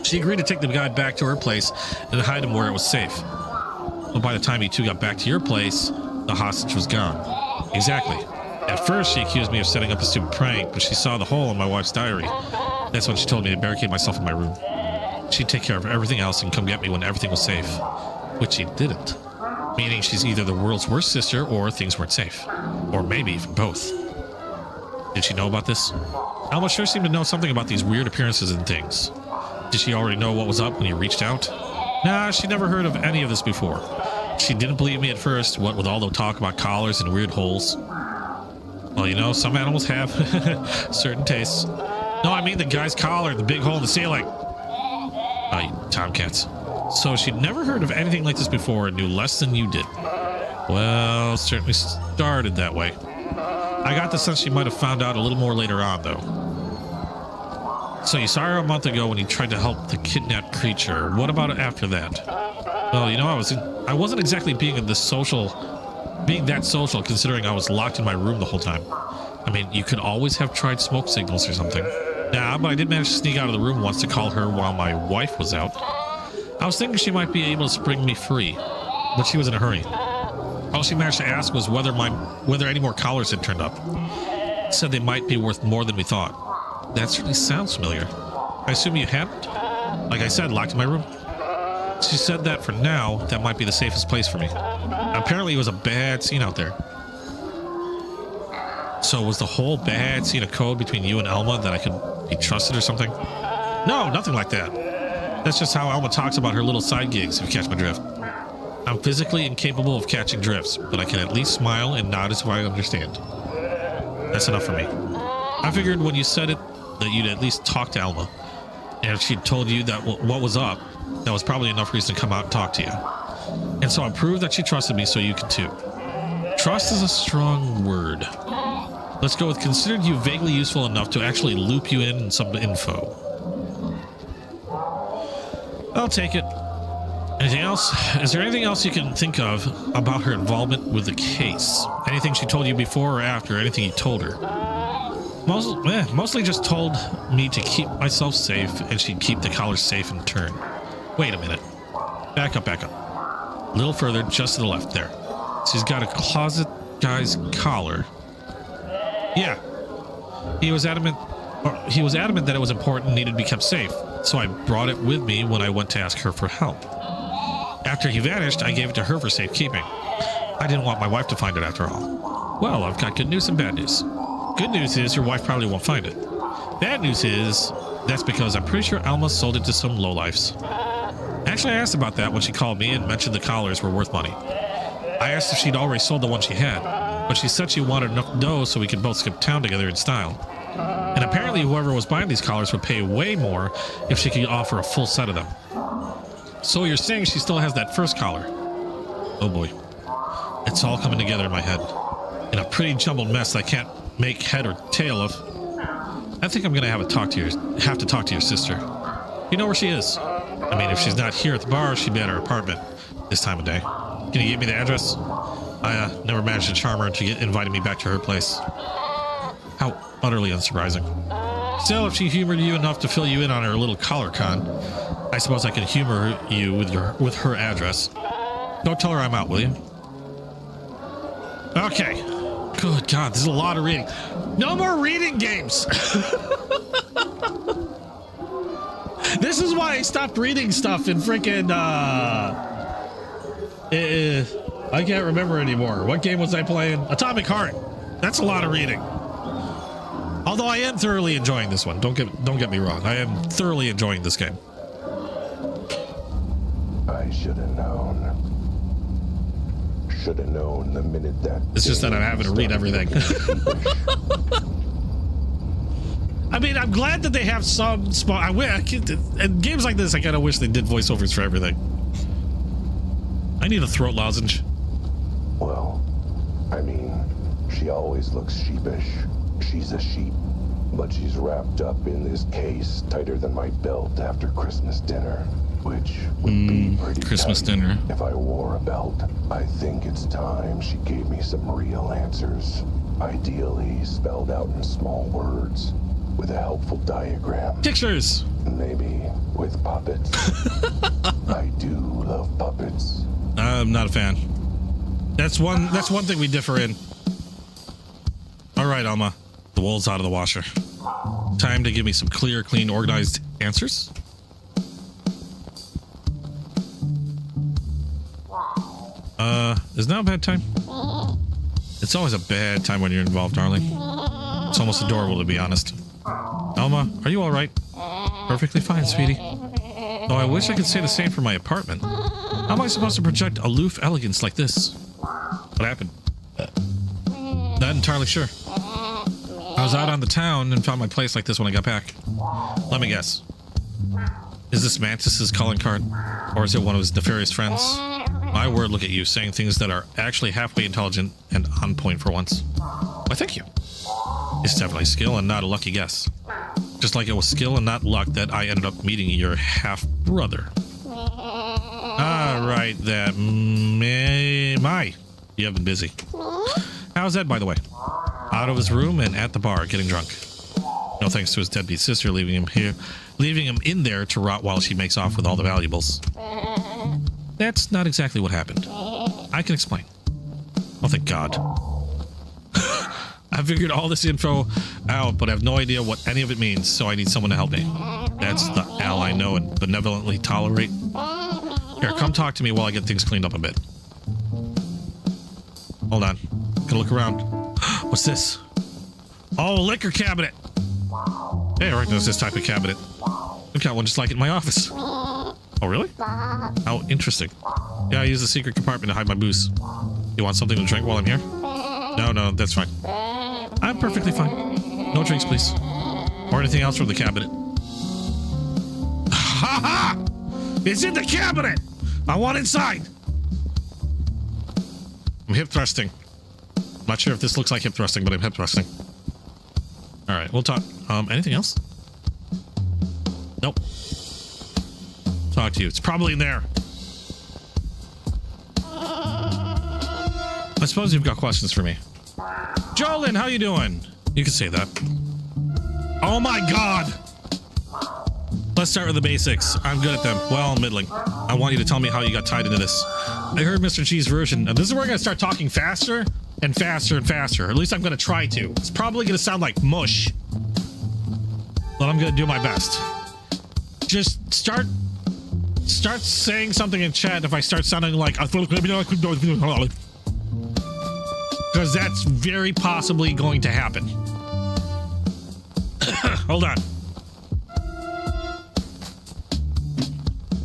She agreed to take the guy back to her place and hide him where it was safe. But by the time you two got back to your place, the hostage was gone. Exactly. At first, she accused me of setting up a stupid prank, but she saw the hole in my wife's diary. That's when she told me to barricade myself in my room. She'd take care of everything else and come get me when everything was safe. Which she didn't. Meaning she's either the world's worst sister or things weren't safe. Or maybe even both. Did she know about this? Alma sure seemed to know something about these weird appearances and things. Did she already know what was up when you reached out? Nah, she never heard of any of this before. She didn't believe me at first, what with all the talk about collars and weird holes. Well, you know, some animals have certain tastes. No, I mean the guy's collar and the big hole in the ceiling. Oh, you tomcats. So she'd never heard of anything like this before and knew less than you did. Well, it certainly started that way. I got the sense she might have found out a little more later on, though. So you saw her a month ago when you tried to help the kidnapped creature. What about it after that? Well, you know, I wasn't exactly being that social, considering I was locked in my room the whole time. I mean, you could always have tried smoke signals or something. Nah, but I did manage to sneak out of the room once to call her while my wife was out. I was thinking she might be able to spring me free, but she was in a hurry. All she managed to ask was whether any more collars had turned up. Said they might be worth more than we thought. That certainly sounds familiar. I assume you hadn't? Like I said, locked in my room. She said that for now, that might be the safest place for me. Apparently it was a bad scene out there. So was the whole bad scene a code between you and Alma that I could be trusted or something? No, nothing like that. That's just how Alma talks about her little side gigs, if you catch my drift. I'm physically incapable of catching drifts, but I can at least smile and nod as if I understand. That's enough for me. I figured when you said it, that you'd at least talk to Alma. And if she'd told you that what was up, that was probably enough reason to come out and talk to you. And so I proved that she trusted me, so you can too. Trust is a strong word. Let's go with considered you vaguely useful enough to actually loop you in some info. I'll take it. Anything else? Is there anything else you can think of about her involvement with the case? Anything she told you before or after? Anything you told her? Mostly just told me to keep myself safe, and she'd keep the collars safe in turn. Wait a minute. Back up. A little further, just to the left there. She's got a closet guy's collar. Yeah. He was adamant that it was important and needed to be kept safe, so I brought it with me when I went to ask her for help. After he vanished, I gave it to her for safekeeping. I didn't want my wife to find it after all. Well, I've got good news and bad news. Good news is your wife probably won't find it. Bad news is that's because I'm pretty sure Alma sold it to some lowlifes. Actually, I asked about that when she called me and mentioned the collars were worth money. I asked if she'd already sold the one she had, but she said she wanted enough dough so we could both skip town together in style. And apparently whoever was buying these collars would pay way more if she could offer a full set of them. So you're saying she still has that first collar? Oh boy. It's all coming together in my head. In a pretty jumbled mess I can't make head or tail of. I think I'm gonna have to talk to your sister. You know where she is? I mean, if she's not here at the bar, she'd be at her apartment this time of day. Can you give me the address? I never managed to charm her to inviting me back to her place. How utterly unsurprising. Still, if she humored you enough to fill you in on her little collar con, I suppose I can humor you with her address. Don't tell her I'm out, will you? Okay. Good God, this is a lot of reading. No more reading games. This is why I stopped reading stuff in freaking I can't remember anymore. What game was I playing? Atomic Heart. That's a lot of reading. Although I am thoroughly enjoying this one. Don't get me wrong. I am thoroughly enjoying this game. I should have known. Should have known the minute that. It's just that I'm having to read everything. I mean, I'm glad that they have some spot. And games like this, I kind of wish they did voiceovers for everything. I need a throat lozenge. Well, I mean, she always looks sheepish. She's a sheep, but she's wrapped up in this case tighter than my belt after Christmas dinner, which would be pretty Christmas tight dinner. if I wore a belt. I think it's time she gave me some real answers, ideally spelled out in small words with a helpful diagram. Pictures. Maybe with puppets. I do love puppets. I'm not a fan. That's one thing we differ in. All right, Alma. The wool's out of the washer. Time to give me some clear, clean, organized answers. Is now a bad time? It's always a bad time when you're involved, darling. It's almost adorable, to be honest. Alma, are you all right? Perfectly fine, sweetie. Though I wish I could say the same for my apartment. How am I supposed to project aloof elegance like this? What happened? Not entirely sure. I was out on the town and found my place like this when I got back. Let me guess. Is this Mantis's calling card? Or is it one of his nefarious friends? My word, look at you, saying things that are actually halfway intelligent and on point for once. Why, thank you. It's definitely skill and not a lucky guess. Just like it was skill and not luck that I ended up meeting your half-brother. Right, that... My. You have been busy. How's Ed, by the way? Out of his room and at the bar, getting drunk. No thanks to his deadbeat sister leaving him in there to rot while she makes off with all the valuables. That's not exactly what happened. I can explain. Oh, thank God. I figured all this info out, but I have no idea what any of it means, so I need someone to help me. That's the Al I know and benevolently tolerate. Here, come talk to me while I get things cleaned up a bit. Hold on. Gonna look around. What's this? Oh, liquor cabinet. Hey, I recognize this type of cabinet. I've got one just like it in my office. Oh, really? How interesting. Yeah, I use the secret compartment to hide my booze. You want something to drink while I'm here? No, that's fine. I'm perfectly fine. No drinks, please. Or anything else from the cabinet. Ha ha! It's in the cabinet! I want inside! I'm hip thrusting. I'm not sure if this looks like hip thrusting, but I'm hip thrusting. Alright, we'll talk. Anything else? Nope. Talk to you. It's probably in there. suppose you've got questions for me. Jolyn, how you doing? You can say that. Oh my god! Let's start with the basics. I'm good at them. Well, middling. I want you to tell me how you got tied into this. I heard Mr. G's version, and this is where I'm going to start talking faster and faster and faster. At least I'm going to try to. It's probably going to sound like mush, but I'm going to do my best. Just start saying something in chat if I start sounding like, because that's very possibly going to happen. Hold on.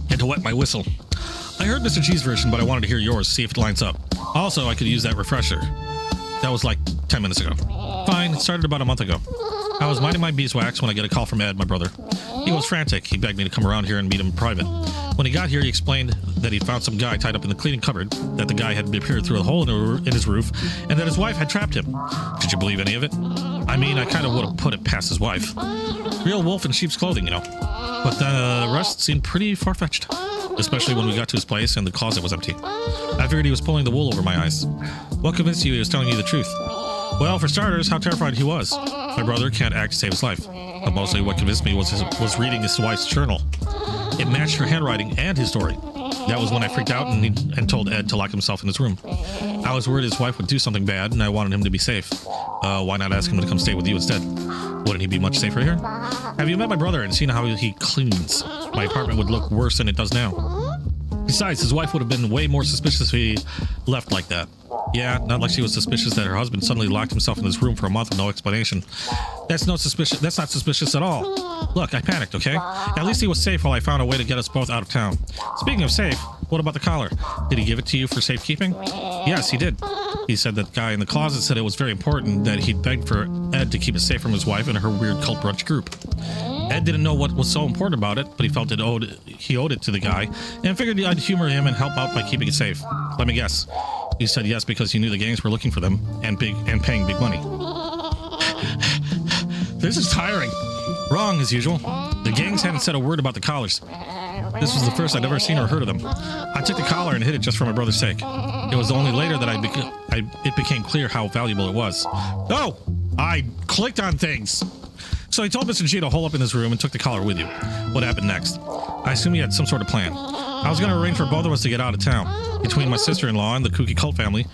Had to wet my whistle. I heard Mr. G's version, but I wanted to hear yours, see if it lines up. Also, I could use that refresher. That was like 10 minutes ago. Fine, it started about a month ago. I was minding my beeswax when I get a call from Ed, my brother. He was frantic. He begged me to come around here and meet him in private. When he got here, he explained that he'd found some guy tied up in the cleaning cupboard, that the guy had appeared through a hole in his roof, and that his wife had trapped him. Did you believe any of it? I mean, I kind of would have put it past his wife. Real wolf in sheep's clothing, you know. But the rest seemed pretty far-fetched, especially when we got to his place and the closet was empty. I figured he was pulling the wool over my eyes. What convinced you he was telling you the truth? Well, for starters, how terrified he was. My brother can't act to save his life. But mostly what convinced me was reading his wife's journal. It matched her handwriting and his story. That was when I freaked out and told Ed to lock himself in his room. I was worried his wife would do something bad, and I wanted him to be safe. Why not ask him to come stay with you instead? Wouldn't he be much safer here? Have you met my brother and seen how he cleans? My apartment would look worse than it does now. Besides, his wife would have been way more suspicious if he left like that. Yeah, not like she was suspicious that her husband suddenly locked himself in his room for a month with no explanation. That's not suspicious at all. Look, I panicked, okay? At least he was safe while I found a way to get us both out of town. Speaking of safe, what about the collar? Did he give it to you for safekeeping? Yes, he did. He said that guy in the closet said it was very important that he'd begged for Ed to keep it safe from his wife and her weird cult brunch group. Ed didn't know what was so important about it, but he felt he owed it to the guy, and figured I'd humor him and help out by keeping it safe. Let me guess. You said yes because you knew the gangs were looking for them and paying big money. This is tiring. Wrong, as usual. The gangs hadn't said a word about the collars. This was the first I'd ever seen or heard of them. I took the collar and hid it just for my brother's sake. It was only later that it became clear how valuable it was. Oh! I clicked on things! So he told Mr. G to hole up in his room and took the collar with you. What happened next? I assume he had some sort of plan. I was going to arrange for both of us to get out of town. Between my sister-in-law and the kooky cult family,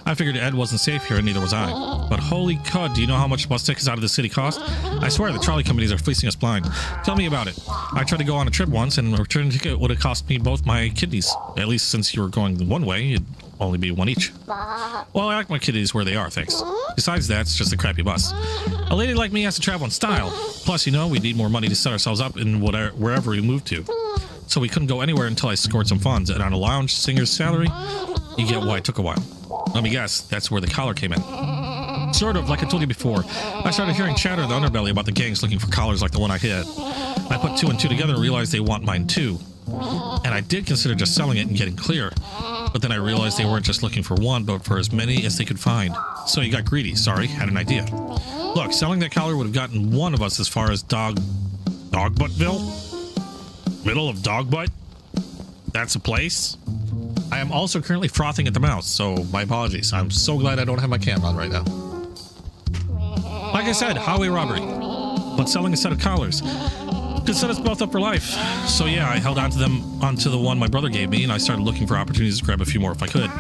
I figured Ed wasn't safe here and neither was I. But holy crud, do you know how much bus tickets out of the city cost? I swear the trolley companies are fleecing us blind. Tell me about it. I tried to go on a trip once and a return ticket would have cost me both my kidneys. At least since you were going one way, it'd only be one each. Well, I like my kidneys where they are, thanks. Besides that, it's just a crappy bus. A lady like me has to travel in style. Plus, you know, we need more money to set ourselves up in wherever we move to. So we couldn't go anywhere until I scored some funds, and on a lounge singer's salary, you get why it took a while. Let me guess, that's where the collar came in. Sort of, like I told you before. I started hearing chatter in the underbelly about the gangs looking for collars like the one I hid. I put two and two together and realized they want mine too. And I did consider just selling it and getting clear. But then I realized they weren't just looking for one, but for as many as they could find. So you got greedy, sorry, had an idea. Look, selling that collar would have gotten one of us as far as Dogbuttville? Middle of Dogbutt? That's a place? I am also currently frothing at the mouth, so my apologies. I'm so glad I don't have my camera on right now. Like I said, highway robbery. But selling a set of collars could set us both up for life. So yeah, I held onto the one my brother gave me, and I started looking for opportunities to grab a few more if I could.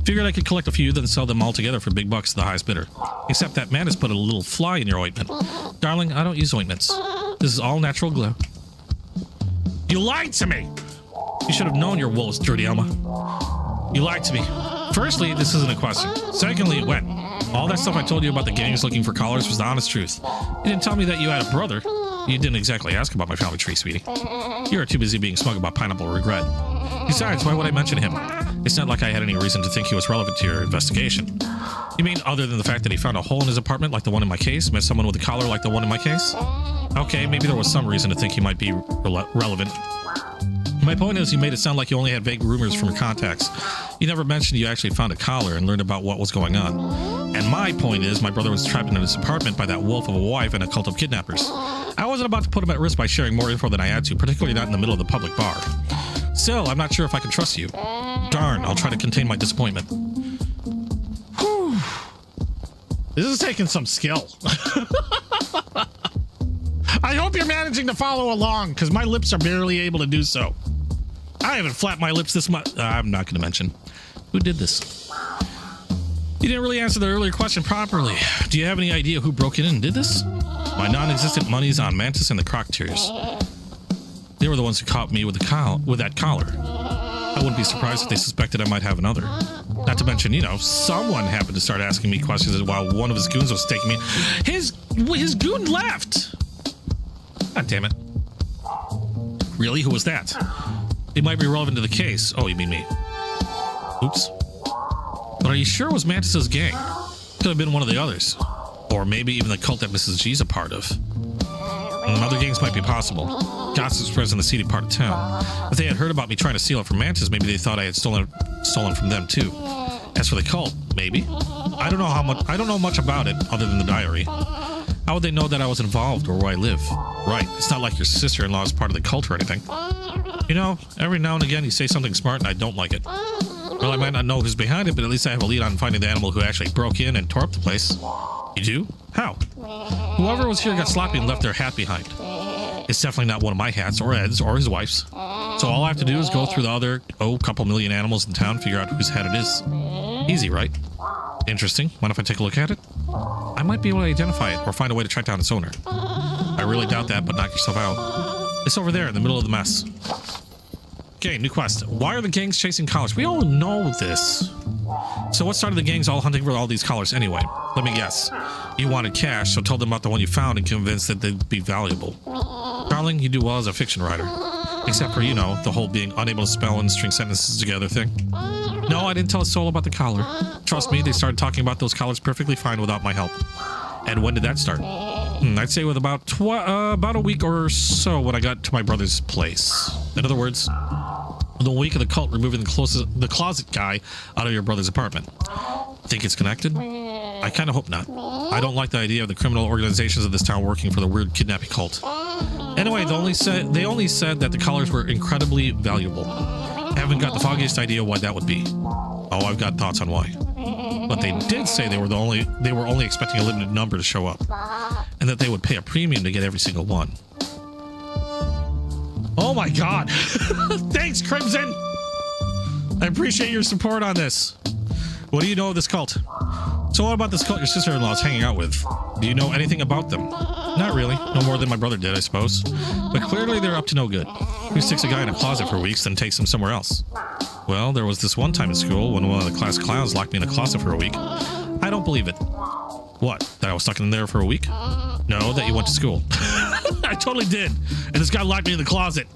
Figured I could collect a few, then sell them all together for big bucks to the highest bidder. Except that man has put a little fly in your ointment. Darling, I don't use ointments. This is all natural glow. You lied to me! You should have known your wool was dirty, Elma. You lied to me. Firstly, this isn't a question. Secondly, when? All that stuff I told you about the gangs looking for collars was the honest truth. You didn't tell me that you had a brother. You didn't exactly ask about my family tree, sweetie. You were too busy being smug about pineapple regret. Besides, why would I mention him? It's not like I had any reason to think he was relevant to your investigation. You mean other than the fact that he found a hole in his apartment like the one in my case, met someone with a collar like the one in my case? Okay, maybe there was some reason to think he might be relevant. My point is, you made it sound like you only had vague rumors from your contacts. You never mentioned you actually found a collar and learned about what was going on. And my point is, my brother was trapped in his apartment by that wolf of a wife and a cult of kidnappers. I wasn't about to put him at risk by sharing more info than I had to, particularly not in the middle of the public bar. Still, I'm not sure if I can trust you. Darn, I'll try to contain my disappointment. Whew. This is taking some skill. I hope you're managing to follow along, because my lips are barely able to do so. I haven't flapped my lips this much. I'm not going to mention. Who did this? You didn't really answer the earlier question properly. Do you have any idea who broke in and did this? My non-existent money's on Mantis and the Crocteers. They were the ones who caught me with that collar. I wouldn't be surprised if they suspected I might have another. Not to mention, you know, someone happened to start asking me questions while one of his goons was taking me. His goon left! God damn it. Really? Who was that? It might be relevant to the case. Oh, you mean me. Oops. But are you sure it was Mantis's gang? Could have been one of the others. Or maybe even the cult that Mrs. G's a part of. Other gangs might be possible. Gossip spreads in the seedy part of town. If they had heard about me trying to steal it from Mantis, maybe they thought I had stolen from them too. As for the cult, maybe. I don't know much about it other than the diary. How would they know that I was involved or where I live? Right, it's not like your sister-in-law is part of the cult or anything. You know, every now and again you say something smart and I don't like it. Well, I might not know who's behind it, but at least I have a lead on finding the animal who actually broke in and tore up the place. You do? How? Whoever was here got sloppy and left their hat behind. It's definitely not one of my hats, or Ed's, or his wife's. So all I have to do is go through the other, couple million animals in town, figure out whose hat it is. Easy, right? Interesting. Mind if I take a look at it? I might be able to identify it, or find a way to track down its owner. I really doubt that, but knock yourself out. It's over there, in the middle of the mess. Okay, new quest. Why are the gangs chasing collars? We all know this. So what started the gangs all hunting for all these collars anyway? Let me guess. You wanted cash, so told them about the one you found and convinced that they'd be valuable. Darling, you do well as a fiction writer. Except for, you know, the whole being unable to spell and string sentences together thing. No, I didn't tell a soul about the collar. Trust me, they started talking about those collars perfectly fine without my help. And when did that start? I'd say with about a week or so when I got to my brother's place. In other words, the week of the cult removing the closet guy out of your brother's apartment. Think it's connected? I kind of hope not. I don't like the idea of the criminal organizations of this town working for the weird kidnapping cult. Anyway, they only said that the collars were incredibly valuable. I haven't got the foggiest idea why that would be. Oh, I've got thoughts on why. But they did say they were only expecting a limited number to show up, and that they would pay a premium to get every single one. Oh my god. Thanks, Crimson! I appreciate your support on this. What do you know of this cult? So what about this cult your sister-in-law is hanging out with? Do you know anything about them? Not really. No more than my brother did, I suppose. But clearly they're up to no good. Who sticks a guy in a closet for weeks then takes him somewhere else? Well, there was this one time in school when one of the class clowns locked me in a closet for a week. I don't believe it. What? That I was stuck in there for a week? No, that you went to school. I totally did. And this guy locked me in the closet.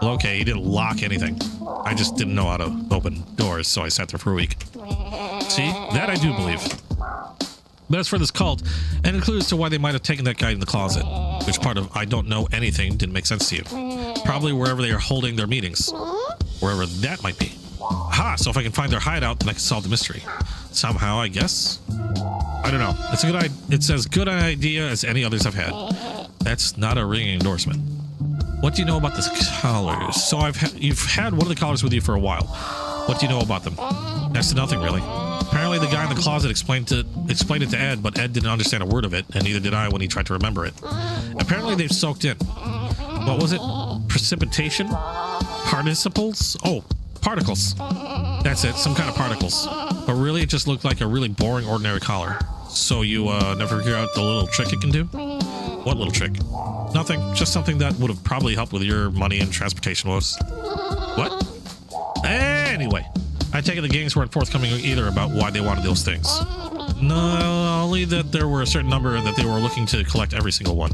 Well, okay, he didn't lock anything. I just didn't know how to open doors, so I sat there for a week. See? That I do believe. But as for this cult, and clues to why they might have taken that guy in the closet, which part of I don't know anything didn't make sense to you. Probably wherever they are holding their meetings. Wherever that might be. Aha, so if I can find their hideout, then I can solve the mystery. Somehow, I guess. I don't know. It's as good an idea as any others I've had. That's not a ringing endorsement. What do you know about the collars? So you've had one of the collars with you for a while. What do you know about them? Next to nothing, really. Apparently the guy in the closet explained it to Ed, but Ed didn't understand a word of it, and neither did I when he tried to remember it. Apparently they've soaked in. What was it? Precipitation? Participles? Oh, particles. That's it, some kind of particles. But really, it just looked like a really boring, ordinary collar. So you never figure out the little trick it can do? What little trick? Nothing, just something that would have probably helped with your money and transportation woes. What? Anyway, I take it the gangs weren't forthcoming either about why they wanted those things. No, only that there were a certain number and that they were looking to collect every single one.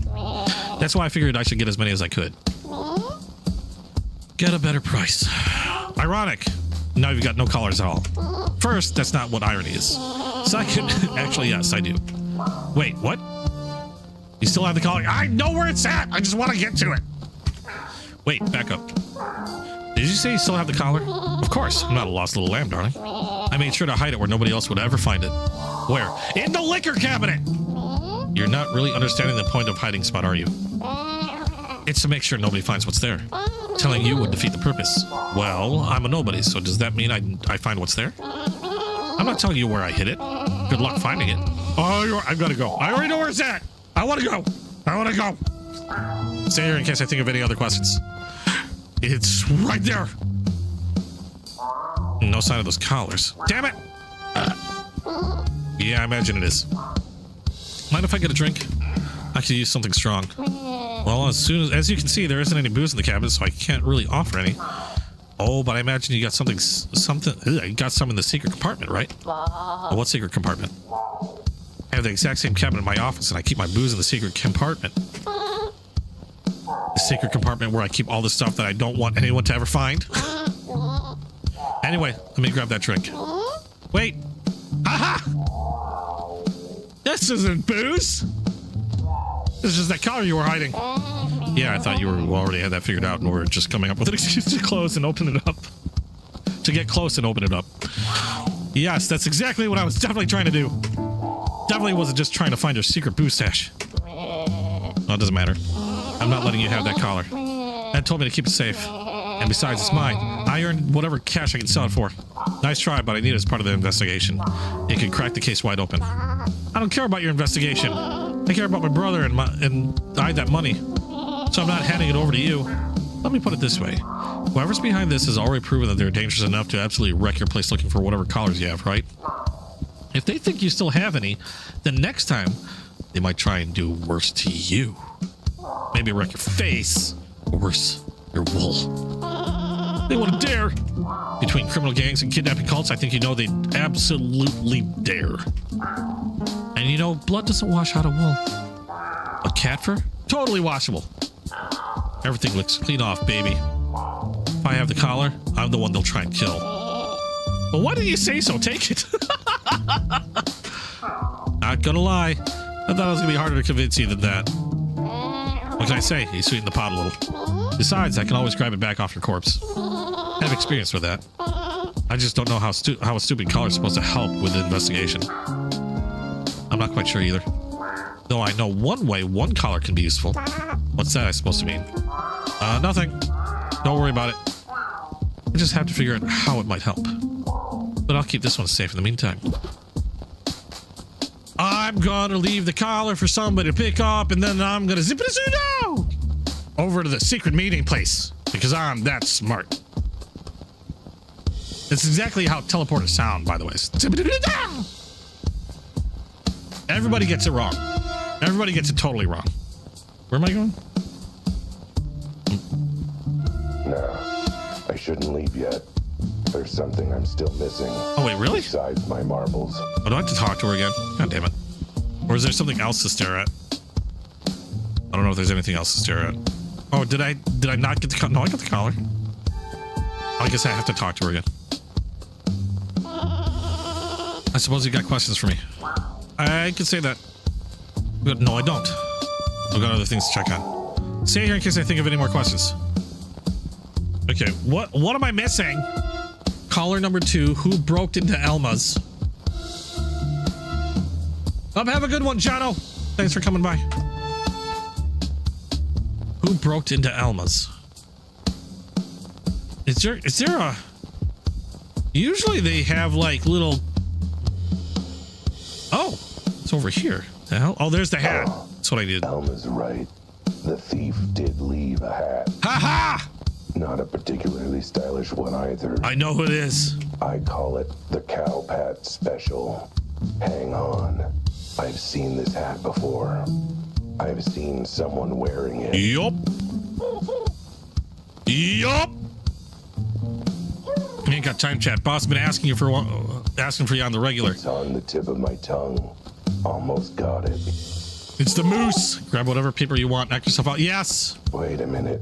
That's why I figured I should get as many as I could. Get a better price. Ironic. Now you've got no collars at all. First, that's not what irony is. Second, actually, yes, I do. Wait, what? You still have the collar? I know where it's at! I just want to get to it! Wait, back up. Did you say you still have the collar? Of course, I'm not a lost little lamb, darling. I made sure to hide it where nobody else would ever find it. Where? In the liquor cabinet! You're not really understanding the point of hiding spot, are you? It's to make sure nobody finds what's there. Telling you would defeat the purpose. Well, I'm a nobody, so does that mean I find what's there? I'm not telling you where I hid it. Good luck finding it. Oh, I've got to go. I already know where it's at. I want to go. I want to go. Stay here in case I think of any other questions. It's right there. No sign of those collars. Damn it. Yeah, I imagine it is. Mind if I get a drink? I could use something strong. Well, as you can see, there isn't any booze in the cabinet, so I can't really offer any. Oh, but I imagine you got something. You got some in the secret compartment, right? Oh, what secret compartment? I have the exact same cabinet in my office, and I keep my booze in the secret compartment. The secret compartment where I keep all the stuff that I don't want anyone to ever find. Anyway, let me grab that drink. Wait. Aha! This isn't booze. This is just that collar you were hiding. Yeah, I thought you already had that figured out and we're just coming up with an excuse to close and open it up. To get close and open it up. Yes, that's exactly what I was definitely trying to do. Definitely wasn't just trying to find your secret booze stash. Well, it doesn't matter. I'm not letting you have that collar. Ed told me to keep it safe. And besides, it's mine. I earned whatever cash I can sell it for. Nice try, but I need it as part of the investigation. It can crack the case wide open. I don't care about your investigation. I care about my brother and I that money. So I'm not handing it over to you. Let me put it this way. Whoever's behind this has already proven that they're dangerous enough to absolutely wreck your place looking for whatever collars you have, right? If they think you still have any, then next time they might try and do worse to you. Maybe wreck your face, or worse, your wool. They wouldn't dare. Between criminal gangs and kidnapping cults, I think you know they'd absolutely dare. And you know, blood doesn't wash out of wool. A cat fur? Totally washable. Everything looks clean off, baby. If I have the collar, I'm the one they'll try and kill. Well, why did you say so? Take it. Not gonna lie. I thought it was gonna be harder to convince you than that. What can I say? You sweeten the pot a little. Besides, I can always grab it back off your corpse. I have experience with that. I just don't know how a stupid collar is supposed to help with the investigation. I'm not quite sure either. Though I know one way one collar can be useful. What's that supposed to mean? Nothing. Don't worry about it. I just have to figure out how it might help. But I'll keep this one safe in the meantime. I'm gonna leave the collar for somebody to pick up, and then I'm gonna zip it over to the secret meeting place because I'm that smart. It's exactly how teleporters sound, by the way. Everybody gets it wrong. Everybody gets it totally wrong. Where am I going? No, I shouldn't leave yet. There's something I'm still missing. Oh, wait, really? Besides my marbles. Oh, do I have to talk to her again? God damn it. Or is there something else to stare at? I don't know if there's anything else to stare at. Oh, did I not get the collar? No, I got the collar. I guess I have to talk to her again. I suppose you got questions for me. I could say that. But no, I don't. I've got other things to check on. Stay here in case I think of any more questions. Okay, what am I missing? Caller number 2, who broke into Elma's? Have a good one, Jono. Thanks for coming by. Who broke into Elma's? Is there a... Usually they have like little... Oh, it's over here. The hell? Oh, there's the hat. That's what I did. Elma's right. The thief did leave a hat. Ha ha! Not a particularly stylish one either. I know who it is. I call it the Cow Pat Special. Hang on. I've seen this hat before. I've seen someone wearing it. Yup. Yup. Ain't got time, chat. Boss been asking for you on the regular. It's on the tip of my tongue. Almost got it. It's the moose. Grab whatever paper you want. Knock yourself out. Yes. Wait a minute.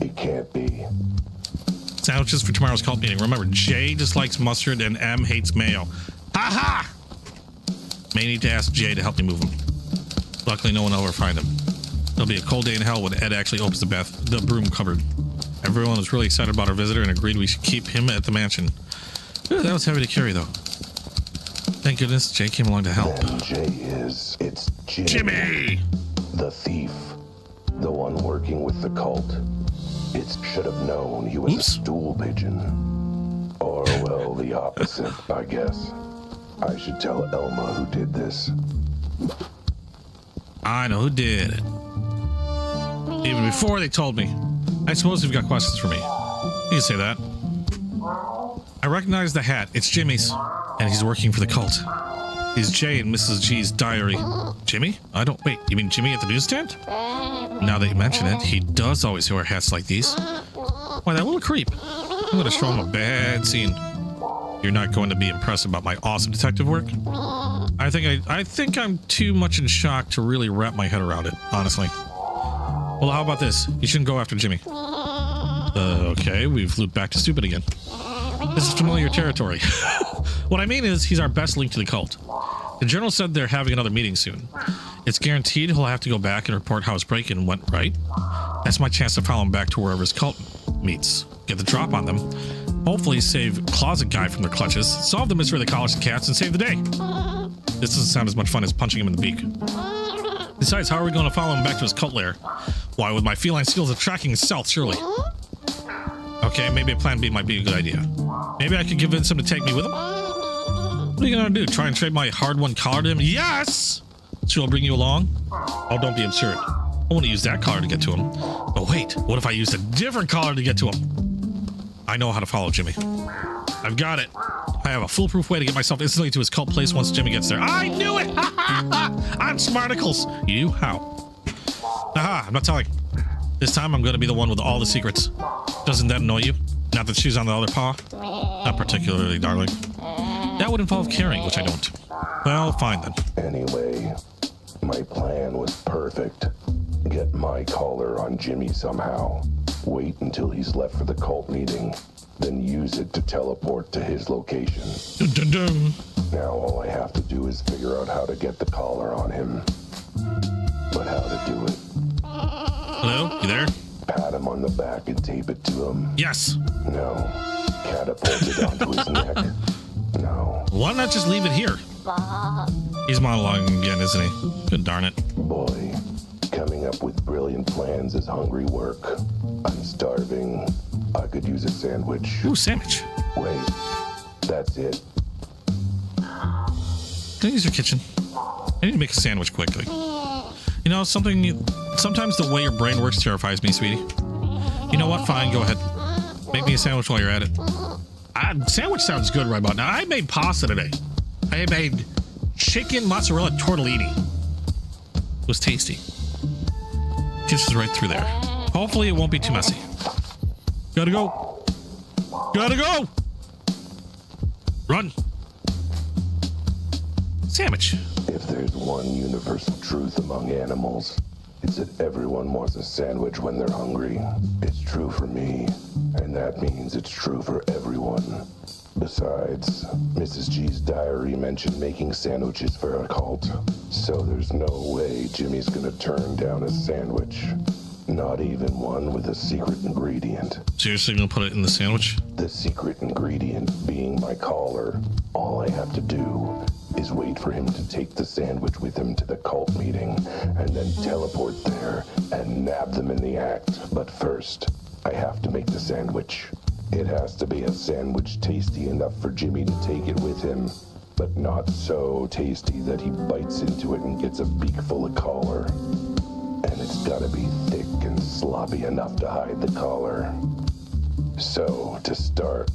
It can't be. Sandwiches for tomorrow's cult meeting. Remember, J dislikes mustard and M hates mayo. Ha ha! May need to ask Jay to help me move him. Luckily, no one will ever find him. There'll be a cold day in hell when Ed actually opens the broom cupboard. Everyone was really excited about our visitor and agreed we should keep him at the mansion. Ooh, that was heavy to carry, though. Thank goodness Jay came along to help. Then Jay is. It's Jimmy! The thief. The one working with the cult. It should have known he was a stool pigeon. Or, well, the opposite, I guess. I should tell Elma who did this. I know who did it. Even before they told me. I suppose you've got questions for me. You can say that. I recognize the hat. It's Jimmy's. And he's working for the cult. He's Jay in Mrs. G's diary. Jimmy? Wait, you mean Jimmy at the newsstand? Now that you mention it, he does always wear hats like these. Why, that little creep. I'm going to show him a bad scene. You're not going to be impressed about my awesome detective work? I think I'm too much in shock to really wrap my head around it, honestly. Well, how about this? You shouldn't go after Jimmy. Okay, we've looped back to stupid again. This is familiar territory. What I mean is, he's our best link to the cult. The General said they're having another meeting soon. It's guaranteed he'll have to go back and report how his break-in went, right? That's my chance to follow him back to wherever his cult meets. Get the drop on them. Hopefully save Closet Guy from their clutches, solve the mystery of the college cats, and save the day. This doesn't sound as much fun as punching him in the beak. Besides, how are we going to follow him back to his cult lair? Why, with my feline skills of tracking south, surely. Okay, maybe a plan B might be a good idea. Maybe I could convince him to take me with him? What are you gonna do? Try and trade my hard-won collar to him? Yes! So I'll bring you along? Oh, don't be absurd. I want to use that collar to get to him. But wait, what if I used a different collar to get to him? I know how to follow Jimmy. I've got it. I have a foolproof way to get myself instantly to his cult place once Jimmy gets there. I knew it! I'm smarticles. You how? Aha, I'm not telling. This time I'm going to be the one with all the secrets. Doesn't that annoy you? Not that she's on the other paw? Not particularly, darling. That would involve caring, which I don't. Well, fine then. Anyway, my plan was perfect. Get my collar on Jimmy somehow. Wait until he's left for the cult meeting. Then use it to teleport to his location. Dun, dun, dun. Now all I have to do is figure out how to get the collar on him. But how to do it? Hello? You there? Pat him on the back and tape it to him. Yes. No. Catapult it onto his neck. No. Why not just leave it here? He's monologuing again, isn't he? Good darn it. Boy, coming up with brilliant plans is hungry work. I'm starving. I could use a sandwich. Ooh, sandwich. Wait, that's it. Can I use your kitchen? I need to make a sandwich quickly. You know, sometimes the way your brain works terrifies me, sweetie. You know what? Fine, go ahead. Make me a sandwich while you're at it. Sandwich sounds good right about now. I made pasta today. I made chicken mozzarella tortellini. It was tasty. Kitchen's right through there. Hopefully it won't be too messy. Gotta go. Gotta go. Run. Sandwich. If there's one universal truth among animals, it's that everyone wants a sandwich when they're hungry. It's true for me, and that means it's true for everyone. Besides, Mrs. G's diary mentioned making sandwiches for a cult, so there's no way Jimmy's gonna turn down a sandwich. Not even one with a secret ingredient. Seriously, gonna put it in the sandwich? The secret ingredient being my collar. All I have to do is wait for him to take the sandwich with him to the cult meeting, and then teleport there and nab them in the act. But first, I have to make the sandwich. It has to be a sandwich tasty enough for Jimmy to take it with him, but not so tasty that he bites into it and gets a beak full of collar. And it's gotta be thick and sloppy enough to hide the collar. So, to start,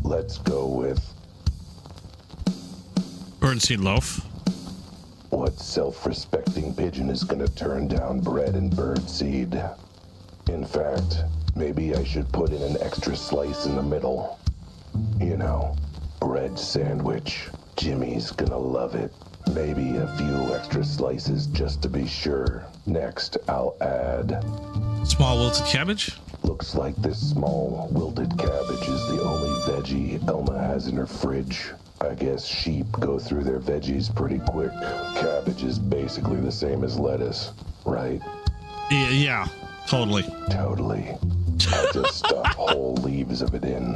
let's go with... Birdseed loaf. What self-respecting pigeon is gonna turn down bread and birdseed? In fact, maybe I should put in an extra slice in the middle. You know, bread sandwich. Jimmy's gonna love it. Maybe a few extra slices just to be sure. Next, I'll add... Small wilted cabbage? Looks like this small wilted cabbage is the only veggie Elma has in her fridge. I guess sheep go through their veggies pretty quick. Cabbage is basically the same as lettuce, right? Yeah, totally. Totally. I just stuff whole leaves of it in.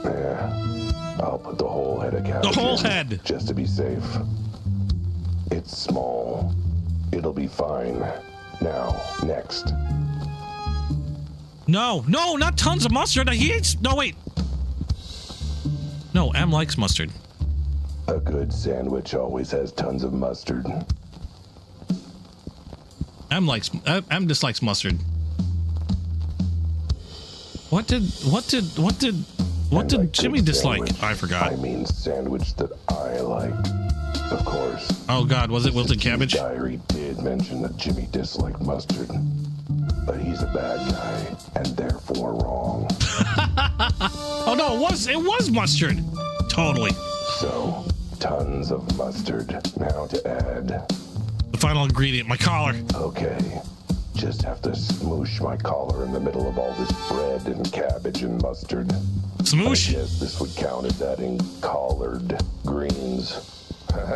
Yeah, I'll put the whole head of cabbage The whole in, head! just to be safe. It's small. It'll be fine. Now, next. No, not tons of mustard. He hates... No, wait. No, M likes mustard. A good sandwich always has tons of mustard. M dislikes mustard. What did Jimmy dislike? Sandwich, I forgot. I mean sandwich that I like. Of course. Oh God, was it wilted His cabbage? diary did mention that Jimmy disliked mustard. But he's a bad guy, and therefore wrong. Oh no, it was mustard. Totally. So, tons of mustard. Now to add. The final ingredient, my collar. Okay. Just have to smoosh my collar in the middle of all this bread and cabbage and mustard. Smoosh? I guess this would count as adding collard greens. I'm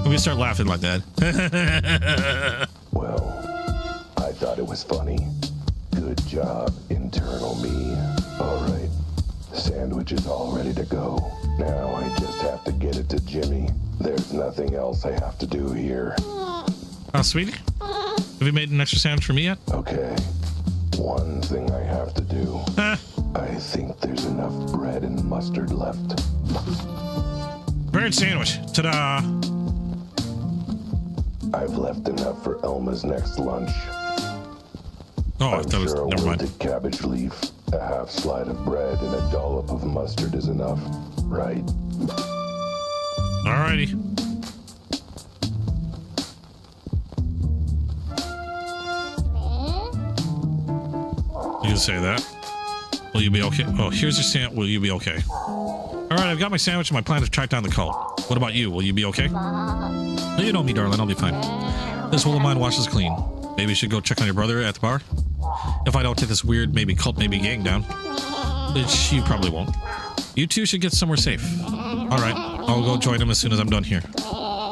gonna start laughing like that. Well, I thought it was funny. Good job, internal me. All right, the sandwich is all ready to go. Now I just have to get it to Jimmy. There's nothing else I have to do here. Oh, sweetie, have you made an extra sandwich for me yet? Okay, one thing I have to do. Huh? I think there's enough bread and mustard left. Bird sandwich. Ta-da! I've left enough for Elma's next lunch. Oh, I'm that was sure a never mind. wilted cabbage leaf, a half slide of bread, and a dollop of mustard is enough, right? Alrighty. You can say that. Will you be okay? Oh, here's your sandwich. Will you be okay? Alright, I've got my sandwich and my plan to track down the cult. What about you? Will you be okay? No, you know me, darling. I'll be fine. This hole of mine washes clean. Maybe you should go check on your brother at the bar? If I don't take this weird, maybe cult, maybe gang down. Which you probably won't. You two should get somewhere safe. Alright, I'll go join him as soon as I'm done here.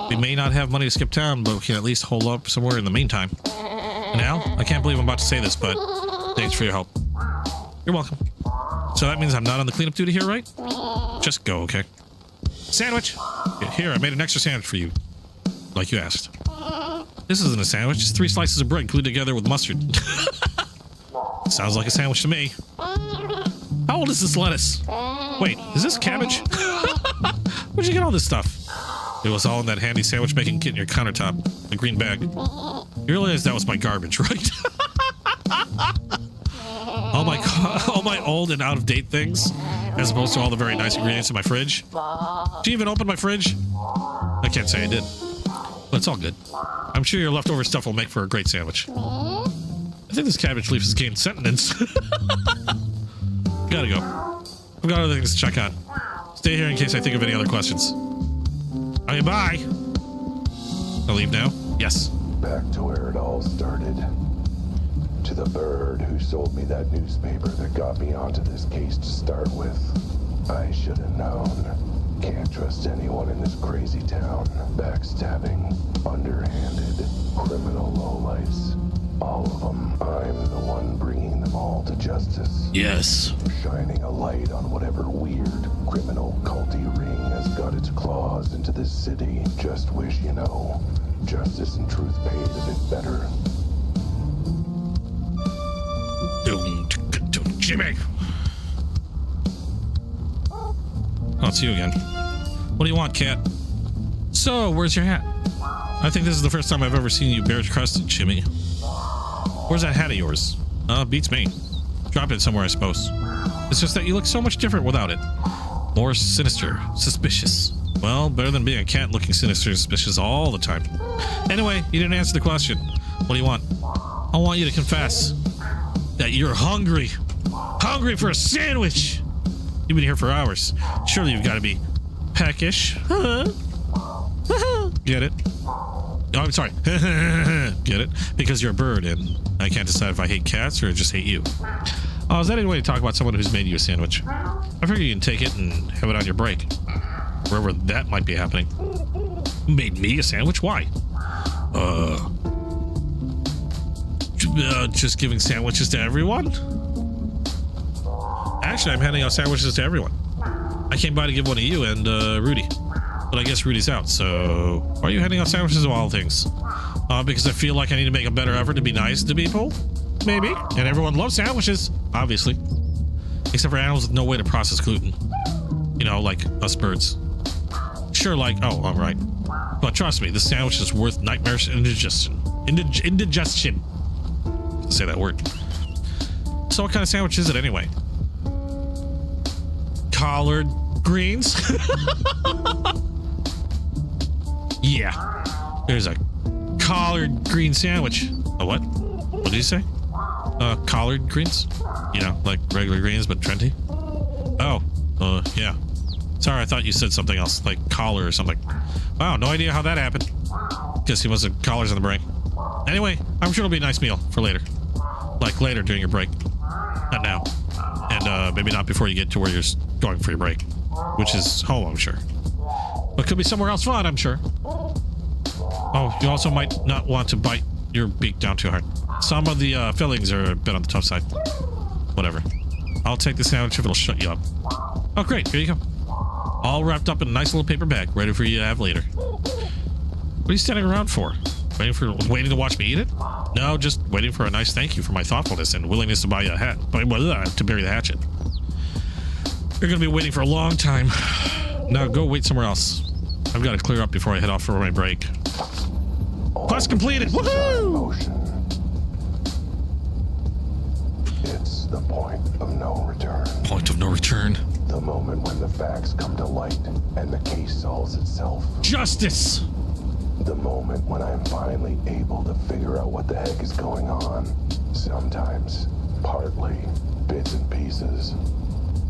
We may not have money to skip town, but we can at least hold up somewhere in the meantime. Now, I can't believe I'm about to say this, but thanks for your help. You're welcome. So that means I'm not on the cleanup duty here, right? Just go, okay? Sandwich! Here, I made an extra sandwich for you. Like you asked. This isn't a sandwich, it's 3 slices of bread glued together with mustard. Sounds like a sandwich to me. How old is this lettuce? Wait, is this cabbage? Where'd you get all this stuff? It was all in that handy sandwich making kit in your countertop. The green bag. You realize that was my garbage, right? all my old and out-of-date things, as opposed to all the very nice ingredients in my fridge. Did you even open my fridge? I can't say I did. But it's all good. I'm sure your leftover stuff will make for a great sandwich. I think this cabbage leaf has gained sentence. Gotta go. I've got other things to check on. Stay here in case I think of any other questions. Okay, bye. I'll leave now? Yes. Back to where it all started. To the bird who sold me that newspaper that got me onto this case to start with. I should have known. Can't trust anyone in this crazy town. Backstabbing, underhanded, criminal lowlifes. All of them. I'm the one bringing them all to justice. Yes. Shining a light on whatever weird, criminal, culty ring has got its claws into this city. Just wish, you know, justice and truth paid a bit better. Jimmy! Oh, it's you again. What do you want, cat? So, where's your hat? I think this is the first time I've ever seen you bare-crested, Jimmy. Where's that hat of yours? Beats me. Drop it somewhere, I suppose. It's just that you look so much different without it. More sinister, suspicious. Well, better than being a cat looking sinister and suspicious all the time. Anyway, you didn't answer the question. What do you want? I want you to confess that you're hungry. Hungry for a sandwich! You've been here for hours. Surely you've got to be peckish. Get it? Oh, I'm sorry. Get it? Because you're a bird and I can't decide if I hate cats or just hate you. Oh, is that any way to talk about someone who's made you a sandwich? I figure you can take it and have it on your break. Wherever that might be happening. Who made me a sandwich? Why? Just giving sandwiches to everyone? Actually, I'm handing out sandwiches to everyone. I came by to give one to you and Rudy. But I guess Rudy's out, so... Why are you handing out sandwiches of all things? Because I feel like I need to make a better effort to be nice to people? Maybe. And everyone loves sandwiches, obviously. Except for animals with no way to process gluten. You know, like us birds. Sure, like, oh, all right. But trust me, this sandwich is worth nightmarish indigestion. Indigestion. Say that word. So what kind of sandwich is it anyway? Collard greens? Yeah. There's a collard green sandwich. A what? What did you say? Collard greens? You know, like regular greens, but trendy? Oh, yeah. Sorry, I thought you said something else, like collar or something. Wow, no idea how that happened. Guess he wasn't collars on the break. Anyway, I'm sure it'll be a nice meal for later. Like later during your break. Not now. And maybe not before you get to where you're going for your break. Which is home, I'm sure. But could be somewhere else fun, I'm sure. Oh, you also might not want to bite your beak down too hard. Some of the fillings are a bit on the tough side. Whatever. I'll take the sandwich if it'll shut you up. Oh, great. Here you go. All wrapped up in a nice little paper bag, ready for you to have later. What are you standing around for? Waiting to watch me eat it? No, just waiting for a nice thank you for my thoughtfulness and willingness to buy a hat. To bury the hatchet. You're gonna be waiting for a long time. Now go wait somewhere else. I've got to clear up before I head off for my break. Quest completed! Woohoo! It's the point of no return. Point of no return. The moment when the facts come to light and the case solves itself. Justice! The moment when I'm finally able to figure out what the heck is going on. Sometimes, partly, bits and pieces.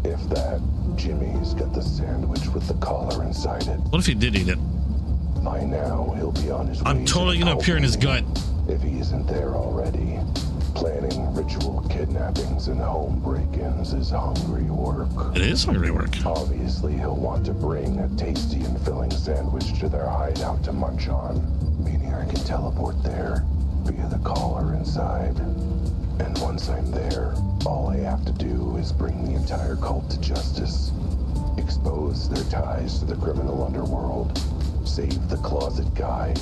If that, Jimmy's got the sandwich with the collar inside it. What if he did eat it? By now, he'll be on his way. I'm totally gonna appear in his gut. If he isn't there already. Planning ritual kidnappings and home break-ins is hungry work. It is hungry work. Obviously, he'll want to bring a tasty and filling sandwich to their hideout to munch on, meaning I can teleport there via the collar inside. And once I'm there, all I have to do is bring the entire cult to justice, expose their ties to the criminal underworld, save the closet guy,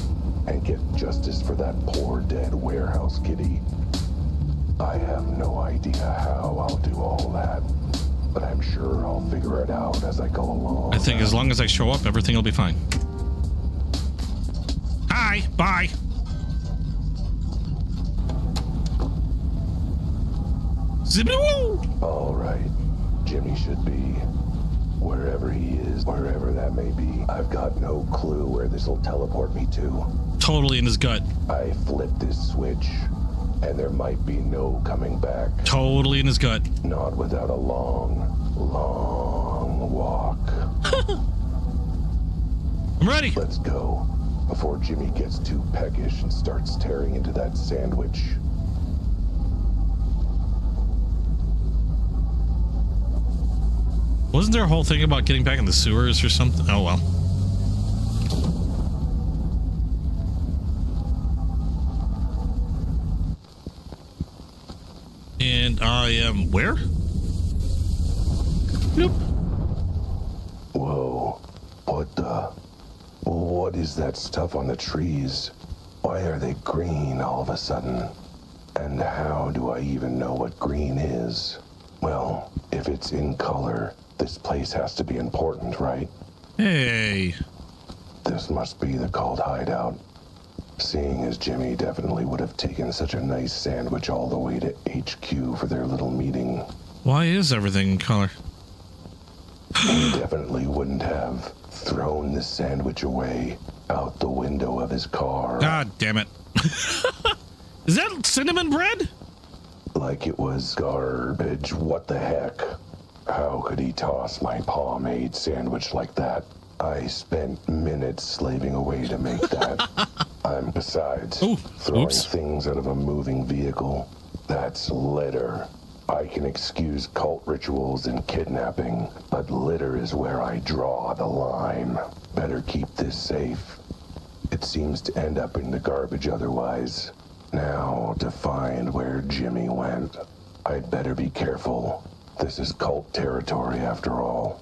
and get justice for that poor dead warehouse kitty. I have no idea how I'll do all that, but I'm sure I'll figure it out as I go along. I think as long as I show up, everything will be fine. Hi, bye. Zibbity-woo! All right, Jimmy should be wherever he is, wherever that may be. I've got no clue where this will teleport me to. Totally in his gut. I flip this switch, and there might be no coming back. Totally in his gut. Not without a long, long walk. I'm ready. Let's go, before Jimmy gets too peckish and starts tearing into that sandwich. Wasn't there a whole thing about getting back in the sewers or something? Oh, well. And I am where? Nope. Whoa. What is that stuff on the trees? Why are they green all of a sudden? And how do I even know what green is? Well, if it's in color, this place has to be important, right? Hey. This must be the cult hideout. Seeing as Jimmy definitely would have taken such a nice sandwich all the way to HQ for their little meeting. Why is everything in color? He definitely wouldn't have thrown the sandwich away out the window of his car. God damn it. Is that cinnamon bread? Like it was garbage. What the heck? How could he toss my pomade sandwich like that? I spent minutes slaving away to make that. Besides, throwing things out of a moving vehicle, that's litter. I can excuse cult rituals and kidnapping, but litter is where I draw the line. Better keep this safe. It seems to end up in the garbage otherwise. Now, to find where Jimmy went, I'd better be careful. This is cult territory after all.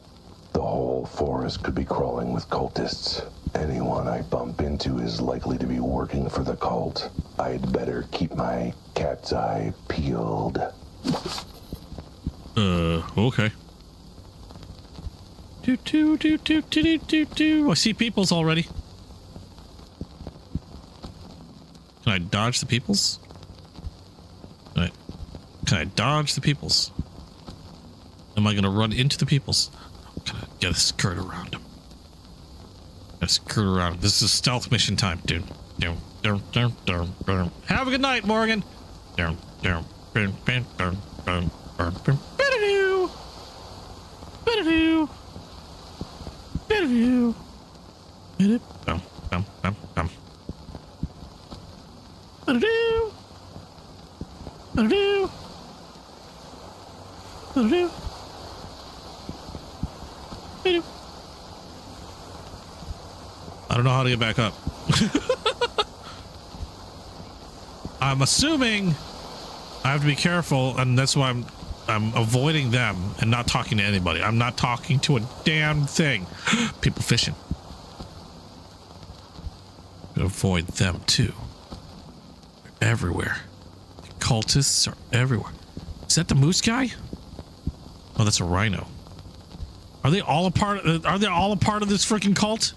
The whole forest could be crawling with cultists. Anyone I bump into is likely to be working for the cult. I'd better keep my cat's eye peeled. Okay. I see peoples already. Can I dodge the peoples? Can I dodge the peoples? Am I gonna run into the peoples? Can I get a skirt around them? Get a skirt around. This is stealth mission time, dude. Have a good night, Morgan. I don't know how to get back up. I'm assuming I have to be careful, and that's why I'm avoiding them and not talking to anybody. I'm not talking to a damn thing. People fishing. Avoid them too. They're everywhere. The cultists are everywhere. Is that the moose guy? Oh, that's a rhino. Are they all a part of this freaking cult?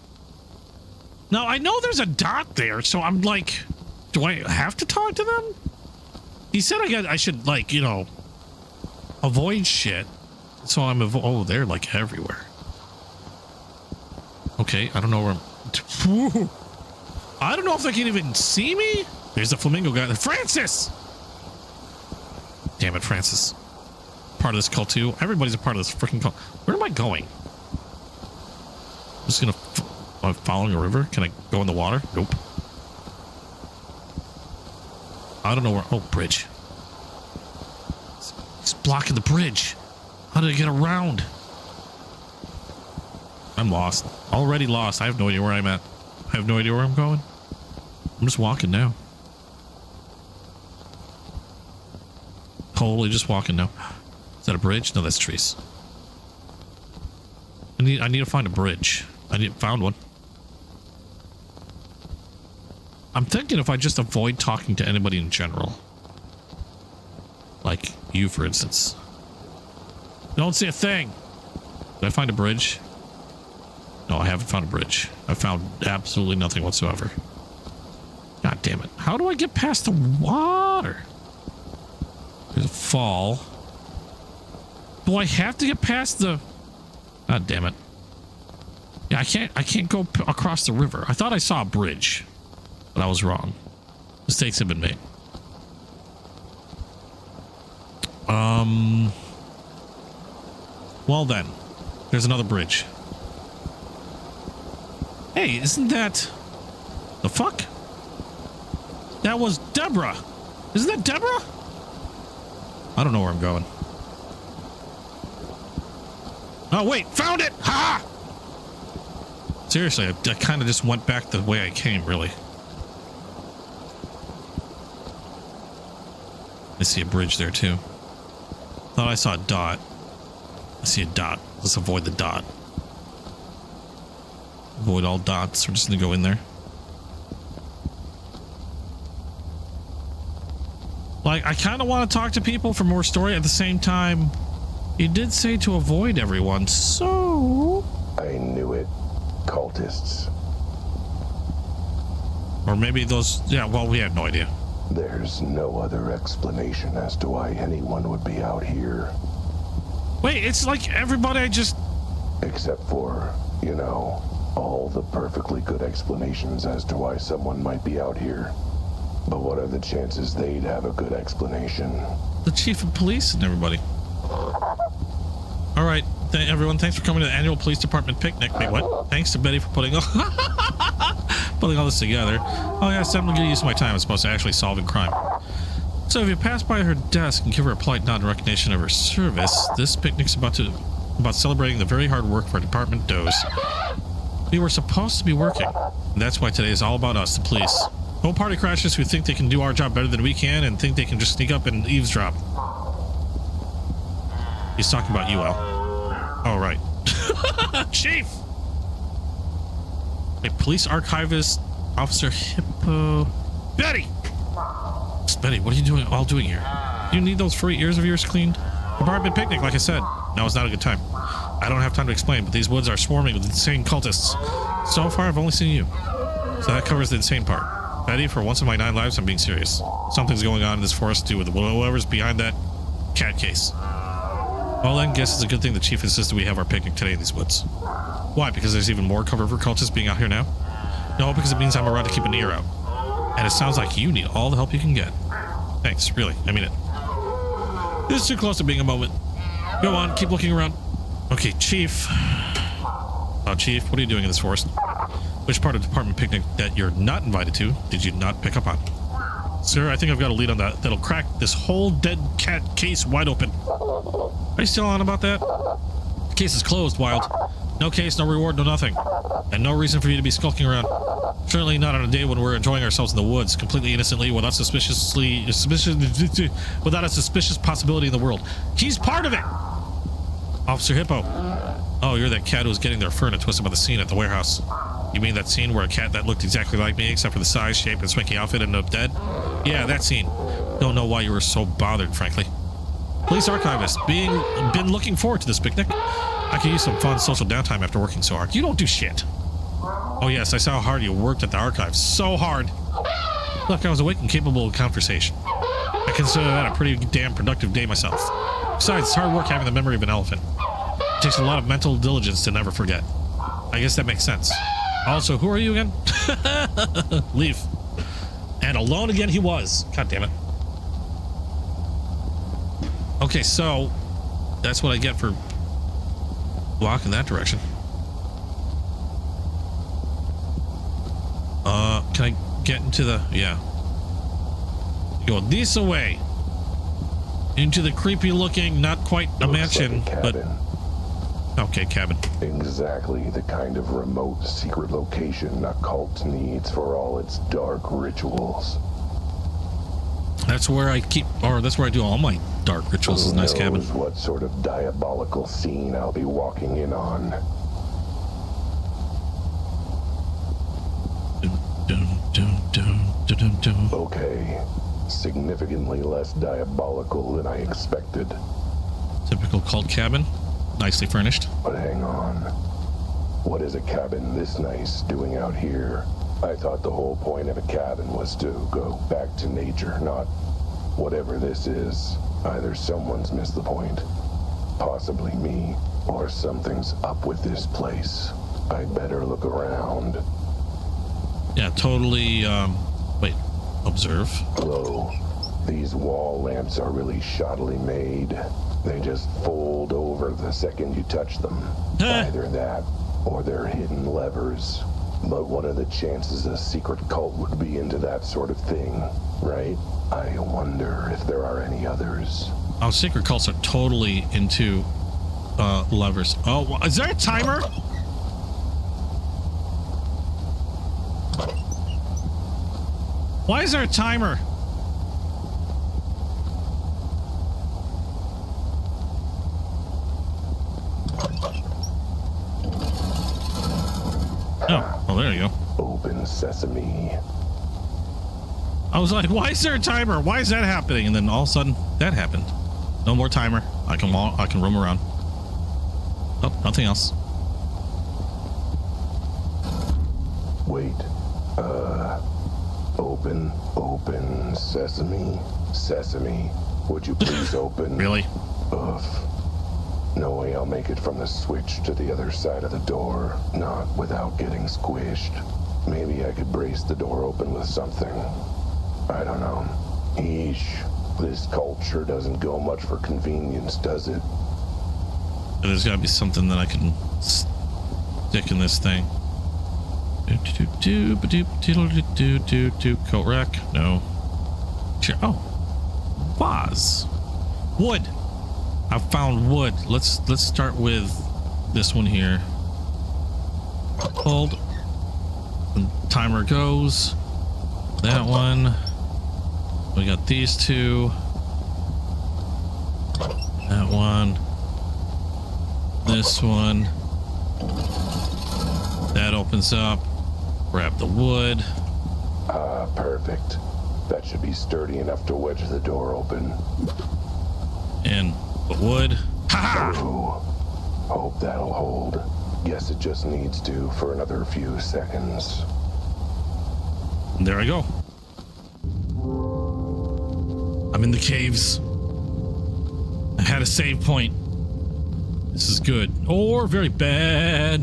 Now, I know there's a dot there, so I'm like, do I have to talk to them? He said I should, like, you know, avoid shit. So I'm oh, they're like everywhere. Okay, I don't know where I'm. I don't know if they can even see me. There's the flamingo guy. Francis! Damn it, Francis. Part of this cult too. Everybody's a part of this freaking cult. Where am I going? I'm just gonna. Am I following a river? Can I go in the water? Nope. I don't know where. Oh, bridge. It's blocking the bridge. How did I get around? I'm lost. Already lost. I have no idea where I'm at. I have no idea where I'm going. I'm just walking now. Totally just walking now. Is that a bridge? No, that's trees. I need to find a bridge. Found one. I'm thinking if I just avoid talking to anybody in general. Like you, for instance. Don't see a thing. Did I find a bridge? No, I haven't found a bridge. I found absolutely nothing whatsoever. God damn it. How do I get past the water? There's a fall. Do I have to get past the... God damn it. Yeah, I can't go across the river. I thought I saw a bridge, but I was wrong. Mistakes have been made. Well then, there's another bridge. Hey, isn't that... The fuck? That was Deborah. Isn't that Deborah? I don't know where I'm going. Oh, wait. Found it. Ha! Seriously, I kind of just went back the way I came, really. I see a bridge there, too. Thought I saw a dot. I see a dot. Let's avoid the dot. Avoid all dots. We're just going to go in there. Like, I kind of want to talk to people for more story. At the same time, he did say to avoid everyone, so... I knew it. Cultists. Or maybe those... Yeah, well, we had no idea. There's no other explanation as to why anyone would be out here. Wait, it's like everybody I just... Except for, you know, all the perfectly good explanations as to why someone might be out here. But what are the chances they'd have a good explanation? The chief of police and everybody. All right, everyone, thanks for coming to the annual police department picnic. Wait, what? Thanks to Betty for putting all this together. Oh yes, I'm gonna use my time as opposed to actually solving crime. So if you pass by her desk and give her a polite nod in recognition of her service, this picnic's about celebrating the very hard work of our department does. We were supposed to be working. And that's why today is all about us, the police. No party crashers who think they can do our job better than we can and think they can just sneak up and eavesdrop. He's talking about you, Al. Oh, right. Chief! A police archivist, Officer Hippo... Betty! Betty, what are you doing? All doing here? Do you need those furry ears of yours cleaned? Apartment picnic, like I said. Now is not a good time. I don't have time to explain, but these woods are swarming with insane cultists. So far, I've only seen you. So that covers the insane part. Betty, for once in my 9 lives, I'm being serious. Something's going on in this forest to do with whoever's behind that cat case. Well then, guess it's a good thing the chief insisted we have our picnic today in these woods. Why? Because there's even more cover for cultists being out here now? No, because it means I'm around to keep an ear out. And it sounds like you need all the help you can get. Thanks, really, I mean it. This is too close to being a moment. Go on, keep looking around. Okay, Chief. Chief, what are you doing in this forest? Which part of the department picnic that you're not invited to did you not pick up on? Sir, I think I've got a lead on that that'll crack this whole dead cat case wide open. Are you still on about that? The case is closed, Wilde. No case, no reward, no nothing. And no reason for you to be skulking around. Certainly not on a day when we're enjoying ourselves in the woods, completely innocently, without a suspicious possibility in the world. He's part of it! Officer Hippo. Oh, you're that cat who was getting their fur in a twist about the scene at the warehouse. You mean that scene where a cat that looked exactly like me, except for the size, shape, and swanky outfit ended up dead? Yeah, that scene. Don't know why you were so bothered, frankly. Police archivist, been looking forward to this picnic. I could use some fun social downtime after working so hard. You don't do shit. Oh yes, I saw how hard you worked at the archives. So hard. Look, I was awake and capable of conversation. I consider that a pretty damn productive day myself. Besides, it's hard work having the memory of an elephant. It takes a lot of mental diligence to never forget. I guess that makes sense. Also, who are you again? Leaf. And alone again he was. God damn it. Okay, so that's what I get for walking that direction. Can I get into the... Yeah. Go this way. Into the creepy looking, not quite a mansion, like a cabin. But... Okay, cabin. Exactly the kind of remote secret location a cult needs for all its dark rituals. That's where I keep... Or that's where I do all my dark rituals. Is a nice cabin. Who knows what sort of diabolical scene I'll be walking in on. Okay, significantly less diabolical than I expected. Typical cult cabin, nicely furnished. But hang on, what is a cabin this nice doing out here? I thought the whole point of a cabin was to go back to nature, not whatever this is. Either someone's missed the point, possibly me, or something's up with this place. I'd better look around. Yeah, totally, wait, observe. Hello. These wall lamps are really shoddily made. They just fold over the second you touch them. Either that, or they're hidden levers. But what are the chances a secret cult would be into that sort of thing, right? I wonder if there are any others. Oh, secret cults are totally into, levers. Oh, is there a timer? Why is there a timer? Oh, well, there you go. Open sesame. I was like, why is there a timer? Why is that happening? And then all of a sudden, that happened. No more timer. I can roam around. Oh, nothing else. Wait. Open sesame. Sesame. Would you please open? Really? Ugh. No way I'll make it from the switch to the other side of the door. Not without getting squished. Maybe I could brace the door open with something. I don't know. Eesh. This culture doesn't go much for convenience, does it? There's gotta be something that I can stick in this thing. Coat rack? No. Chair. Oh. Vase. Wood. I found wood. Let's start with this one here. Hold. And timer goes. That one. We got these two. That one. This one. That opens up. Grab the wood. Ah, perfect. That should be sturdy enough to wedge the door open. And But wood. Ha ha! Ooh, hope that'll hold. Guess it just needs to for another few seconds. There I go. I'm in the caves. I had a save point. This is good. Or very bad.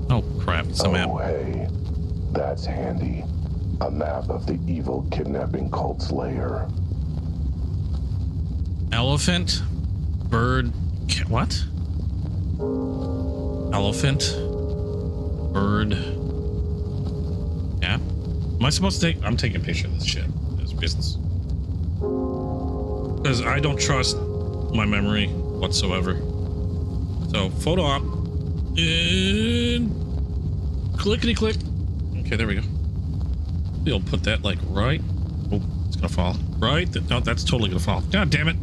Oh, crap. It's a map. Oh, hey. That's handy. A map of the evil kidnapping cult's lair. Elephant. Bird. What? Elephant. Bird. Yeah. Am I supposed to take? I'm taking a picture of this shit. It's business. Because I don't trust my memory whatsoever. So, photo op. And clickety click. Okay, there we go. We'll put that like right. Oh, it's gonna fall. Right? No, that's totally gonna fall. God damn it.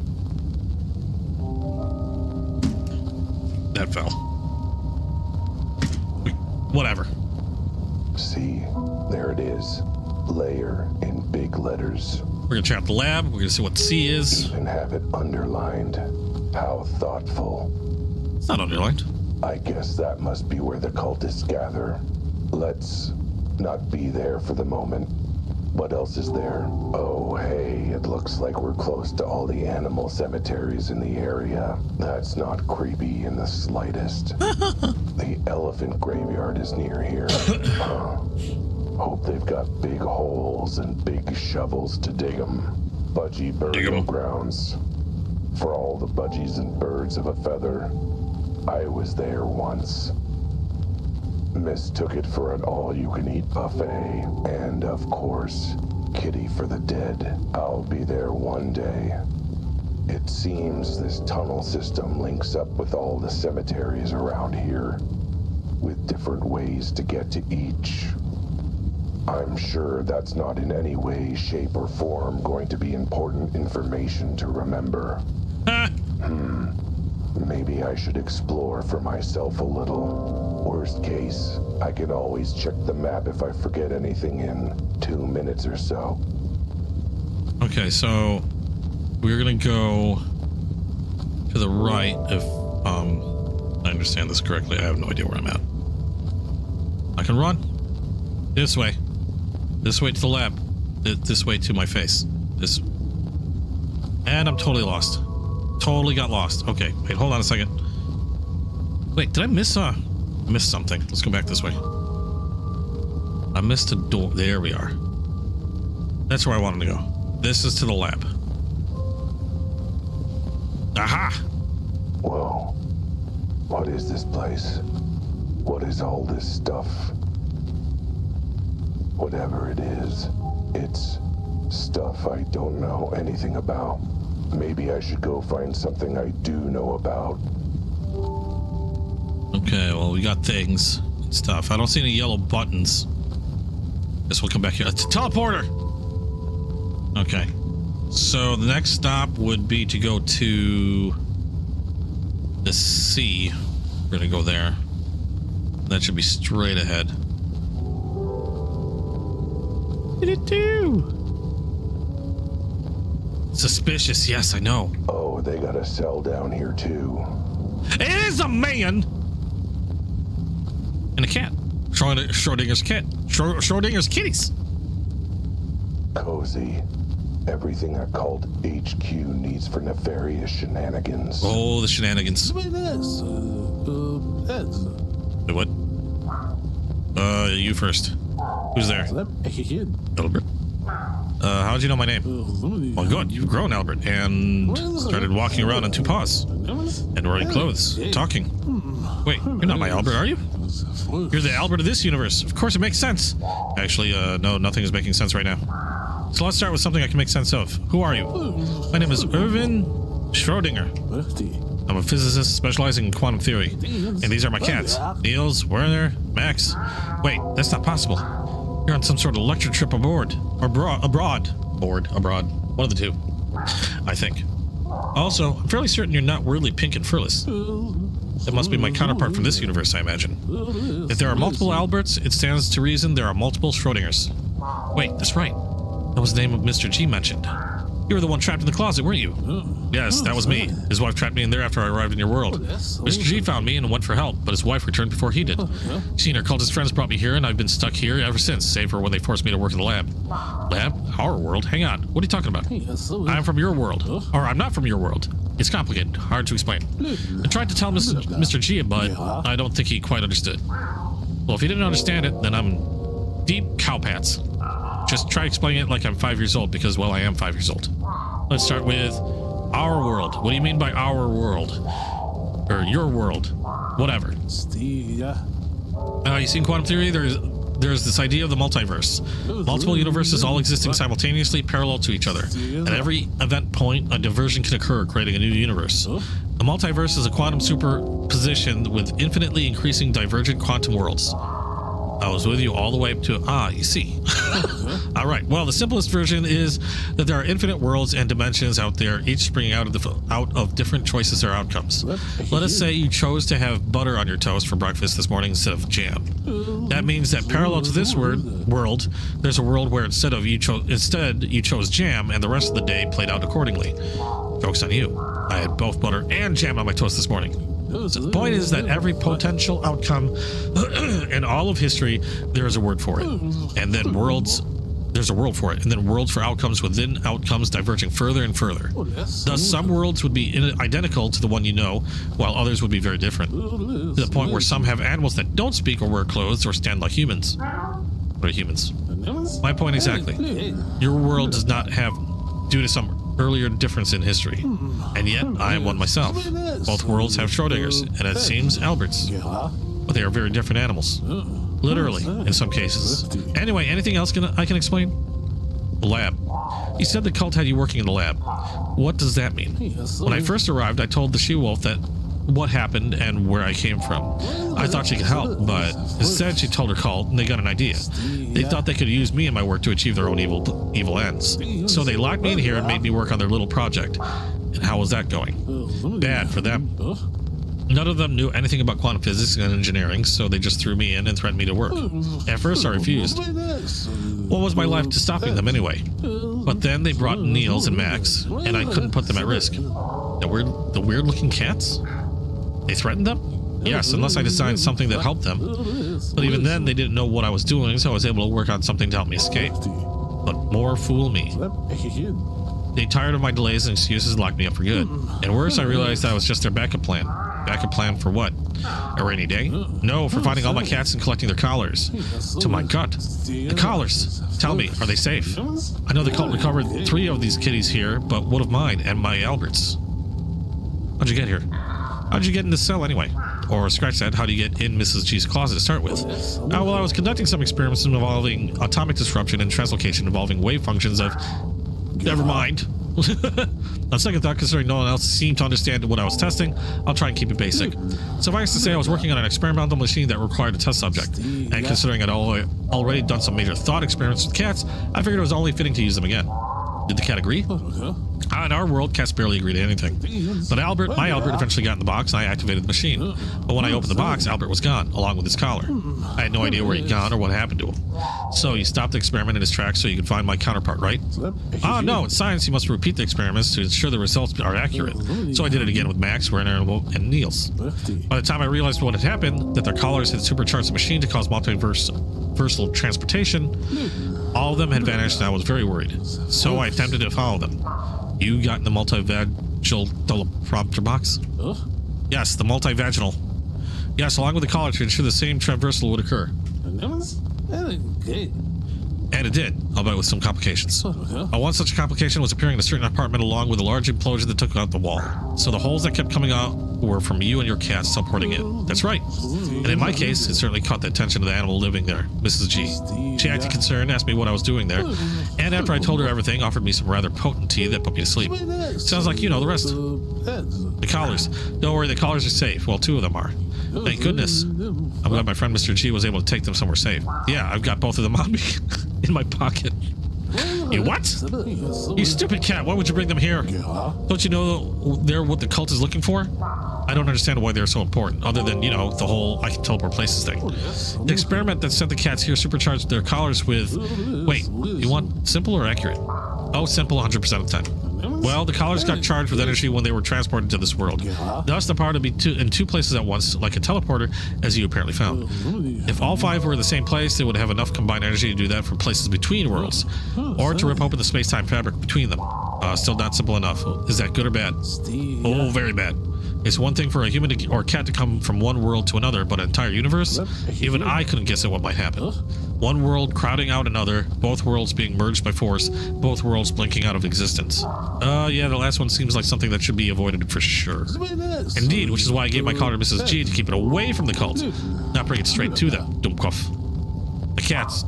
That fell. Whatever. See, there it is. Layer in big letters. We're gonna check out the lab. We're gonna see what C is. Even have it underlined. How thoughtful. It's not underlined. I guess that must be where the cultists gather. Let's not be there for the moment. What else is there? Oh, hey, it looks like we're close to all the animal cemeteries in the area. That's not creepy in the slightest. The elephant graveyard is near here. Hope they've got big holes and big shovels to dig them. Budgie burial grounds. For all the budgies and birds of a feather. I was there once. Mistook it for an all-you-can-eat buffet. And, of course, kitty for the dead. I'll be there one day. It seems this tunnel system links up with all the cemeteries around here, with different ways to get to each. I'm sure that's not in any way, shape, or form going to be important information to remember. Maybe I should explore for myself a little. Worst case, I can always check the map if I forget anything in 2 minutes or so. Okay, so we're gonna go to the right if I understand this correctly. I have no idea where I'm at. I can run this way to the lab, this way to my face, this, and I'm totally lost. Totally got lost. Okay, wait, hold on a second. Wait, did I miss something? Let's go back this way. I missed a door. There we are. That's where I wanted to go. This is to the lab. Aha! Whoa. What is this place? What is all this stuff? Whatever it is, it's stuff I don't know anything about. Maybe I should go find something I do know about. Okay, well, we got things and stuff. I don't see any yellow buttons. Guess we'll come back here. It's a teleporter! Okay. So the next stop would be to go to the sea. We're gonna go there. That should be straight ahead. Suspicious, yes, I know. Oh, they got a cell down here too. It is a man and a cat. Schrodinger's cat. Schrodinger's kitties. Cozy. Everything a cult HQ needs for nefarious shenanigans. Oh, the shenanigans. Wait, what? You first. Who's there? Albert. How'd you know my name? Well, good. You've grown, Albert, and started walking around on 2 paws and wearing clothes, talking. Wait, you're not my Albert, are you? You're the Albert of this universe. Of course, it makes sense. Actually, no, nothing is making sense right now. So let's start with something I can make sense of. Who are you? My name is Irvin Schrodinger. I'm a physicist specializing in quantum theory, and these are my cats: Niels, Werner, Max. Wait, that's not possible. You're on some sort of lecture trip aboard, or abroad. Abroad. One of the two, I think. Also, I'm fairly certain you're not weirdly pink and furless. That must be my counterpart from this universe, I imagine. If there are multiple Alberts, it stands to reason there are multiple Schrodingers. Wait, that's right. That was the name of Mr. G mentioned. You were the one trapped in the closet, weren't you? Yes, that was me. His wife trapped me in there after I arrived in your world. Mr. G found me and went for help, but his wife returned before he did. She and her cultist friends brought me here, and I've been stuck here ever since, save for when they forced me to work in the lab. Lab? Our world? Hang on. What are you talking about? I'm from your world. Or I'm not from your world. It's complicated, hard to explain. I tried to tell Mr. G, but I don't think he quite understood. Well, if he didn't understand it, then I'm deep cowpats. Just try explaining it like I'm 5 years old, because, well, I am 5 years old. Let's start with our world. What do you mean by our world? Or your world? Whatever. You see, in quantum theory, there's this idea of the multiverse. Multiple universes all existing simultaneously parallel to each other. At every event point, a diversion can occur, creating a new universe. The multiverse is a quantum superposition with infinitely increasing divergent quantum worlds. I was with you all the way up to, you see. All right, well, the simplest version is that there are infinite worlds and dimensions out there, each springing out of different choices or outcomes. Let us say you chose to have butter on your toast for breakfast this morning instead of jam. That means that parallel to this world, there's a world where instead you chose jam, and the rest of the day played out accordingly. Joke's on you. I had both butter and jam on my toast this morning. So the point is that every potential outcome in all of history, there is a word for it. And then there's a world for it. And then worlds for outcomes within outcomes diverging further and further. Thus, some worlds would be identical to the one you know, while others would be very different. To the point where some have animals that don't speak or wear clothes or stand like humans. What are humans? My point exactly. Your world does not have, due to some earlier difference in history, and yet I am one myself. Both worlds have Schrodinger's, and it seems Albert's, but they are very different animals, literally in some cases. Anyway, anything else I can explain? The lab. You said the cult had you working in the lab. What does that mean? When I first arrived, I told the she-wolf that what happened and where I came from. I thought she could help, but instead she told her cult, and they got an idea. They thought they could use me and my work to achieve their own evil ends. So they locked me in here and made me work on their little project. And how was that going? Bad for them. None of them knew anything about quantum physics and engineering, so they just threw me in and threatened me to work. At first I refused. What was my life to stopping them anyway? But then they brought Niels and Max, and I couldn't put them at risk. The weird looking cats? They threatened them? Yes, unless I designed something that helped them. But even then, they didn't know what I was doing, so I was able to work on something to help me escape. But more fool me. They tired of my delays and excuses and locked me up for good. And worse, I realized that I was just their backup plan. Backup plan for what? A rainy day? No, for finding all my cats and collecting their collars. To my gut. The collars! Tell me, are they safe? I know the cult recovered 3 of these kitties here, but what of mine and my Albert's? How'd you get here? How'd you get in this cell anyway? Or scratch that, how do you get in Mrs. G's closet to start with? Well, I was conducting some experiments involving atomic disruption and translocation involving wave functions of... Never mind. On second thought, considering no one else seemed to understand what I was testing, I'll try and keep it basic. Suffice to say, I was working on an experimental machine that required a test subject, and considering I'd already done some major thought experiments with cats, I figured it was only fitting to use them again. Did the cat agree? In our world, cats barely agree to anything. But my Albert eventually got in the box and I activated the machine. But when I opened the box, Albert was gone, along with his collar. I had no idea where he'd gone or what happened to him. So you stopped the experiment in his tracks so you could find my counterpart, right? No, in science you must repeat the experiments to ensure the results are accurate. So I did it again with Max, Werner, and Niels. By the time I realized what had happened, that their collars had supercharged the machine to cause multiversal transportation, all of them had vanished and I was very worried. So I attempted to follow them. You got in the multivaginal teleprompter box? Yes, the multivaginal. Yes, along with the collar to ensure the same traversal would occur. And it did, albeit with some complications. One such complication was appearing in a certain apartment along with a large implosion that took out the wall. So the holes that kept coming out were from you and your cats teleporting in. That's right. And in my case, it certainly caught the attention of the animal living there, Mrs. G. She acted concerned, asked me what I was doing there, and after I told her everything, offered me some rather potent tea that put me to sleep. Sounds like you know the rest. The collars. Don't worry, the collars are safe. Well, 2 of them are. Thank goodness. I'm glad my friend Mr. G was able to take them somewhere safe. Yeah, I've got both of them on me. In my pocket. You what? You stupid cat, why would you bring them here? Don't you know they're what the cult is looking for? I don't understand why they're so important, other than, you know, the whole I can teleport places thing. The experiment that sent the cats here supercharged their collars with... Wait, you want simple or accurate? Oh, simple 100% of the time. Well, the collars got charged with energy when they were transported to this world. Thus, the power to be in two places at once, like a teleporter, as you apparently found. If all 5 were in the same place, they would have enough combined energy to do that for places between worlds, or to rip open the space-time fabric between them. Still not simple enough. Is that good or bad? Oh, very bad. It's one thing for a human or cat to come from one world to another, but an entire universe? Even I couldn't guess at what might happen. One world crowding out another, both worlds being merged by force, both worlds blinking out of existence. Yeah, the last one seems like something that should be avoided for sure. Indeed, which is why I gave my collar to Mrs. G to keep it away from the cult, not bring it straight to them. Dumkov. The cats.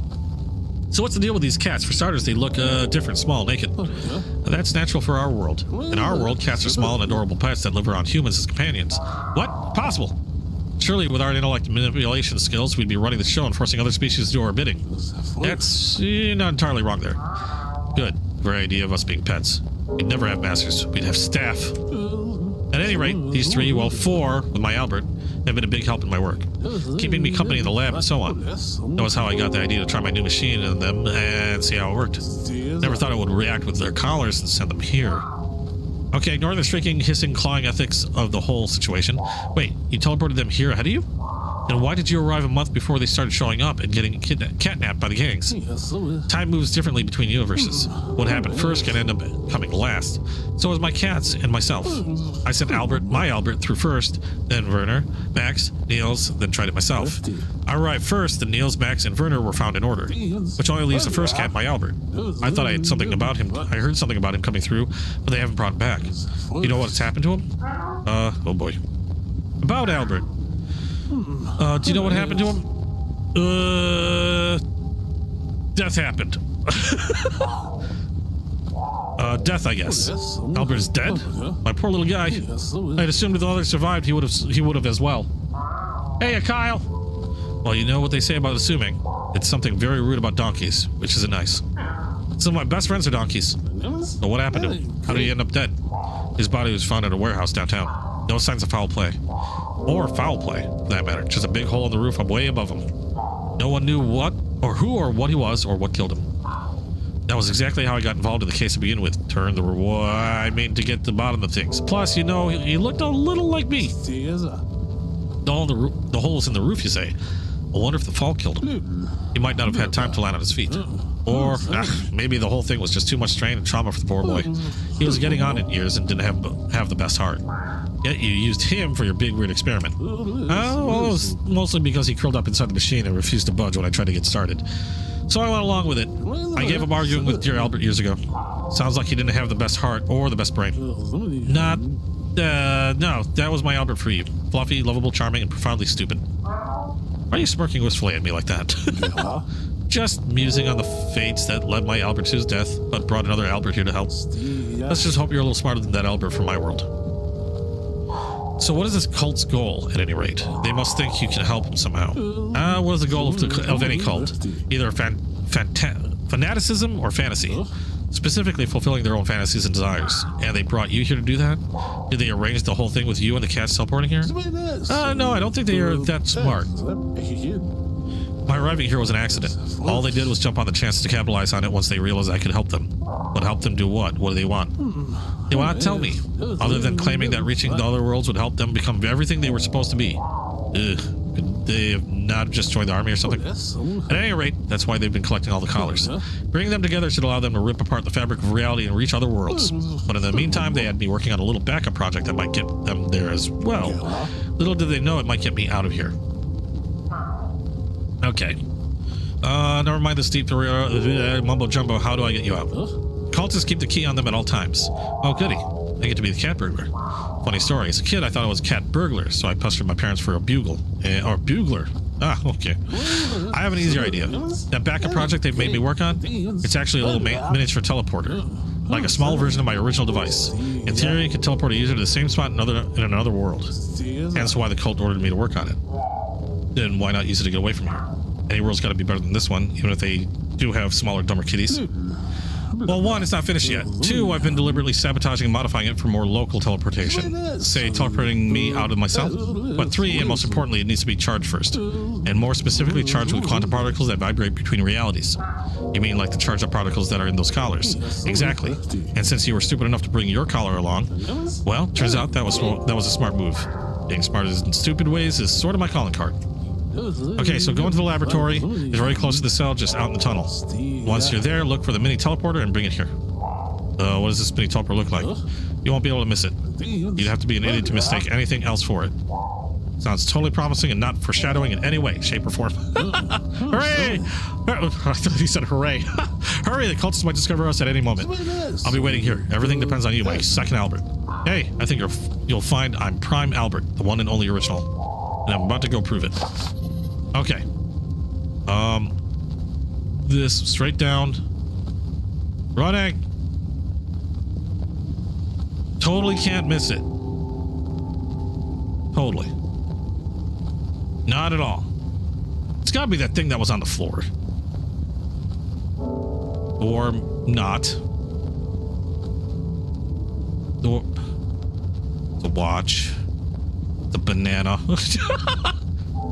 So what's the deal with these cats? For starters, they look different, small, naked. That's natural for our world. In our world, cats are small and adorable pets that live around humans as companions. What? Possible. Surely, with our intellect manipulation skills, we'd be running the show and forcing other species to do our bidding. That's not entirely wrong there. Good. Great idea of us being pets. We'd never have masters. We'd have staff. At any rate, these 3, well 4, with my Albert, have been a big help in my work, keeping me company in the lab and so on. That was how I got the idea to try my new machine in them and see how it worked. Never thought it would react with their collars and send them here. Okay, ignore the shrieking, hissing, clawing ethics of the whole situation. Wait, you teleported them here ahead of you? Then why did you arrive a month before they started showing up and getting catnapped by the gangs? Time moves differently between universes. What happened first can end up coming last. So is my cats and myself. I sent my Albert through first, then Werner, Max, Niels, then tried it myself. I arrived first, then Niels, Max, and Werner were found in order, which only leaves the first cat, my Albert. I thought I had something about him. I heard something about him coming through, but they haven't brought him back. You know what's happened to him? Oh boy. About Albert. Do you know what happened to him? Death happened. Death, I guess. Albert is dead? My poor little guy. I'd assumed if the others survived, he would have as well. Hey, Kyle. Well, you know what they say about assuming. It's something very rude about donkeys, which isn't nice. Some of my best friends are donkeys. But what happened to him? How did he end up dead? His body was found at a warehouse downtown. No signs of foul play. Or foul play, for that matter. Just a big hole in the roof way above him. No one knew what, or who, or what he was, or what killed him. That was exactly how I got involved in the case to begin with. To get to the bottom of things. Plus, you know, he looked a little like me. The holes in the roof, you say? I wonder if the fall killed him. He might not have had time to land on his feet. Or maybe the whole thing was just too much strain and trauma for the poor boy. He was getting on in years and didn't have the best heart. Yet you used him for your big weird experiment. Well, it was mostly because he curled up inside the machine and refused to budge when I tried to get started. So I went along with it. I gave up arguing with dear Albert years ago. Sounds like he didn't have the best heart or the best brain. No, that was my Albert for you. Fluffy, lovable, charming, and profoundly stupid. Why are you smirking wistfully at me like that? Just musing on the fates that led my Albert to his death, but brought another Albert here to help. Let's just hope you're a little smarter than that Albert from my world. So what is this cult's goal, at any rate? They must think you can help them somehow. What is the goal of any cult? Either fanaticism or fantasy. Specifically fulfilling their own fantasies and desires. And they brought you here to do that? Did they arrange the whole thing with you and the cats teleporting here? No, I don't think they are that smart. My arriving here was an accident. All they did was jump on the chance to capitalize on it once they realized I could help them. But help them do what? What do they want? They will not tell me, other than claiming that reaching the other worlds would help them become everything they were supposed to be. Could they have not just joined the army or something? At any rate, that's why they've been collecting all the collars. Bringing them together should allow them to rip apart the fabric of reality and reach other worlds. But in the meantime, they had me working on a little backup project that might get them there as well. Little did they know it might get me out of here. Okay. Never mind the steep mumbo jumbo. How do I get you out? Cultists keep the key on them at all times. Oh, goody. I get to be the cat burglar. Funny story. As a kid, I thought it was a cat burglar, so I pestered my parents for a bugle. Or bugler. Ah, okay. I have an easier idea. That backup project they've made me work on, it's actually a little miniature teleporter. Like a small version of my original device. In theory, it can teleport a user to the same spot in another world. Hence why the cult ordered me to work on it. Then why not use it to get away from here? Any world's got to be better than this one, even if they do have smaller, dumber kitties. Well, one, it's not finished yet. Two, I've been deliberately sabotaging and modifying it for more local teleportation. Say, teleporting me out of my cell. But three, and most importantly, it needs to be charged first. And more specifically, charged with quantum particles that vibrate between realities. You mean like the charged up particles that are in those collars? Exactly. And since you were stupid enough to bring your collar along, well, turns out that was a smart move. Being smart in stupid ways is sort of my calling card. Okay, so go into the laboratory. It's very close to the cell, just out in the tunnel. Once you're there, look for the mini teleporter and bring it here. What does this mini teleporter look like? You won't be able to miss it. You'd have to be an idiot to mistake anything else for it. Sounds totally promising and not foreshadowing in any way, shape, or form. Hooray! I thought he said hooray. Hurry, the cultists might discover us at any moment. I'll be waiting here. Everything depends on you, my second Albert. Hey, I think you'll find I'm Prime Albert, the one and only original. And I'm about to go prove it. Okay. This straight down. Running. Totally can't miss it. Totally. Not at all. It's gotta be that thing that was on the floor. Or not. The watch. The banana.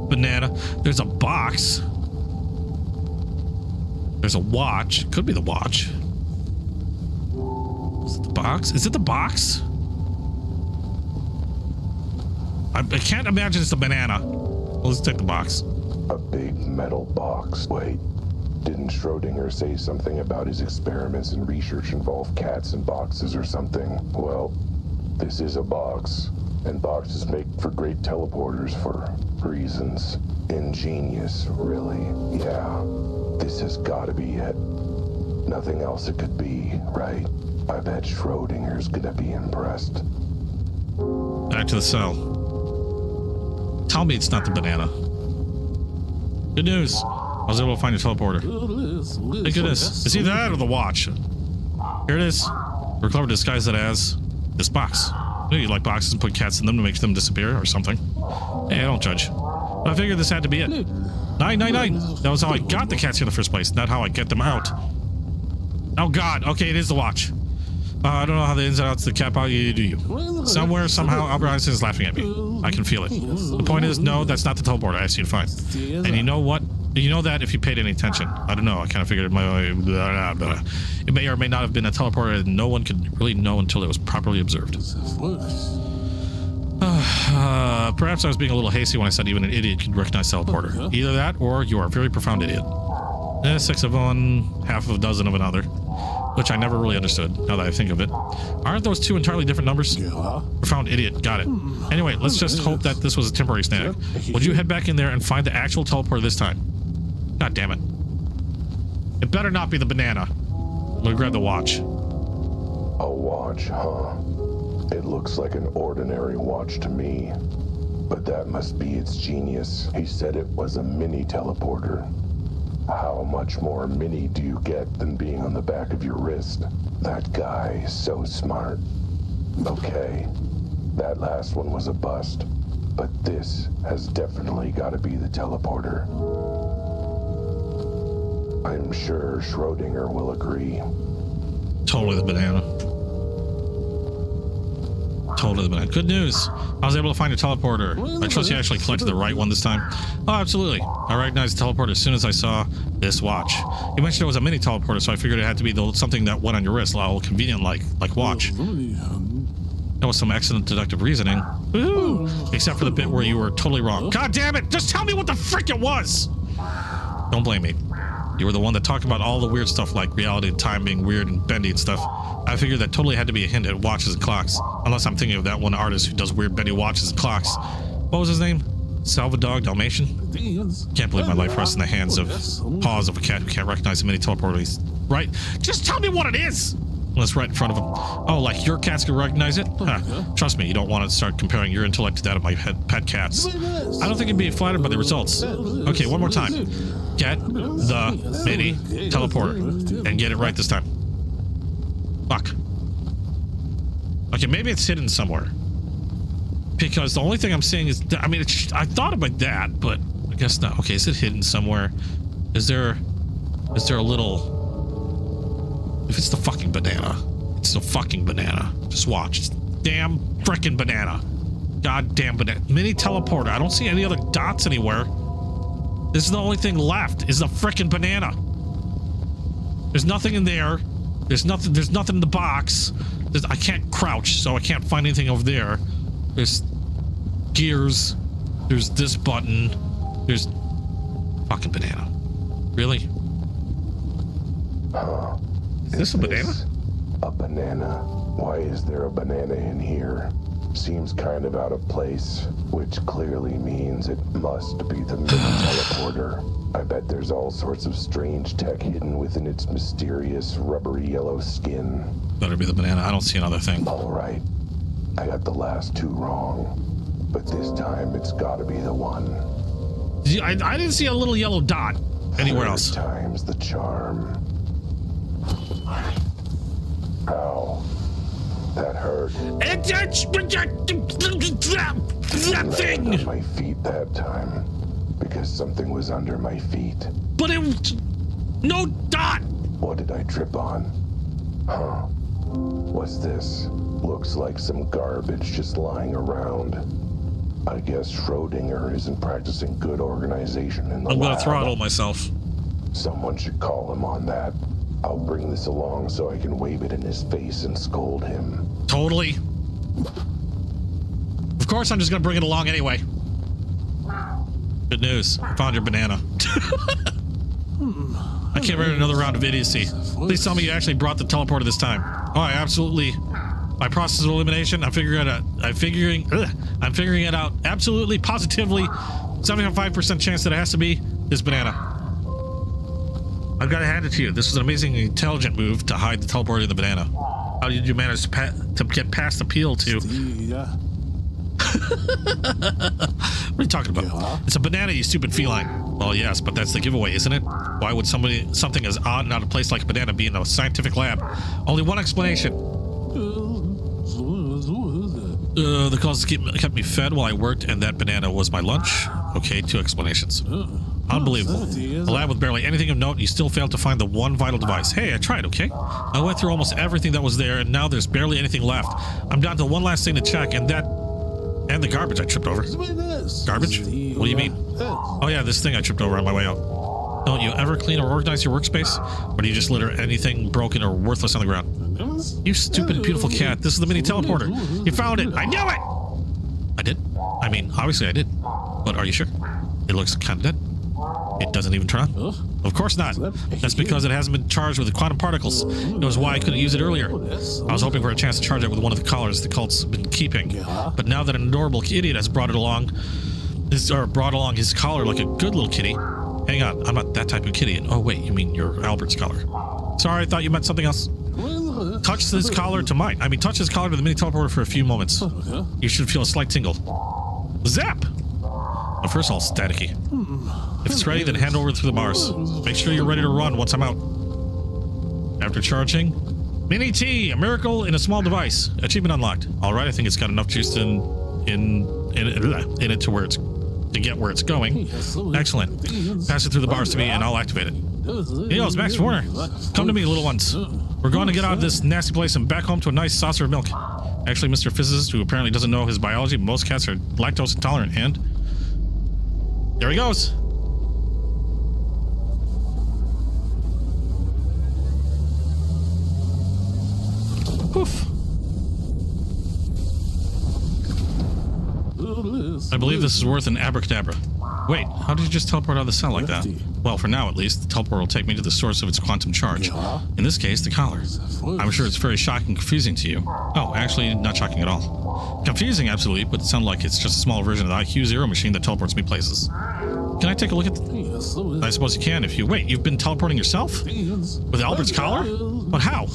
Banana. There's a box. There's a watch. Could be the watch. Is it the box? Is it the box? I can't imagine it's the banana. Well, let's take the box. A big metal box. Wait, didn't Schrodinger say something about his experiments and research involve cats and boxes or something? Well, this is a box, and boxes make for great teleporters for reasons. Ingenious, really. Yeah, this has got to be it. Nothing else it could be, right? I bet Schrodinger's gonna be impressed. Back to the cell. Tell me it's not the banana. Good news. I was able to find your teleporter. Thank goodness. It's either that or the watch. Here it is. We're clever to disguise it as this box. You like boxes and put cats in them to make them disappear or something. Hey, I don't judge. But I figured this had to be it. 999. That was how I got the cats here in the first place, not how I get them out. Oh God. Okay, it is the watch. I don't know how the ins and outs of the cat body do you. Somewhere, somehow, Albert Einstein is laughing at me. I can feel it. The point is, no, that's not the teleporter I asked you to find. And you know what? You know that if you paid any attention. I don't know. I kind of figured it may or may not have been a teleporter that no one could really know until it was properly observed. Perhaps I was being a little hasty when I said even an idiot could recognize teleporter. Either that, or you are a very profound idiot. 6 of one, half of a dozen of another. Which I never really understood, now that I think of it. Aren't those two entirely different numbers? Profound idiot, got it. Anyway, let's just hope that this was a temporary snag. Would you head back in there and find the actual teleporter this time? God damn it. It better not be the banana. We'll grab the watch. A watch, huh? It looks like an ordinary watch to me. But that must be its genius. He said it was a mini teleporter. How much more mini do you get than being on the back of your wrist? That guy is so smart. Okay, that last one was a bust, but this has definitely got to be the teleporter. I'm sure Schrodinger will agree. Totally the banana. Totally the banana. Good news. I was able to find a teleporter. I trust you actually collected the right one this time. Oh, absolutely. I recognized the teleporter as soon as I saw this watch. You mentioned it was a mini teleporter, so I figured it had to be something that went on your wrist, all convenient like watch. That was some excellent deductive reasoning. Woohoo! Except for the bit where you were totally wrong. God damn it! Just tell me what the frick it was! Don't blame me. You were the one that talked about all the weird stuff like reality and time being weird and bendy and stuff. I figured that totally had to be a hint at watches and clocks. Unless I'm thinking of that one artist who does weird bendy watches and clocks. What was his name? Salvador Dalmatian? Can't believe my life rests in the hands of paws of a cat who can't recognize the mini teleporter. Right? Just tell me what it is! Well, it's right in front of him. Oh, like your cats can recognize it? Huh. Trust me, you don't want to start comparing your intellect to that of my pet cats. I don't think you'd be flattered by the results. Okay, one more time. Get the mini teleporter and get it right this time. Fuck. Okay, maybe it's hidden somewhere. Because the only thing I'm seeing is, I mean, I thought about that, but I guess not. Okay, is it hidden somewhere? Is there a little If it's the fucking banana, it's the fucking banana. Just watch. It's damn frickin' banana. Goddamn banana. Mini teleporter. I don't see any other dots anywhere. This is the only thing left, is the frickin' banana. There's nothing in there. There's nothing in the box. I can't crouch, so I can't find anything over there. There's gears. There's this button. There's fucking banana. Really? Huh. Is this a banana? A banana? Why is there a banana in here? Seems kind of out of place, which clearly means it must be the mini teleporter. I bet there's all sorts of strange tech hidden within its mysterious rubbery yellow skin. Better be the banana. I don't see another thing. All right. I got the last two wrong. But this time it's gotta be the one. I didn't see a little yellow dot anywhere else. Third time's the charm. Ow. That hurt. That thing! On my feet that time. Because something was under my feet. But it was no dot! What did I trip on? Huh. What's this? Looks like some garbage just lying around. I guess Schrodinger isn't practicing good organization in the I'm gonna lab. throttle myself. Someone should call him on that. I'll bring this along so I can wave it in his face and scold him. Totally. Of course, I'm just gonna bring it along anyway. Good news. I found your banana. I can't run another round of idiocy. Please tell me you actually brought the teleporter this time. Oh, I absolutely. By process of elimination, I'm figuring it out. I'm figuring it out. Absolutely, positively, 75% chance that it has to be this banana. I've got to hand it to you. This is an amazing, intelligent move to hide the teleporter in the banana. How did you manage to get past the peel to? What are you talking about? It's a banana, you stupid feline. Well, yes, but that's the giveaway, isn't it? Why would something as odd and out of place like a banana be in a scientific lab? Only one explanation. The calls kept me fed while I worked, and that banana was my lunch. Okay, 2 explanations. Unbelievable. A lab with barely anything of note, you still failed to find the one vital device. Hey, I tried, okay? I went through almost everything that was there, and now there's barely anything left. I'm down to one last thing to check, and the garbage I tripped over. Garbage? What do you mean? Oh yeah, this thing I tripped over on my way out. Don't you ever clean or organize your workspace? Or do you just litter anything broken or worthless on the ground? You stupid, beautiful cat. This is the mini teleporter. You found it. I knew it! I did? I mean, obviously I did. But are you sure? It looks kind of dead. It doesn't even turn on? Of course not. That's because it hasn't been charged with the quantum particles. It was why I couldn't use it earlier. I was hoping for a chance to charge it with one of the collars the cult's been keeping. But now that an adorable idiot has brought along his collar like a good little kitty. Hang on, I'm not that type of kitty. Oh wait, you mean you're Albert's collar. Sorry, I thought you meant something else. Touch this collar to mine. Touch this collar to the mini teleporter for a few moments. You should feel a slight tingle. Zap! But first all staticky. If it's ready, then hand over through the bars. Make sure you're ready to run once I'm out. After charging, Mini T, a miracle in a small device. Achievement unlocked. All right, I think it's got enough juice in it to get where it's going. Excellent. Pass it through the bars to me, and I'll activate it. Hey, yo, it's Max Warner. Come to me, little ones. We're going to get out of this nasty place and back home to a nice saucer of milk. Actually, Mr. Physicist, who apparently doesn't know his biology, most cats are lactose intolerant, and there he goes. Poof. I believe this is worth an abracadabra. Wait, how did you just teleport out of the cell like that? Well, for now at least, the teleport will take me to the source of its quantum charge. In this case, the collar. I'm sure it's very shocking and confusing to you. Oh, actually, not shocking at all. Confusing, absolutely, but it sounds like it's just a small version of the IQ-0 machine that teleports me places. Can I take a look at I suppose you can if you... Wait, you've been teleporting yourself? With Albert's collar? But how?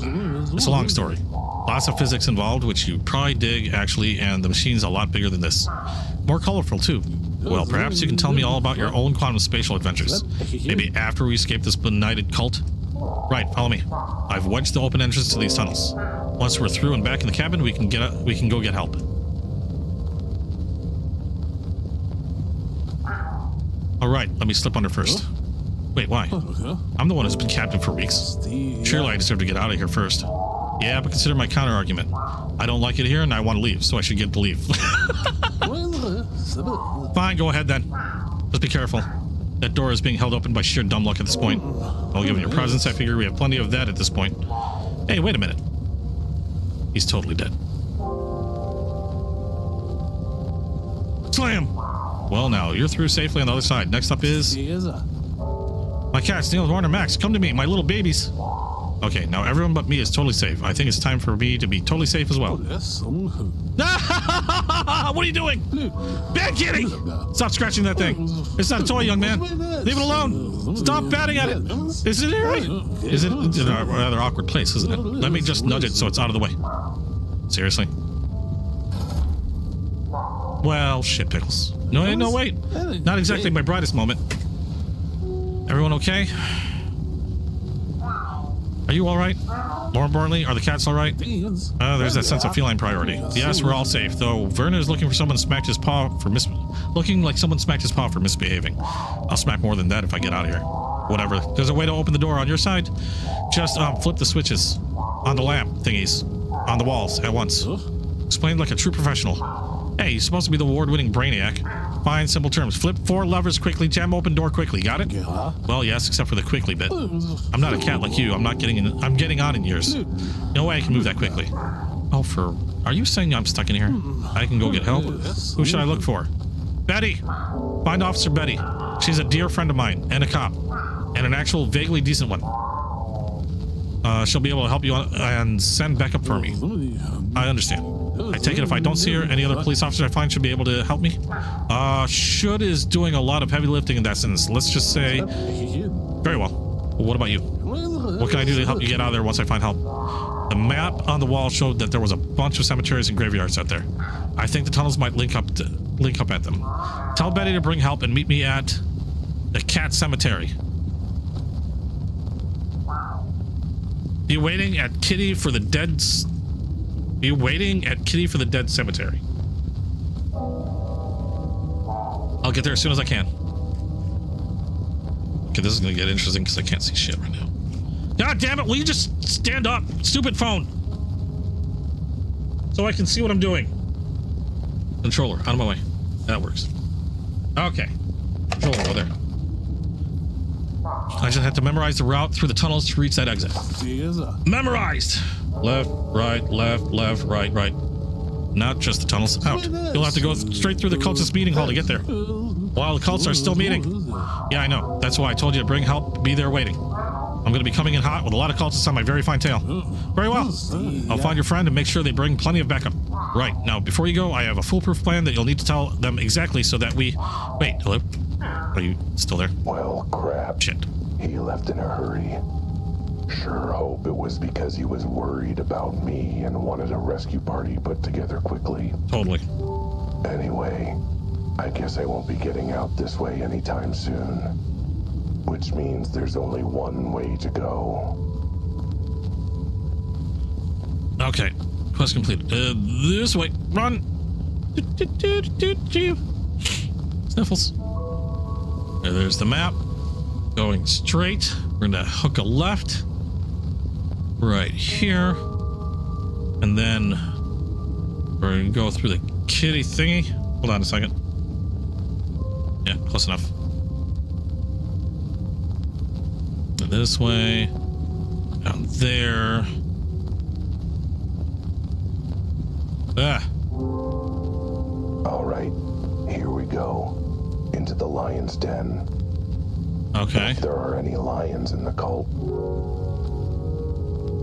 It's a long story. Lots of physics involved, which you probably dig, actually, and the machine's a lot bigger than this. More colorful, too. Well, perhaps you can tell me all about your own quantum spatial adventures. Maybe after we escape this benighted cult? Right, follow me. I've wedged the open entrance to these tunnels. Once we're through and back in the cabin, we can go get help. All right, let me slip under first. Wait, why? I'm the one who's been captain for weeks. Surely I deserve to get out of here first. Yeah, but consider my counter argument. I don't like it here and I want to leave, so I should get to leave. Fine, go ahead then. Just be careful. That door is being held open by sheer dumb luck at this point. Well, given your presence, I figure we have plenty of that at this point. Hey, wait a minute. He's totally dead. Slam! Well, now, you're through safely on the other side. Next up is... my cats, Neil, Warner, Max. Come to me, my little babies. Okay, now everyone but me is totally safe. I think it's time for me to be totally safe as well. What are you doing? Bad kitty! Stop scratching that thing. It's not a toy, young man. Leave it alone. Stop batting at it. Is it right? Is it in a rather awkward place, isn't it? Let me just nudge it so it's out of the way. Seriously? Well, shit pickles. No, wait. Not exactly my brightest moment. Everyone okay? Are you all right? More importantly, are the cats all right? There's that sense of feline priority. Yes, we're all safe, though Verna is looking for someone to smack his paw for looking like someone smacked his paw for misbehaving. I'll smack more than that if I get out of here. Whatever. There's a way to open the door on your side. Just flip the switches on the lamp thingies on the walls at once. Explained like a true professional. Hey, you're supposed to be the award-winning brainiac. Fine, simple terms. Flip 4 levers quickly, jam open door quickly. Got it? Well, yes, except for the quickly bit. I'm not a cat like you. I'm getting on in years. No way I can move that quickly. Oh, are you saying I'm stuck in here? I can go get help? Who should I look for? Betty! Find Officer Betty. She's a dear friend of mine, and a cop. And an actual vaguely decent one. She'll be able to help you and send backup for me. I understand. I take it if I don't see her, any other police officer I find should be able to help me? Should is doing a lot of heavy lifting in that sentence. Let's just say... Very well. What about you? What can I do to help you get out of there once I find help? The map on the wall showed that there was a bunch of cemeteries and graveyards out there. I think the tunnels might link up at them. Tell Betty to bring help and meet me at the Cat Cemetery. Be waiting at Kitty for the dead cemetery. I'll get there as soon as I can. Okay, this is gonna get interesting because I can't see shit right now. God damn it, will you just stand up? Stupid phone. So I can see what I'm doing. Controller, out of my way. That works. Okay. Controller over there. I just had to memorize the route through the tunnels to reach that exit. Memorized! Left, right, right. Not just the tunnels. Out. You'll have to go straight through the cultist meeting hall to get there. While the cults are still meeting. Yeah, I know. That's why I told you to bring help. Be there waiting. I'm going to be coming in hot with a lot of cultists on my very fine tail. Very well. I'll find your friend and make sure they bring plenty of backup. Right. Now, before you go, I have a foolproof plan that you'll need to tell them exactly so that we... Wait, hello? Are you still there? Well, crap. Shit. He left in a hurry. Sure hope it was because he was worried about me and wanted a rescue party put together quickly. Totally. Anyway, I guess I won't be getting out this way anytime soon. Which means there's only one way to go. Okay. Quest completed. This way. Run! Sniffles. There's the map. Going straight. We're gonna hook a left. Right here. And then we're gonna go through the kitty thingy. Hold on a second. Yeah, close enough. And this way. Down there. Ah. All right, here we go. Into the lion's den. Okay. If there are any lions in the cult.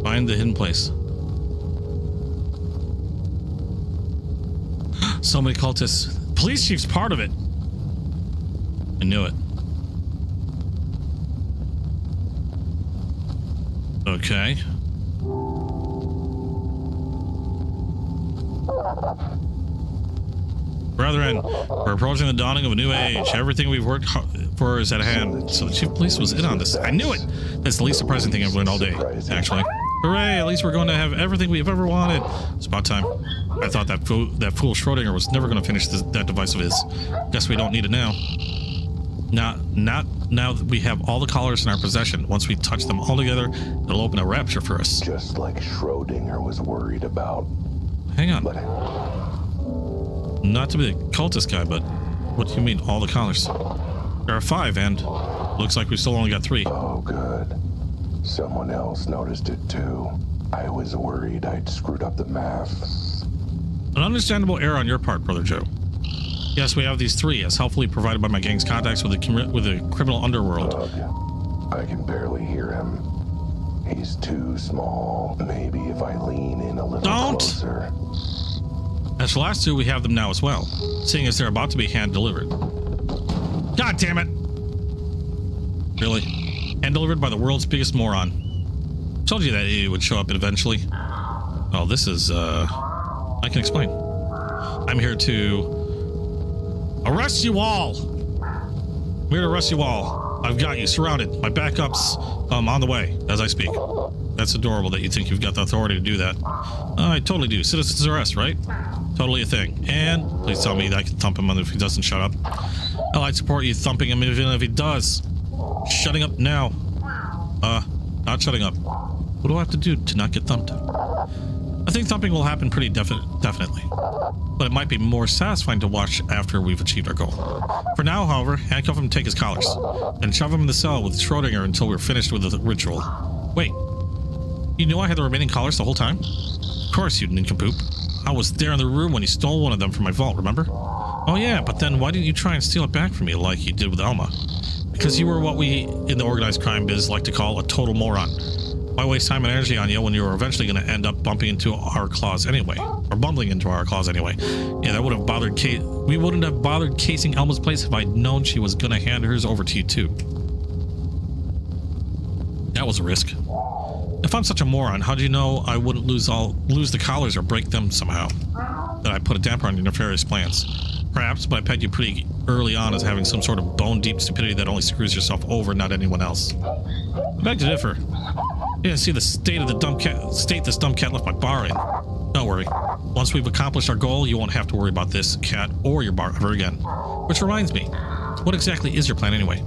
Find the hidden place. So many cultists. Police chief's part of it. I knew it. Okay. Brethren, we're approaching the dawning of a new age. Everything we've worked for is at hand. So the chief of police was in on this. I knew it! That's the least surprising thing I've learned all day, actually. Hooray! At least we're going to have everything we've ever wanted. It's about time. I thought that fool Schrodinger was never going to finish that device of his. Guess we don't need it now. Now that we have all the collars in our possession, once we touch them all together, it'll open a rapture for us. Just like Schrodinger was worried about. Hang on. But Not to be the cultist guy, but what do you mean, all the collars? There are 5, and looks like we still only got 3. oh, good. Someone else noticed it too. I was worried I'd screwed up the math. An understandable error on your part, Brother Joe. Yes, we have these 3, as helpfully provided by my gang's contacts with the criminal underworld. I can barely hear him. He's too small. Maybe if I lean in a little closer. As for the last 2, we have them now as well, seeing as they're about to be hand-delivered. God damn it! Really? Hand-delivered by the world's biggest moron. Told you that idiot would show up eventually. Oh, this is, I can explain. I'm here to arrest you all! I'm here to arrest you all. I've got you surrounded. My backup's on the way as I speak. That's adorable that you think you've got the authority to do that. I totally do. Citizen's arrest, right? Totally a thing. And please tell me that I can thump him if he doesn't shut up. Hell, I'd support you thumping him even if he does. Shutting up now. Not shutting up. What do I have to do to not get thumped? I think thumping will happen pretty definitely. But it might be more satisfying to watch after we've achieved our goal. For now, however, handcuff him and take his collars. Then shove him in the cell with Schrodinger until we're finished with the ritual. Wait. You knew I had the remaining collars the whole time? Of course, you nincompoop. I was there in the room when you stole one of them from my vault, remember? Oh yeah, but then why didn't you try and steal it back from me like you did with Elma? Because you were what we, in the organized crime biz, like to call a total moron. Why waste time and energy on you when you were eventually going to end up bumping into our claws anyway? Or bumbling into our claws anyway? Yeah, that would have bothered Kate. We wouldn't have bothered casing Elma's place if I'd known she was going to hand hers over to you too. That was a risk. If I'm such a moron, how'd you know I wouldn't lose the collars or break them somehow? That I put a damper on your nefarious plans. Perhaps, but I pegged you pretty early on as having some sort of bone-deep stupidity that only screws yourself over, not anyone else. I beg to differ. You didn't see the state of the this dumb cat left my bar in. Don't worry. Once we've accomplished our goal, you won't have to worry about this cat or your bar ever again. Which reminds me, what exactly is your plan anyway?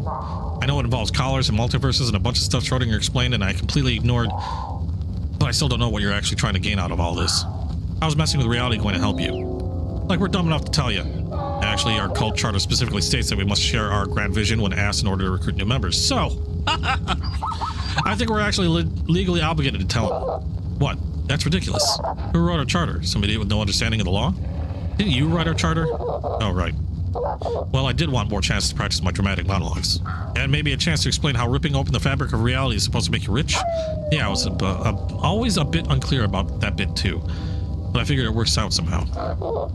I know it involves collars and multiverses and a bunch of stuff Schrodinger explained and I completely ignored, but I still don't know what you're actually trying to gain out of all this. How's messing with reality going to help you? Like we're dumb enough to tell you. Actually, our cult charter specifically states that we must share our grand vision when asked in order to recruit new members. So, I think we're actually legally obligated to tell him. What? That's ridiculous. Who wrote our charter? Some idiot with no understanding of the law? Didn't you write our charter? Oh, right. Well, I did want more chances to practice my dramatic monologues. And maybe a chance to explain how ripping open the fabric of reality is supposed to make you rich? Yeah, I was always a bit unclear about that bit too. But I figured it works out somehow.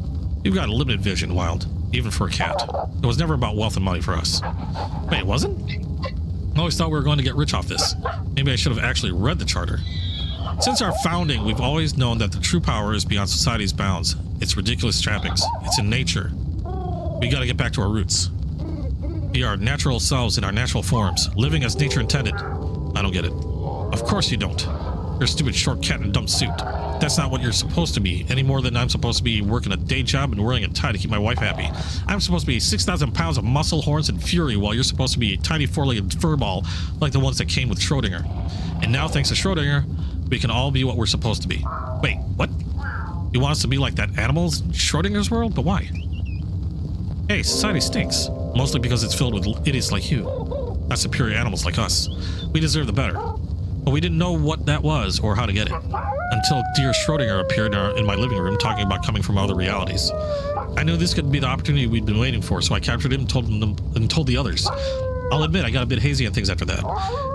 You've got a limited vision, Wilde. Even for a cat. It was never about wealth and money for us. Wait, it wasn't? I always thought we were going to get rich off this. Maybe I should have actually read the charter. Since our founding, we've always known that the true power is beyond society's bounds. Its ridiculous trappings. It's in nature. We gotta get back to our roots. Be our natural selves in our natural forms, living as nature intended. I don't get it. Of course you don't. You're a stupid short cat in a dumb suit. That's not what you're supposed to be, any more than I'm supposed to be working a day job and wearing a tie to keep my wife happy. I'm supposed to be 6,000 pounds of muscle, horns, and fury, while you're supposed to be a tiny four-legged furball like the ones that came with Schrodinger. And now, thanks to Schrodinger, we can all be what we're supposed to be. Wait, what? You want us to be like that animals in Schrodinger's world? But why? Hey, society stinks. Mostly because it's filled with idiots like you. Not superior animals like us. We deserve the better. But we didn't know what that was or how to get it. Until dear Schrodinger appeared in my living room talking about coming from other realities. I knew this could be the opportunity we'd been waiting for, so I captured him and told the others. I'll admit I got a bit hazy on things after that.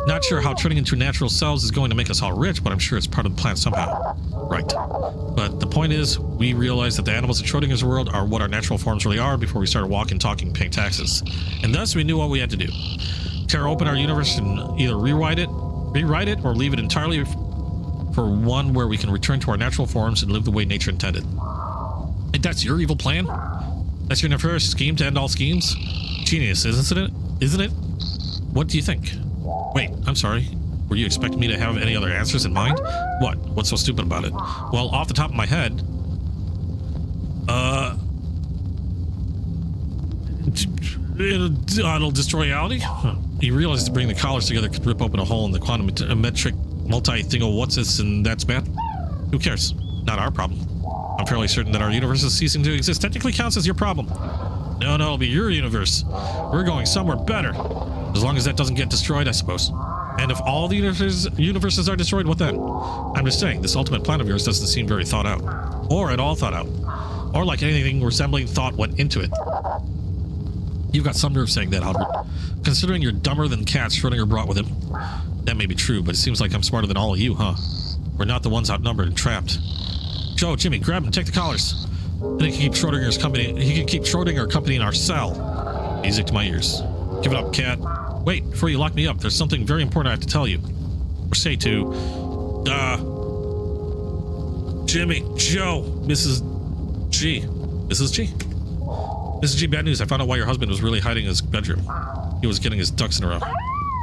Not sure how turning into natural selves is going to make us all rich, but I'm sure it's part of the plan somehow. Right. But the point is, we realized that the animals in Schrodinger's world are what our natural forms really are before we started walking, talking, paying taxes. And thus we knew what we had to do. Tear open our universe and either rewrite it, or leave it entirely for one where we can return to our natural forms and live the way nature intended. And that's your evil plan? That's your nefarious scheme to end all schemes? Genius, isn't it? Isn't it? What do you think? Wait, I'm sorry. Were you expecting me to have any other answers in mind? What? What's so stupid about it? Well, off the top of my head... It'll destroy reality? He realizes to bring the collars together could rip open a hole in the quantum metric multi-thingo what's this, and that's bad? Who cares? Not our problem. I'm fairly certain that our universe is ceasing to exist technically counts as your problem. No, it'll be your universe. We're going somewhere better. As long as that doesn't get destroyed, I suppose. And if all the universes are destroyed, what then? I'm just saying, this ultimate plan of yours doesn't seem very thought out. Or at all thought out. Or like anything resembling thought went into it. You've got some nerve saying that, Albert. Considering you're dumber than cats Schrodinger brought with him. That may be true, but it seems like I'm smarter than all of you, huh? We're not the ones outnumbered and trapped. Joe, Jimmy, grab him, take the collars. And he can keep Schrodinger's company. He can keep Schrodinger company in our cell. Music to my ears. Give it up, cat. Wait, before you lock me up, there's something very important I have to tell you. Or say to, Jimmy, Joe, Mrs. G. Mrs. G? Mrs. G, bad news. I found out why your husband was really hiding in his bedroom. He was getting his ducks in a row.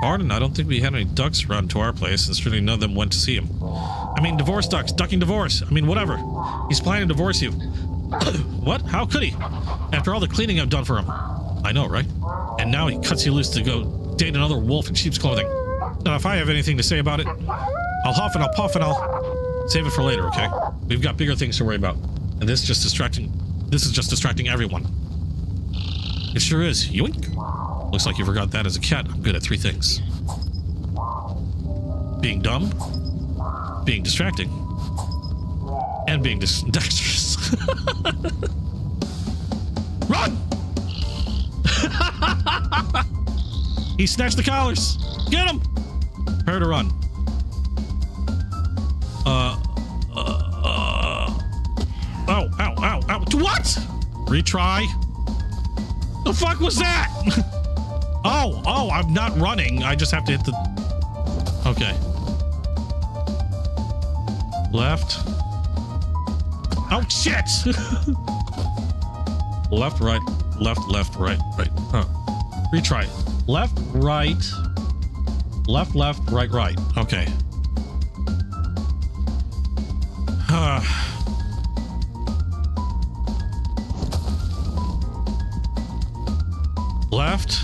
Pardon? I don't think we had any ducks run to our place, and certainly none of them went to see him. I mean, divorce ducks, ducking divorce. I mean, whatever. He's planning to divorce you. What? How could he? After all the cleaning I've done for him. I know, right? And now he cuts you loose to go date another wolf in sheep's clothing. Now, if I have anything to say about it, I'll huff and I'll puff and I'll save it for later, okay? We've got bigger things to worry about. And this is just distracting everyone. It sure is. Yoink. Looks like you forgot that as a cat. I'm good at 3 things. Being dumb, being distracting, and being dexterous. Run! He snatched the collars. Get him! Prepare to run. Oh, ow, ow, ow. What? Retry. The fuck was that? Oh, I'm not running. I just have to hit the... Okay. Left. Oh, shit! Left, right, left, right. Huh. Retry. Left, right. Left, right. Okay. Left.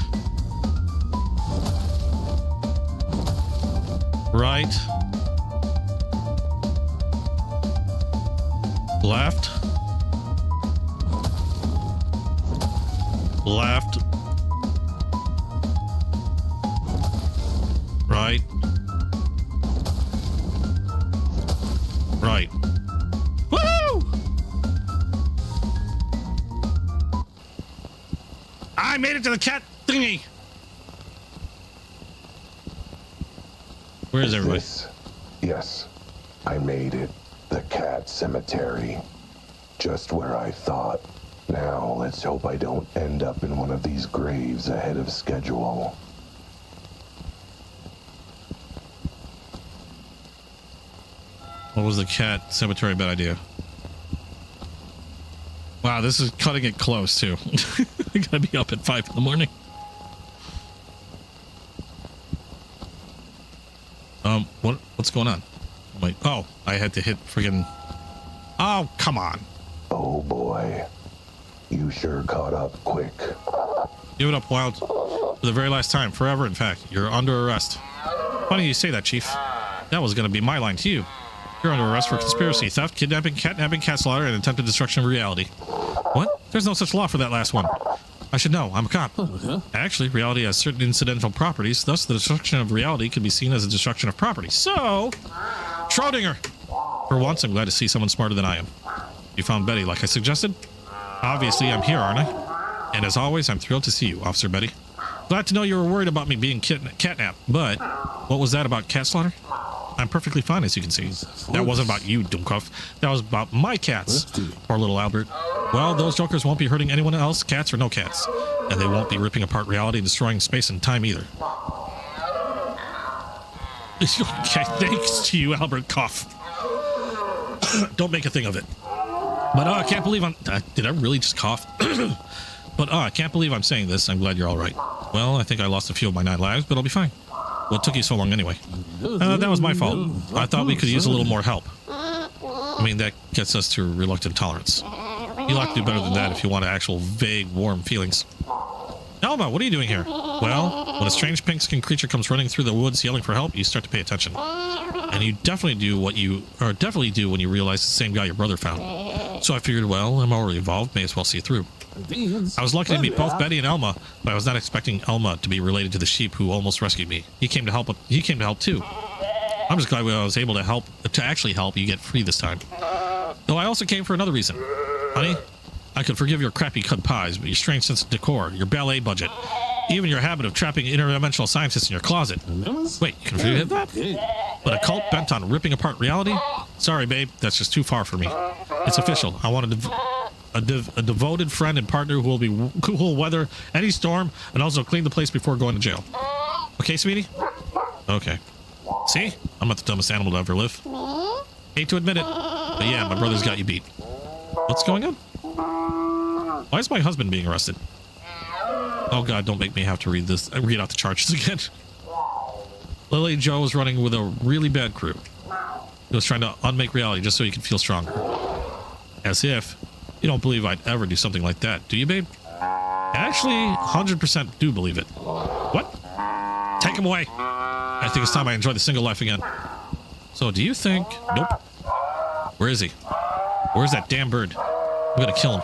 Right. Left. Left. Right. Right. Woo! I made it to the cat thingy. Where is everybody? Yes, I made it. The cat cemetery. Just where I thought. Now, let's hope I don't end up in one of these graves ahead of schedule. What was the cat cemetery bad idea? Wow, this is cutting it close, too. I gotta be up at 5 in the morning. What's going on? Wait, oh, I had to hit friggin'... Oh, come on. Oh boy. You sure caught up quick. Give it up, Wilde. For the very last time. Forever, in fact. You're under arrest. Funny you say that, Chief. That was gonna be my line to you. You're under arrest for conspiracy, theft, kidnapping, catnapping, cat slaughter, and attempted destruction of reality. What? There's no such law for that last one. I should know. I'm a cop. Actually, reality has certain incidental properties. Thus, the destruction of reality can be seen as a destruction of property. So, Schrodinger. For once, I'm glad to see someone smarter than I am. You found Betty, like I suggested? Obviously, I'm here, aren't I? And as always, I'm thrilled to see you, Officer Betty. Glad to know you were worried about me being catnapped, but what was that about cat slaughter? I'm perfectly fine, as you can see. That wasn't about you, Dummkopf. That was about my cats. Poor little Albert. Well, those jokers won't be hurting anyone else, cats or no cats. And they won't be ripping apart reality and destroying space and time either. Okay, thanks to you, Albert Koff. Don't make a thing of it. But I can't believe I'm... did I really just cough? But I can't believe I'm saying this. I'm glad you're all right. Well, I think I lost a few of my 9 lives, but I'll be fine. What took you so long anyway? That was my fault. I thought we could use a little more help. I mean, that gets us to reluctant tolerance. You'll have to do better than that if you want actual vague, warm feelings. Elma, what are you doing here? Well, when a strange pink-skinned creature comes running through the woods yelling for help, you start to pay attention. And you definitely do when you realize it's the same guy your brother found. So I figured, well, I'm already involved, may as well see it through. I was lucky to meet both Betty and Elma, but I was not expecting Elma to be related to the sheep who almost rescued me. He came to help too. I'm just glad I was able to actually help you get free this time. Though I also came for another reason. Honey, I could forgive your crappy cut pies, but your strange sense of decor, your ballet budget, even your habit of trapping interdimensional scientists in your closet. Wait, you can forgive that? But a cult bent on ripping apart reality? Sorry, babe, that's just too far for me. It's official. I want a devoted friend and partner who will weather any storm and also clean the place before going to jail. Okay, sweetie? Okay. See? I'm not the dumbest animal to ever live. Hate to admit it, but yeah, my brother's got you beat. What's going on? Why is my husband being arrested? Oh god, don't make me have to read out the charges again. Lily Joe was running with a really bad crew. He was trying to unmake reality just so he could feel stronger. As if. You don't believe I'd ever do something like that, do you, babe? Actually, 100% do believe it. What? Take him away. I think it's time I enjoy the single life again. So, do you think... Nope. Where is he? Where's that damn bird? I'm gonna kill him.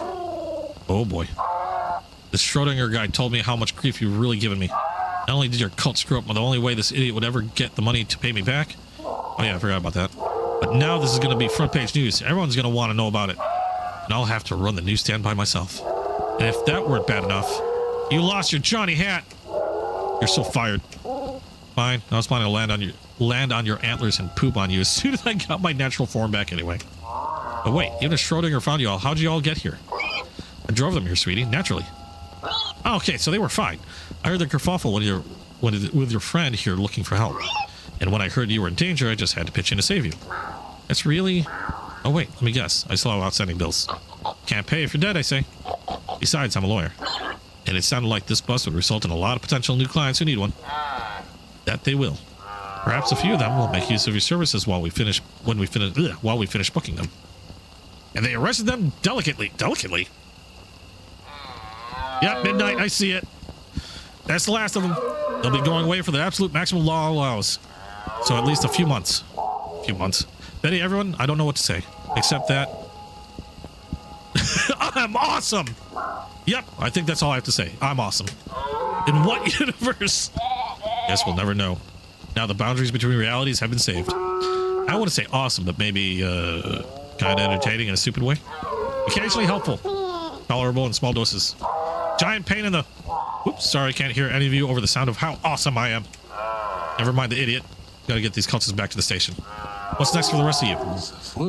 Oh boy. This Schrodinger guy told me how much grief you've really given me. Not only did your cult screw up, but the only way this idiot would ever get the money to pay me back... Oh yeah, I forgot about that. But now this is gonna be front page news. Everyone's gonna want to know about it. And I'll have to run the newsstand by myself. And if that weren't bad enough, you lost your Johnny hat. You're so fired. Fine, I was planning to land on your antlers and poop on you as soon as I got my natural form back anyway. But wait, even if Schrodinger found you all, how'd you all get here? I drove them here, sweetie, naturally. Oh, okay, so they were fine. I heard the kerfuffle with your friend here looking for help. And when I heard you were in danger, I just had to pitch in to save you. That's really... Oh wait, let me guess. I still have outstanding bills. Can't pay if you're dead, I say. Besides, I'm a lawyer. And it sounded like this bus would result in a lot of potential new clients who need one. That they will. Perhaps a few of them will make use of your services while we finish booking them. And they arrested them delicately. Delicately? Yep, midnight, I see it. That's the last of them. They'll be going away for the absolute maximum law allows. So at least a few months. Betty, everyone, I don't know what to say. Except that... I'm awesome! Yep, I think that's all I have to say. I'm awesome. In what universe? Guess we'll never know. Now the boundaries between realities have been saved. I wouldn't say awesome, but maybe, kind of entertaining in a stupid way. Occasionally helpful. Tolerable in small doses. Giant pain in the... Oops, sorry, I can't hear any of you over the sound of how awesome I am. Never mind the idiot. Gotta get these cultists back to the station. What's next for the rest of you?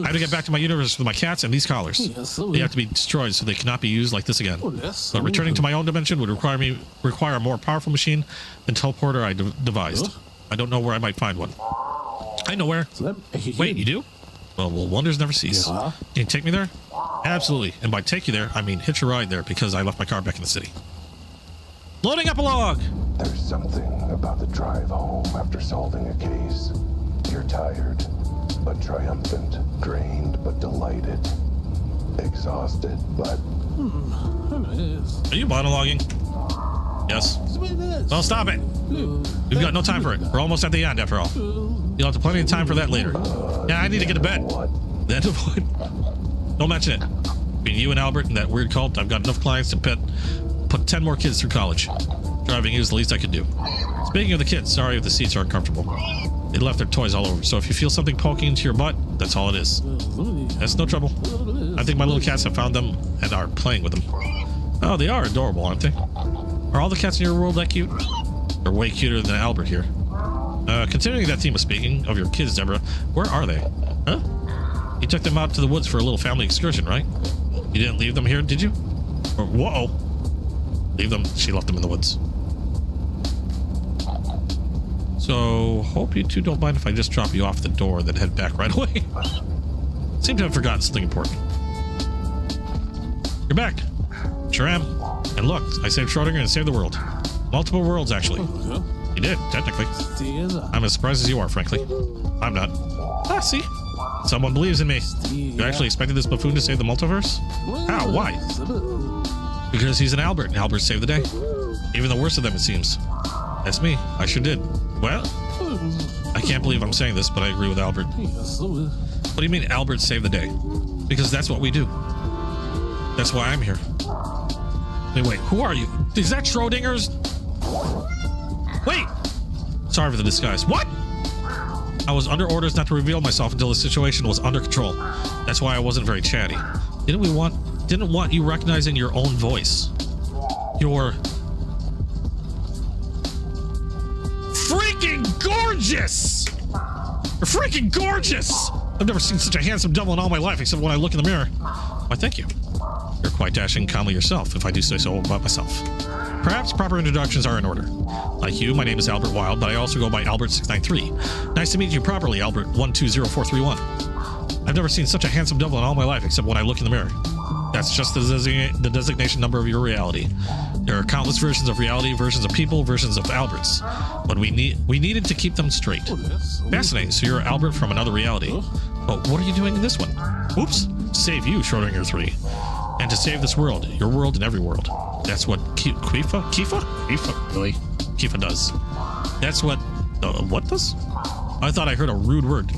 I have to get back to my universe with my cats and these collars. They have to be destroyed so they cannot be used like this again. But returning to my own dimension would require a more powerful machine than teleporter I devised. I don't know where I might find one. I know where. Wait, you do? Well, wonders never cease. Can you take me there? Absolutely. And by take you there, I mean hitch a ride there because I left my car back in the city. Loading epilogue! There's something about the drive home after solving a case. You're tired, but triumphant. Drained, but delighted. Exhausted, but... Are you monologuing? Yes. Well, stop it. We've got no time for it. We're almost at the end, after all. You'll have plenty of time for that later. Yeah, I need to get to bed. Then what? Don't mention it. Between you and Albert and that weird cult, I've got enough clients to put 10 more kids through college. Driving you is the least I could do. Speaking of the kids, sorry if the seats are uncomfortable. They left their toys all over, so if you feel something poking into your butt, that's all it is. That's no trouble. I think my little cats have found them and are playing with them. Oh, they are adorable, aren't they? Are all the cats in your world that cute? They're way cuter than Albert here. Continuing that theme of speaking of your kids, Deborah, where are they? Huh? You took them out to the woods for a little family excursion, right? You didn't leave them here, did you? Or, whoa! Leave them. She left them in the woods. So, hope you two don't mind if I just drop you off the door, then head back right away. Seem to have forgotten something important. You're back. Sure am. And look, I saved Schrodinger and saved the world. Multiple worlds, actually. You did, technically. I'm as surprised as you are, frankly. I'm not. Ah, see? Someone believes in me. You actually expected this buffoon to save the multiverse? How? Why? Because he's an Albert, and Albert saved the day. Even the worst of them, it seems. That's me. I sure did. Well, I can't believe I'm saying this, but I agree with Albert. What do you mean Albert saved the day? Because that's what we do. That's why I'm here. Wait, who are you? Is that Schrodinger's? Wait! Sorry for the disguise. What? I was under orders not to reveal myself until the situation was under control. That's why I wasn't very chatty. Didn't want you recognizing your own voice. You're freaking gorgeous! You're freaking gorgeous! I've never seen such a handsome devil in all my life, except when I look in the mirror. Why, thank you. You're quite dashing calmly yourself, if I do say so about myself. Perhaps proper introductions are in order. Like you, my name is Albert Wilde, but I also go by Albert693. Nice to meet you properly, Albert120431. I've never seen such a handsome devil in all my life, except when I look in the mirror. That's just the designation number of your reality. There are countless versions of reality, versions of people, versions of Alberts. But we needed to keep them straight. Fascinating, so you're Albert from another reality. But what are you doing in this one? Oops, save you, Schrodinger 3. And to save this world, your world and every world. That's what Kifa? Really? Kifa does. That's what does? I thought I heard a rude word.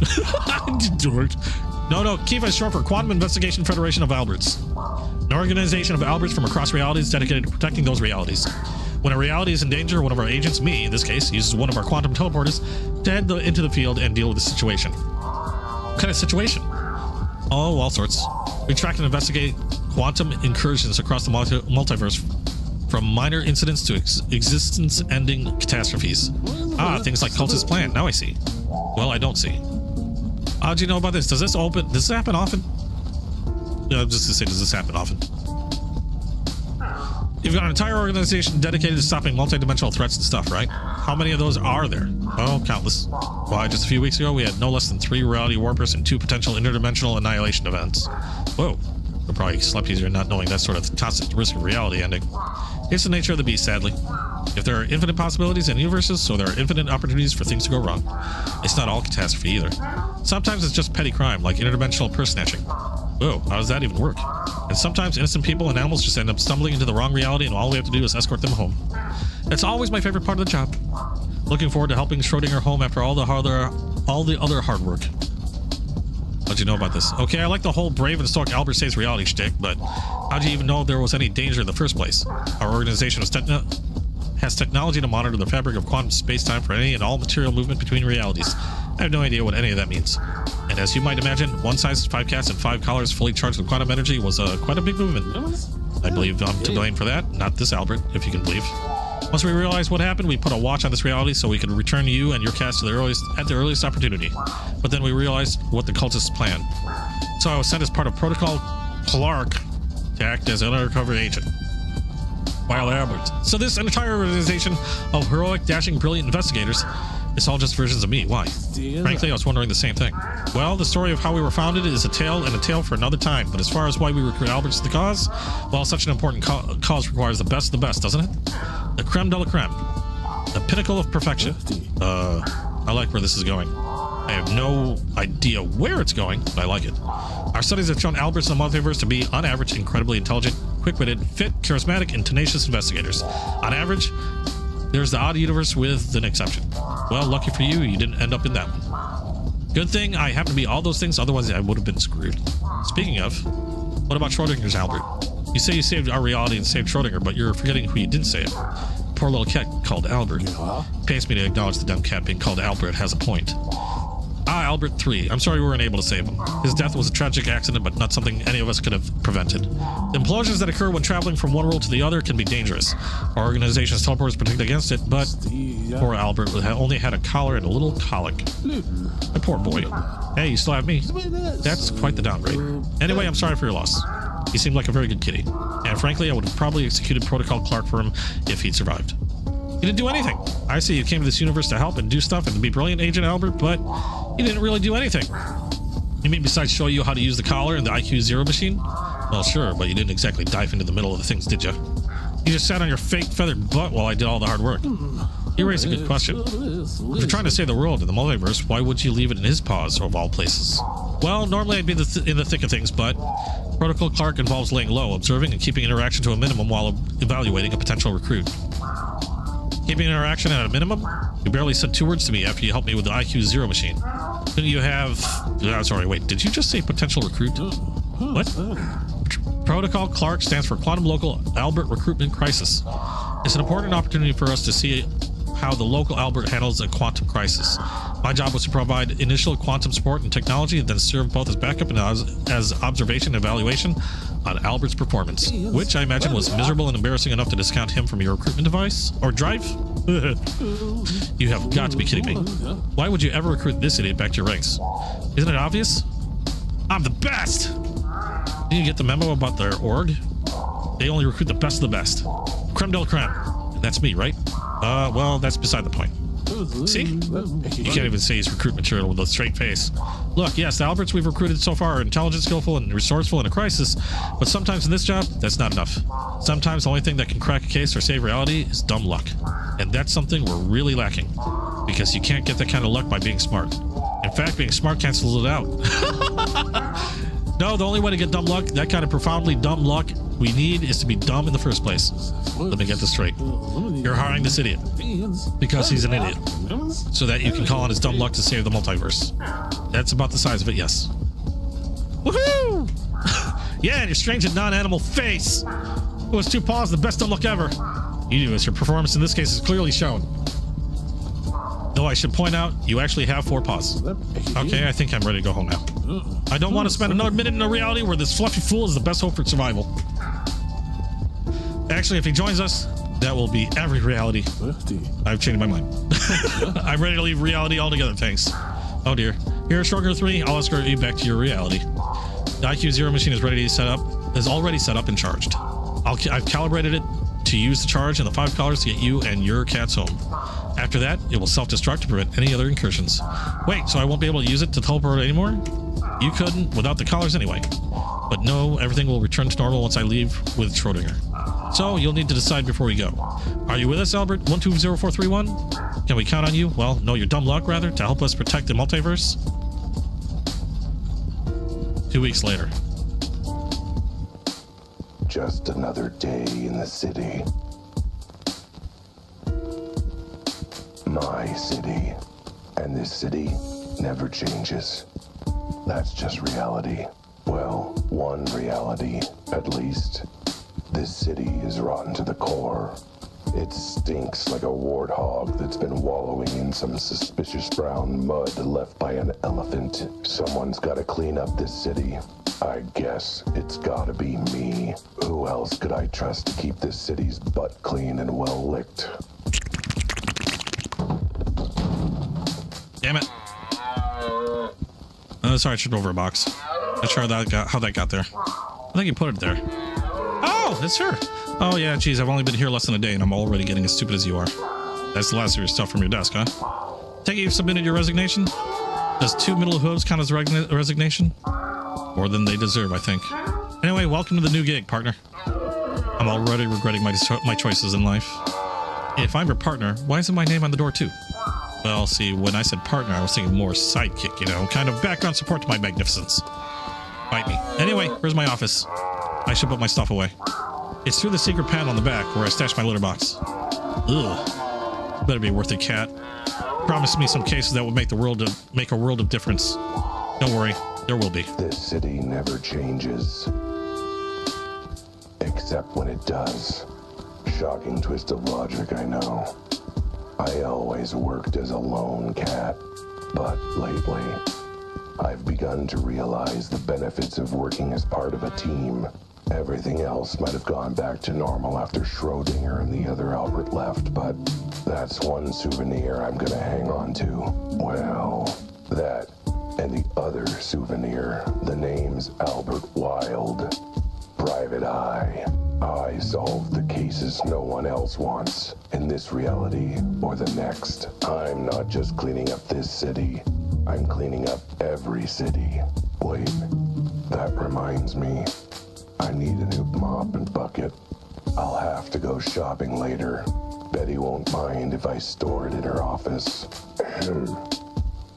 No, Kifa is short for Quantum Investigation Federation of Alberts. An organization of Alberts from across realities dedicated to protecting those realities. When a reality is in danger, one of our agents, me in this case, uses one of our quantum teleporters to head into the field and deal with the situation. What kind of situation? Oh, all sorts. We track and investigate quantum incursions across the multiverse, from minor incidents to existence-ending catastrophes. Things like Cultist Plan. Now I see. Well, I don't see. How'd you know about this? Does this happen often? Yeah, just to say, does this happen often? You've got an entire organization dedicated to stopping multidimensional threats and stuff, right? How many of those are there? Oh, countless. Why, just a few weeks ago, we had no less than 3 reality warpers and 2 potential interdimensional annihilation events. Whoa. We'll probably slept easier not knowing that sort of constant risk of reality ending. It's the nature of the beast, sadly. If there are infinite possibilities in universes, so there are infinite opportunities for things to go wrong. It's not all catastrophe either. Sometimes it's just petty crime, like interdimensional purse snatching. Whoa, how does that even work? And sometimes innocent people and animals just end up stumbling into the wrong reality, and all we have to do is escort them home. That's always my favorite part of the job. Looking forward to helping Schrodinger home after all the other hard work. How'd you know about this? Okay, I like the whole brave and stoic Albert saves reality shtick, but how'd you even know there was any danger in the first place? Our organization has technology to monitor the fabric of quantum space-time for any and all material movement between realities. I have no idea what any of that means. And as you might imagine, 1 size, 5 cats, and 5 collars fully charged with quantum energy was quite a big movement. I believe I'm to blame for that, not this Albert, if you can believe. Once we realized what happened, we put a watch on this reality so we could return you and your cast to at the earliest opportunity. But then we realized what the cultists planned. So I was sent as part of Protocol Clark to act as an undercover agent. Wild Albert. So this entire organization of heroic, dashing, brilliant investigators, it's all just versions of me. Why? Frankly, I was wondering the same thing. Well, the story of how we were founded is a tale for another time. But as far as why we recruit Alberts to the cause, well, such an important cause requires the best of the best, doesn't it? The creme de la creme. The pinnacle of perfection. I like where this is going. I have no idea where it's going, but I like it. Our studies have shown Alberts in the multiverse to be, on average, incredibly intelligent, quick-witted, fit, charismatic, and tenacious investigators. On average, there's the odd universe with an exception. Well, lucky for you, you didn't end up in that one. Good thing I happen to be all those things, otherwise I would have been screwed. Speaking of, what about Schrodinger's Albert? You say you saved our reality and saved Schrodinger, but you're forgetting who you didn't save. Poor little cat called Albert. Pains me to acknowledge the dumb cat being called Albert has a point. Albert 3. I'm sorry we weren't able to save him. His death was a tragic accident, but not something any of us could have prevented. The implosions that occur when traveling from one world to the other can be dangerous. Our organization's teleporters protect against it, but poor Albert only had a collar and a little colic. My poor boy. Hey, you still have me. That's quite the downgrade. Anyway, I'm sorry for your loss. He seemed like a very good kitty. And frankly, I would have probably executed Protocol Clark for him if he'd survived. You didn't do anything. I see you came to this universe to help and do stuff and to be brilliant, Agent Albert, but you didn't really do anything. You mean besides show you how to use the collar and the IQ-0 machine? Well, sure, but you didn't exactly dive into the middle of the things, did you? You just sat on your fake feathered butt while I did all the hard work. You raise a good question. If you're trying to save the world in the multiverse, why would you leave it in his paws, of all places? Well, normally I'd be in the thick of things, but Protocol Clark involves laying low, observing, and keeping interaction to a minimum while evaluating a potential recruit. Keeping interaction at a minimum? You barely said 2 words to me after you helped me with the IQ Zero machine. Couldn't you have... sorry, wait, did you just say potential recruit? What? Protocol Clark stands for Quantum Local Albert Recruitment Crisis. It's an important opportunity for us to see how the local Albert handles a quantum crisis. My job was to provide initial quantum support and technology, and then serve both as backup and as observation and evaluation on Albert's performance, which I imagine was miserable and embarrassing enough to discount him from your recruitment device or drive. You have got to be kidding me. Why would you ever recruit this idiot back to your ranks? Isn't it obvious? I'm the best! Did you get the memo about their org? They only recruit the best of the best. Creme de la creme. And that's me, right? Well, that's beside the point. See? You can't even say he's recruit material with a straight face. Look, yes, the Alberts we've recruited so far are intelligent, skillful, and resourceful in a crisis, but sometimes in this job, that's not enough. Sometimes the only thing that can crack a case or save reality is dumb luck. And that's something we're really lacking, because you can't get that kind of luck by being smart. In fact, being smart cancels it out. No, the only way to get dumb luck, that kind of profoundly dumb luck we need, is to be dumb in the first place. Let me get this straight. You're hiring this idiot because he's an idiot, so that you can call on his dumb luck to save the multiverse. That's about the size of it, yes. Woohoo! Yeah, and your strange and non-animal face. It was 2 paws, the best dumb luck ever. You do, as your performance in this case is clearly shown. Though I should point out, you actually have 4 paws. Okay, I think I'm ready to go home now. I don't want to spend another minute in a reality where this fluffy fool is the best hope for survival. Actually, if he joins us, that will be every reality. I've changed my mind. I'm ready to leave reality altogether, thanks. Oh dear. Here at Stronger 3, I'll escort you back to your reality. The IQ Zero machine is already set up and charged. I've calibrated it to use the charge and the 5 collars to get you and your cats home. After that, it will self-destruct to prevent any other incursions. Wait, so I won't be able to use it to teleport anymore? You couldn't without the collars anyway. But no, everything will return to normal once I leave with Schrodinger. So you'll need to decide before we go. Are you with us, Albert? 120431? Can we count on you? Well, no, your dumb luck, rather, to help us protect the multiverse? 2 weeks later. Just another day in the city. My city. And this city never changes. That's just reality. Well, one reality, at least. This city is rotten to the core. It stinks like a warthog that's been wallowing in some suspicious brown mud left by an elephant. Someone's gotta clean up this city. I guess it's gotta be me. Who else could I trust to keep this city's butt clean and well licked? Damn it. Sorry, I tripped over a box. Not sure how that got there. I think you put it there. Oh, it's her. Oh yeah, geez, I've only been here less than a day and I'm already getting as stupid as you are. That's the last of your stuff from your desk, huh? Take it you've submitted your resignation? Does 2 middle hooves count as resignation? More than they deserve, I think. Anyway, welcome to the new gig, partner. I'm already regretting my choices in life. If I'm your partner, why isn't my name on the door too? Well, see, when I said partner, I was thinking more sidekick, you know, kind of background support to my magnificence. Bite me. Anyway, where's my office? I should put my stuff away. It's through the secret panel on the back where I stashed my litter box. Ugh. Better be worth it, cat. Promise me some cases that would make a world of difference. Don't worry, there will be. This city never changes. Except when it does. Shocking twist of logic, I know. I always worked as a lone cat, but lately, I've begun to realize the benefits of working as part of a team. Everything else might have gone back to normal after Schrodinger and the other Albert left, but that's one souvenir I'm gonna hang on to. Well, that and the other souvenir, the name's Albert Wilde. Private Eye. I solve the cases no one else wants, in this reality or the next. I'm not just cleaning up this city, I'm cleaning up every city. Wait, that reminds me. I need a new mop and bucket. I'll have to go shopping later. Betty won't mind if I store it in her office.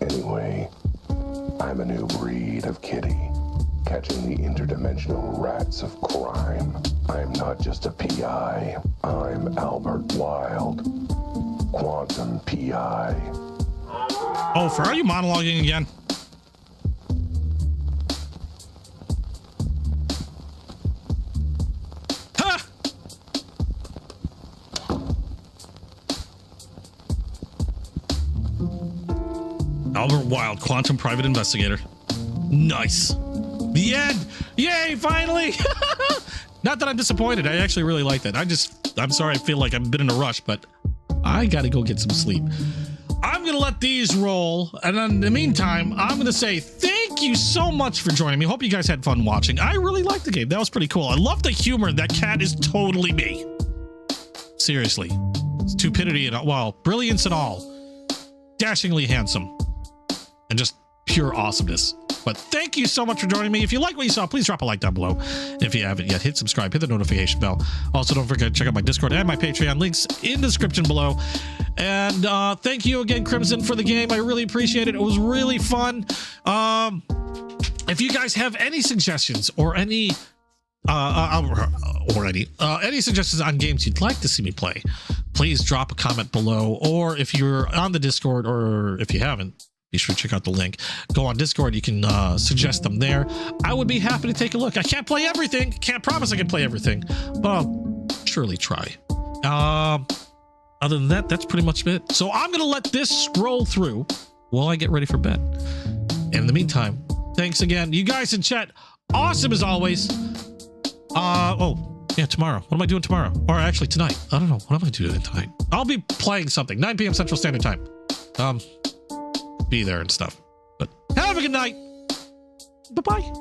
Anyway, I'm a new breed of kitty, catching the interdimensional rats of crime. I'm not just a PI. I'm Albert Wilde, Quantum PI. Oh, are you monologuing again? Ha! Albert Wilde, Quantum Private Investigator. Nice. The end. Yay, finally. Not that I'm disappointed. I actually really like that. I'm sorry I feel like I've been in a rush, but I gotta go get some sleep. I'm gonna let these roll, and in the meantime, I'm gonna say thank you so much for joining me. Hope you guys had fun watching. I really liked the game. That was pretty cool. I love the humor. That cat is totally me. Seriously. Stupidity and, well, brilliance and all. Dashingly handsome. And just pure awesomeness. But thank you so much for joining me. If you like what you saw, please drop a like down below. And if you haven't yet, hit subscribe, hit the notification bell. Also, don't forget to check out my Discord and my Patreon, links in the description below. And thank you again, Crimson, for the game. I really appreciate it. It was really fun. If you guys have any suggestions or any any suggestions on games you'd like to see me play, please drop a comment below. Or if you're on the Discord, or if you haven't, be sure to check out the link. Go on Discord. You can suggest them there. I would be happy to take a look. I can't play everything. Can't promise I can play everything, but I'll surely try. Other than that, that's pretty much it. So I'm going to let this scroll through while I get ready for bed. And in the meantime, thanks again. You guys in chat, awesome as always. Oh, yeah, tomorrow. What am I doing tomorrow? Or actually tonight. I don't know. What am I doing tonight? I'll be playing something. 9 p.m. Central Standard Time. Be there and stuff. But have a good night. Bye-bye.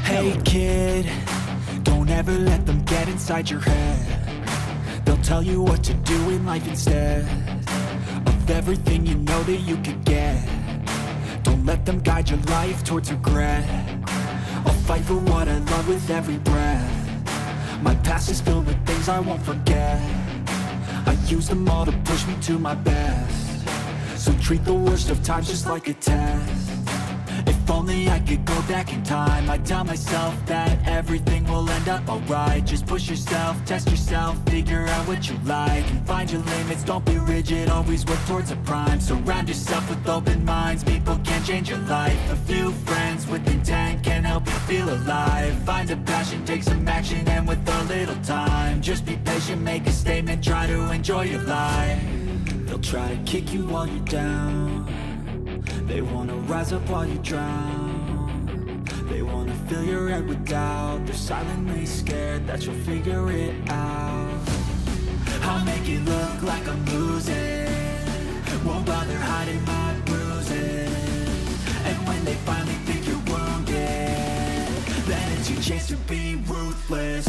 Hey kid, don't ever let them get inside your head. They'll tell you what to do in life instead of everything you know that you could get. Don't let them guide your life towards regret. I'll fight for what I love with every breath. My past is filled with things I won't forget. I use them all to push me to my best. So treat the worst of times just like a test. If only I could go back in time, I'd tell myself that everything will end up alright. Just push yourself, test yourself, figure out what you like, and find your limits, don't be rigid, always work towards a prime. Surround yourself with open minds, people can change your life. A few friends with intent can help you feel alive. Find a passion, take some action, and with a little time, just be patient, make a statement, try to enjoy your life. They'll try to kick you while you're down. They wanna rise up while you drown. They wanna fill your head with doubt. They're silently scared that you'll figure it out. I'll make it look like I'm losing, won't bother hiding my bruises. And when they finally think you're wounded, then it's your chance to be ruthless.